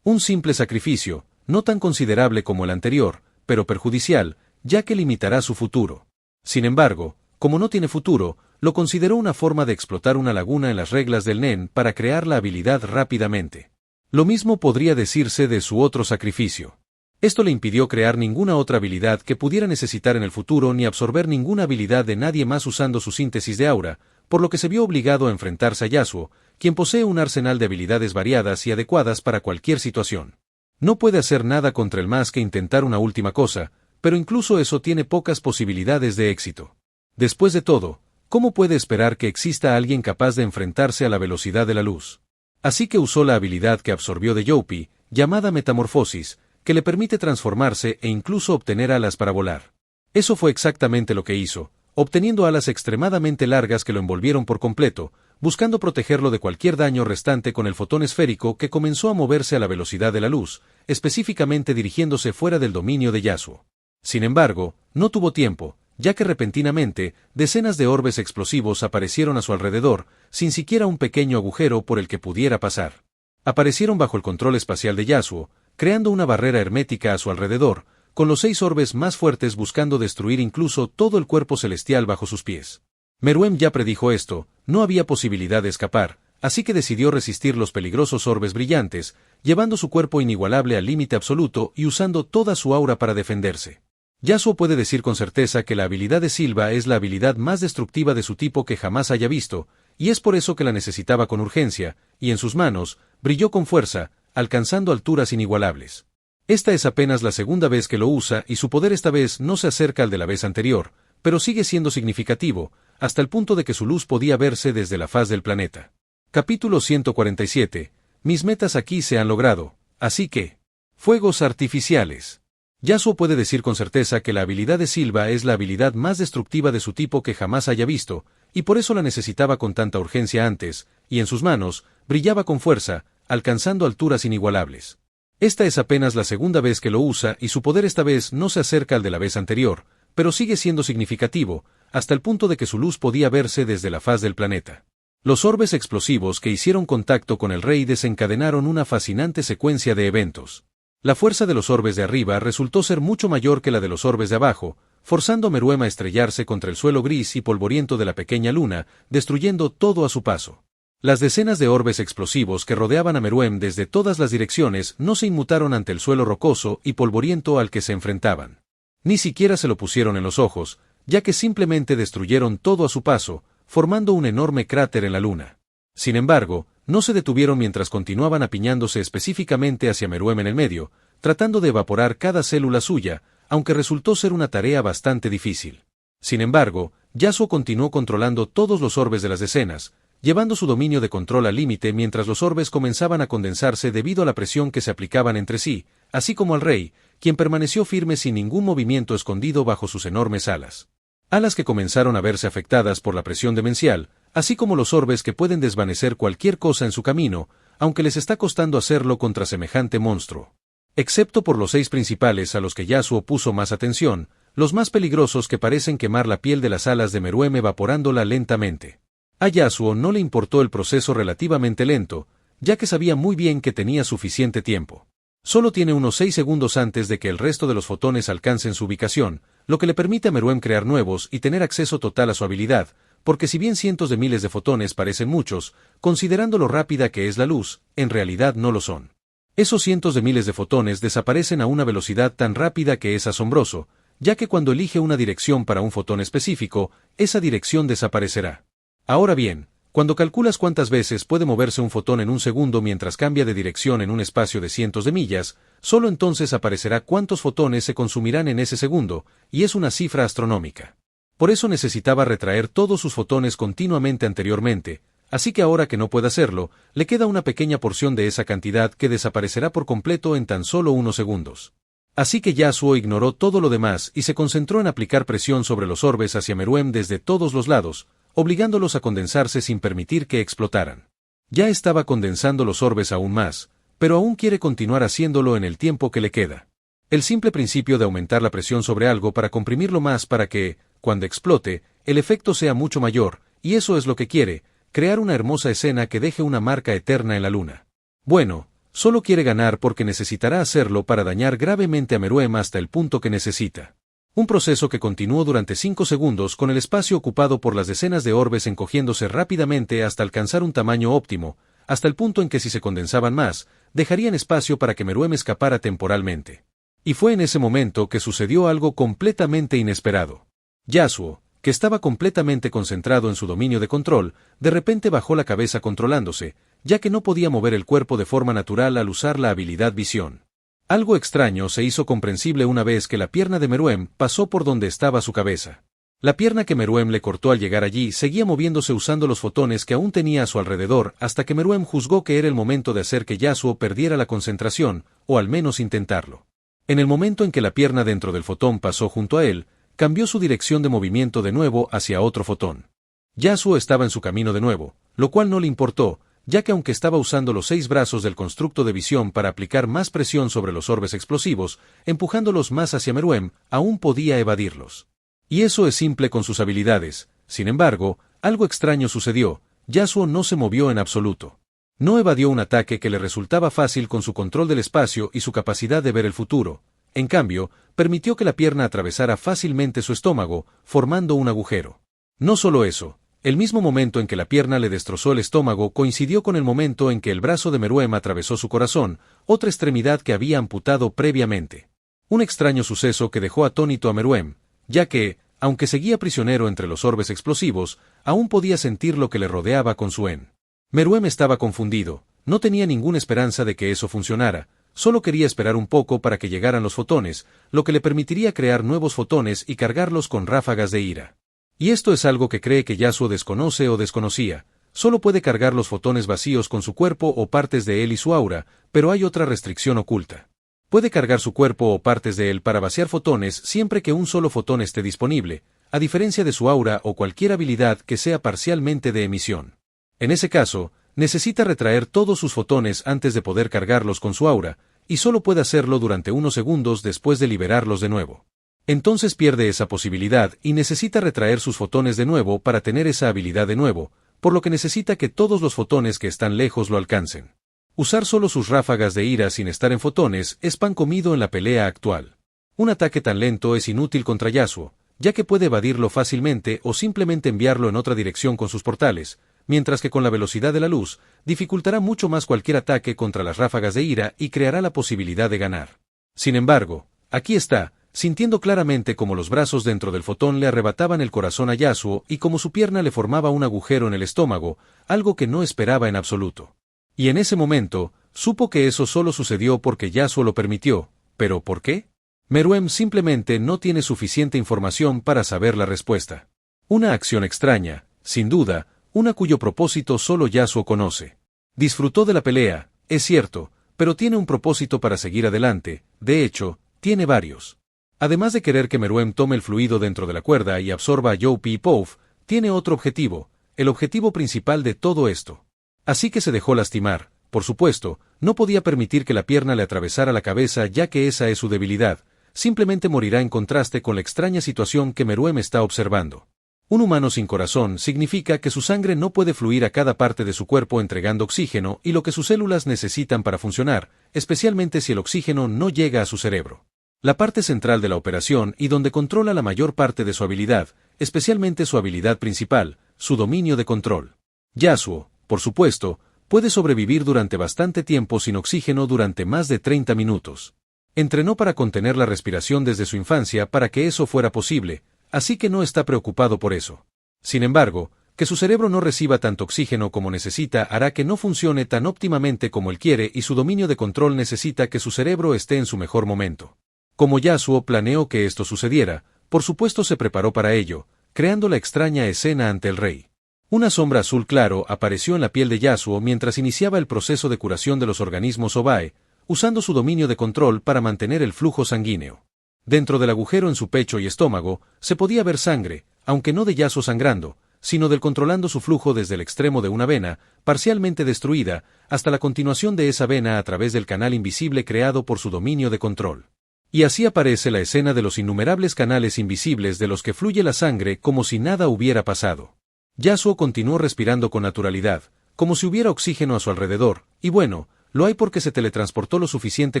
Un simple sacrificio, no tan considerable como el anterior, pero perjudicial, ya que limitará su futuro. Sin embargo, como no tiene futuro, lo consideró una forma de explotar una laguna en las reglas del Nen para crear la habilidad rápidamente. Lo mismo podría decirse de su otro sacrificio. Esto le impidió crear ninguna otra habilidad que pudiera necesitar en el futuro ni absorber ninguna habilidad de nadie más usando su síntesis de aura, por lo que se vio obligado a enfrentarse a Yasuo, quien posee un arsenal de habilidades variadas y adecuadas para cualquier situación. No puede hacer nada contra él más que intentar una última cosa, pero incluso eso tiene pocas posibilidades de éxito. Después de todo, ¿cómo puede esperar que exista alguien capaz de enfrentarse a la velocidad de la luz? Así que usó la habilidad que absorbió de Youpi, llamada Metamorfosis, que le permite transformarse e incluso obtener alas para volar. Eso fue exactamente lo que hizo, obteniendo alas extremadamente largas que lo envolvieron por completo, buscando protegerlo de cualquier daño restante con el fotón esférico que comenzó a moverse a la velocidad de la luz, específicamente dirigiéndose fuera del dominio de Yasuo. Sin embargo, no tuvo tiempo, ya que repentinamente, decenas de orbes explosivos aparecieron a su alrededor, sin siquiera un pequeño agujero por el que pudiera pasar. Aparecieron bajo el control espacial de Yasuo, creando una barrera hermética a su alrededor, con los 6 orbes más fuertes buscando destruir incluso todo el cuerpo celestial bajo sus pies. Meruem ya predijo esto, no había posibilidad de escapar, así que decidió resistir los peligrosos orbes brillantes, llevando su cuerpo inigualable al límite absoluto y usando toda su aura para defenderse. Yasuo puede decir con certeza que la habilidad de Silva es la habilidad más destructiva de su tipo que jamás haya visto, y es por eso que la necesitaba con urgencia, y en sus manos, brilló con fuerza, alcanzando alturas inigualables. Esta es apenas la segunda vez que lo usa y su poder esta vez no se acerca al de la vez anterior, pero sigue siendo significativo, hasta el punto de que su luz podía verse desde la faz del planeta. Capítulo 147. Mis metas aquí se han logrado, así que... Fuegos artificiales. Yasuo puede decir con certeza que la habilidad de Silva es la habilidad más destructiva de su tipo que jamás haya visto, y por eso la necesitaba con tanta urgencia antes, y en sus manos, brillaba con fuerza, alcanzando alturas inigualables. Esta es apenas la segunda vez que lo usa y su poder esta vez no se acerca al de la vez anterior, pero sigue siendo significativo, hasta el punto de que su luz podía verse desde la faz del planeta. Los orbes explosivos que hicieron contacto con el rey desencadenaron una fascinante secuencia de eventos. La fuerza de los orbes de arriba resultó ser mucho mayor que la de los orbes de abajo, forzando a Meruem a estrellarse contra el suelo gris y polvoriento de la pequeña luna, destruyendo todo a su paso. Las decenas de orbes explosivos que rodeaban a Meruem desde todas las direcciones no se inmutaron ante el suelo rocoso y polvoriento al que se enfrentaban. Ni siquiera se lo pusieron en los ojos, ya que simplemente destruyeron todo a su paso, formando un enorme cráter en la luna. Sin embargo, no se detuvieron mientras continuaban apiñándose específicamente hacia Meruem en el medio, tratando de evaporar cada célula suya, aunque resultó ser una tarea bastante difícil. Sin embargo, Yasuo continuó controlando todos los orbes de las decenas, llevando su dominio de control al límite mientras los orbes comenzaban a condensarse debido a la presión que se aplicaban entre sí, así como al rey, quien permaneció firme sin ningún movimiento escondido bajo sus enormes alas. Alas que comenzaron a verse afectadas por la presión demencial, así como los orbes que pueden desvanecer cualquier cosa en su camino, aunque les está costando hacerlo contra semejante monstruo. Excepto por los 6 principales a los que Yasuo puso más atención, los más peligrosos que parecen quemar la piel de las alas de Meruem evaporándola lentamente. A Yasuo no le importó el proceso relativamente lento, ya que sabía muy bien que tenía suficiente tiempo. Solo tiene unos 6 segundos antes de que el resto de los fotones alcancen su ubicación, lo que le permite a Meruem crear nuevos y tener acceso total a su habilidad, porque si bien cientos de miles de fotones parecen muchos, considerando lo rápida que es la luz, en realidad no lo son. Esos cientos de miles de fotones desaparecen a una velocidad tan rápida que es asombroso, ya que cuando elige una dirección para un fotón específico, esa dirección desaparecerá. Ahora bien, cuando calculas cuántas veces puede moverse un fotón en un segundo mientras cambia de dirección en un espacio de cientos de millas, solo entonces aparecerá cuántos fotones se consumirán en ese segundo, y es una cifra astronómica. Por eso necesitaba retraer todos sus fotones continuamente anteriormente, así que ahora que no puede hacerlo, le queda una pequeña porción de esa cantidad que desaparecerá por completo en tan solo unos segundos. Así que Yasuo ignoró todo lo demás y se concentró en aplicar presión sobre los orbes hacia Meruem desde todos los lados, obligándolos a condensarse sin permitir que explotaran. Ya estaba condensando los orbes aún más, pero aún quiere continuar haciéndolo en el tiempo que le queda. El simple principio de aumentar la presión sobre algo para comprimirlo más para que, cuando explote, el efecto sea mucho mayor, y eso es lo que quiere, crear una hermosa escena que deje una marca eterna en la luna. Bueno, solo quiere ganar porque necesitará hacerlo para dañar gravemente a Meruem hasta el punto que necesita. Un proceso que continuó durante 5 segundos con el espacio ocupado por las decenas de orbes encogiéndose rápidamente hasta alcanzar un tamaño óptimo, hasta el punto en que si se condensaban más, dejarían espacio para que Meruem escapara temporalmente. Y fue en ese momento que sucedió algo completamente inesperado. Yasuo, que estaba completamente concentrado en su dominio de control, de repente bajó la cabeza controlándose, ya que no podía mover el cuerpo de forma natural al usar la habilidad visión. Algo extraño se hizo comprensible una vez que la pierna de Meruem pasó por donde estaba su cabeza. La pierna que Meruem le cortó al llegar allí seguía moviéndose usando los fotones que aún tenía a su alrededor hasta que Meruem juzgó que era el momento de hacer que Yasuo perdiera la concentración, o al menos intentarlo. En el momento en que la pierna dentro del fotón pasó junto a él, cambió su dirección de movimiento de nuevo hacia otro fotón. Yasuo estaba en su camino de nuevo, lo cual no le importó, ya que aunque estaba usando los 6 brazos del constructo de visión para aplicar más presión sobre los orbes explosivos, empujándolos más hacia Meruem, aún podía evadirlos. Y eso es simple con sus habilidades. Sin embargo, algo extraño sucedió. Yasuo no se movió en absoluto. No evadió un ataque que le resultaba fácil con su control del espacio y su capacidad de ver el futuro. En cambio, permitió que la pierna atravesara fácilmente su estómago, formando un agujero. No solo eso, el mismo momento en que la pierna le destrozó el estómago coincidió con el momento en que el brazo de Meruem atravesó su corazón, otra extremidad que había amputado previamente. Un extraño suceso que dejó atónito a Meruem, ya que, aunque seguía prisionero entre los orbes explosivos, aún podía sentir lo que le rodeaba con su en. Meruem estaba confundido, no tenía ninguna esperanza de que eso funcionara, solo quería esperar un poco para que llegaran los fotones, lo que le permitiría crear nuevos fotones y cargarlos con ráfagas de ira. Y esto es algo que cree que Yasuo desconoce o desconocía, solo puede cargar los fotones vacíos con su cuerpo o partes de él y su aura, pero hay otra restricción oculta. Puede cargar su cuerpo o partes de él para vaciar fotones siempre que un solo fotón esté disponible, a diferencia de su aura o cualquier habilidad que sea parcialmente de emisión. En ese caso, necesita retraer todos sus fotones antes de poder cargarlos con su aura, y solo puede hacerlo durante unos segundos después de liberarlos de nuevo. Entonces pierde esa posibilidad y necesita retraer sus fotones de nuevo para tener esa habilidad de nuevo, por lo que necesita que todos los fotones que están lejos lo alcancen. Usar solo sus ráfagas de ira sin estar en fotones es pan comido en la pelea actual. Un ataque tan lento es inútil contra Yasuo, ya que puede evadirlo fácilmente o simplemente enviarlo en otra dirección con sus portales, mientras que con la velocidad de la luz, dificultará mucho más cualquier ataque contra las ráfagas de ira y creará la posibilidad de ganar. Sin embargo, aquí está, sintiendo claramente como los brazos dentro del fotón le arrebataban el corazón a Yasuo y como su pierna le formaba un agujero en el estómago, algo que no esperaba en absoluto. Y en ese momento, supo que eso solo sucedió porque Yasuo lo permitió, ¿pero por qué? Meruem simplemente no tiene suficiente información para saber la respuesta. Una acción extraña, sin duda, una cuyo propósito solo Yasuo conoce. Disfrutó de la pelea, es cierto, pero tiene un propósito para seguir adelante, de hecho, tiene varios. Además de querer que Meruem tome el fluido dentro de la cuerda y absorba a Youpi y Pouf, tiene otro objetivo, el objetivo principal de todo esto. Así que se dejó lastimar, por supuesto, no podía permitir que la pierna le atravesara la cabeza ya que esa es su debilidad, simplemente morirá en contraste con la extraña situación que Meruem está observando. Un humano sin corazón significa que su sangre no puede fluir a cada parte de su cuerpo entregando oxígeno y lo que sus células necesitan para funcionar, especialmente si el oxígeno no llega a su cerebro. La parte central de la operación y donde controla la mayor parte de su habilidad, especialmente su habilidad principal, su dominio de control. Yasuo, por supuesto, puede sobrevivir durante bastante tiempo sin oxígeno durante más de 30 minutos. Entrenó para contener la respiración desde su infancia para que eso fuera posible, así que no está preocupado por eso. Sin embargo, que su cerebro no reciba tanto oxígeno como necesita hará que no funcione tan óptimamente como él quiere y su dominio de control necesita que su cerebro esté en su mejor momento. Como Yasuo planeó que esto sucediera, por supuesto se preparó para ello, creando la extraña escena ante el rey. Una sombra azul claro apareció en la piel de Yasuo mientras iniciaba el proceso de curación de los organismos Obae, usando su dominio de control para mantener el flujo sanguíneo. Dentro del agujero en su pecho y estómago, se podía ver sangre, aunque no de Yasuo sangrando, sino del controlando su flujo desde el extremo de una vena, parcialmente destruida, hasta la continuación de esa vena a través del canal invisible creado por su dominio de control. Y así aparece la escena de los innumerables canales invisibles de los que fluye la sangre como si nada hubiera pasado. Yasuo continuó respirando con naturalidad, como si hubiera oxígeno a su alrededor, y bueno, lo hay porque se teletransportó lo suficiente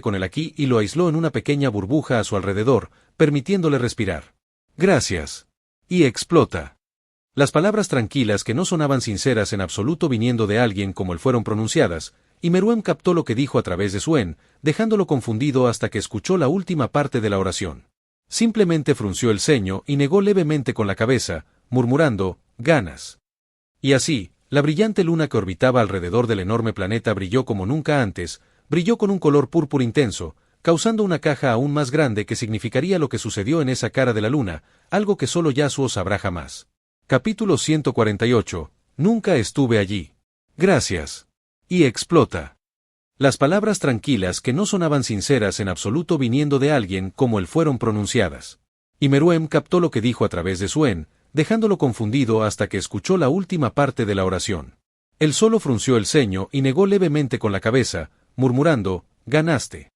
con el aquí y lo aisló en una pequeña burbuja a su alrededor, permitiéndole respirar. Gracias. Y explota. Las palabras tranquilas que no sonaban sinceras en absoluto viniendo de alguien como él fueron pronunciadas, y Meruem captó lo que dijo a través de su dejándolo confundido hasta que escuchó la última parte de la oración. Simplemente frunció el ceño y negó levemente con la cabeza, murmurando, ganas. Y así, la brillante luna que orbitaba alrededor del enorme planeta brilló como nunca antes, brilló con un color púrpura intenso, causando una caja aún más grande que significaría lo que sucedió en esa cara de la luna, algo que solo Yasuo sabrá jamás. Capítulo 148. Nunca estuve allí. Gracias. Y explota. Las palabras tranquilas que no sonaban sinceras en absoluto viniendo de alguien como él fueron pronunciadas. Y Meruem captó lo que dijo a través de su dejándolo confundido hasta que escuchó la última parte de la oración. Él solo frunció el ceño y negó levemente con la cabeza, murmurando, ganaste.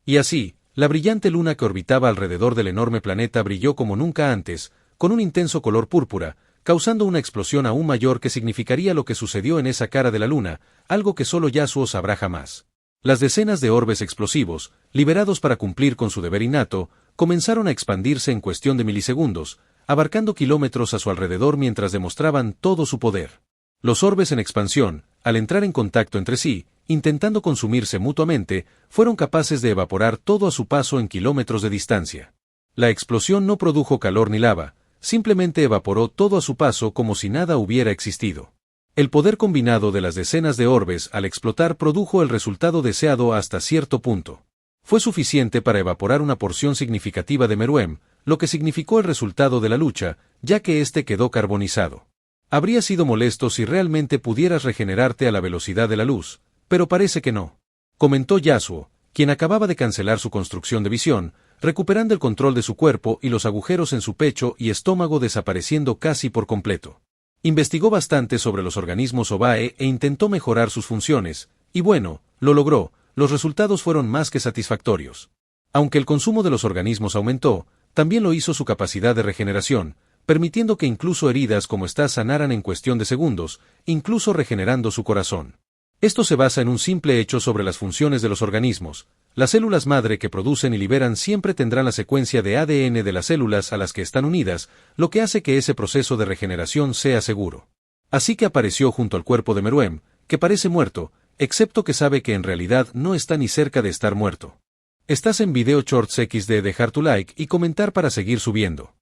Y así, la brillante luna que orbitaba alrededor del enorme planeta brilló como nunca antes, con un intenso color púrpura, causando una explosión aún mayor que significaría lo que sucedió en esa cara de la luna, algo que solo Yasuo sabrá jamás. Las decenas de orbes explosivos, liberados para cumplir con su deber innato, comenzaron a expandirse en cuestión de milisegundos, abarcando kilómetros a su alrededor mientras demostraban todo su poder. Los orbes en expansión, al entrar en contacto entre sí, intentando consumirse mutuamente, fueron capaces de evaporar todo a su paso en kilómetros de distancia. La explosión no produjo calor ni lava, simplemente evaporó todo a su paso como si nada hubiera existido. El poder combinado de las decenas de orbes al explotar produjo el resultado deseado hasta cierto punto. Fue suficiente para evaporar una porción significativa de Meruem, lo que significó el resultado de la lucha, ya que éste quedó carbonizado. Habría sido molesto si realmente pudieras regenerarte a la velocidad de la luz, pero parece que no. Comentó Yasuo, quien acababa de cancelar su construcción de visión, recuperando el control de su cuerpo y los agujeros en su pecho y estómago desapareciendo casi por completo. Investigó bastante sobre los organismos Obae e intentó mejorar sus funciones, y bueno, lo logró, los resultados fueron más que satisfactorios. Aunque el consumo de los organismos aumentó, también lo hizo su capacidad de regeneración, permitiendo que incluso heridas como esta sanaran en cuestión de segundos, incluso regenerando su corazón. Esto se basa en un simple hecho sobre las funciones de los organismos. Las células madre que producen y liberan siempre tendrán la secuencia de ADN de las células a las que están unidas, lo que hace que ese proceso de regeneración sea seguro. Así que apareció junto al cuerpo de Meruem, que parece muerto, excepto que sabe que en realidad no está ni cerca de estar muerto. Estás en Video Shorts XD, dejar tu like y comentar para seguir subiendo.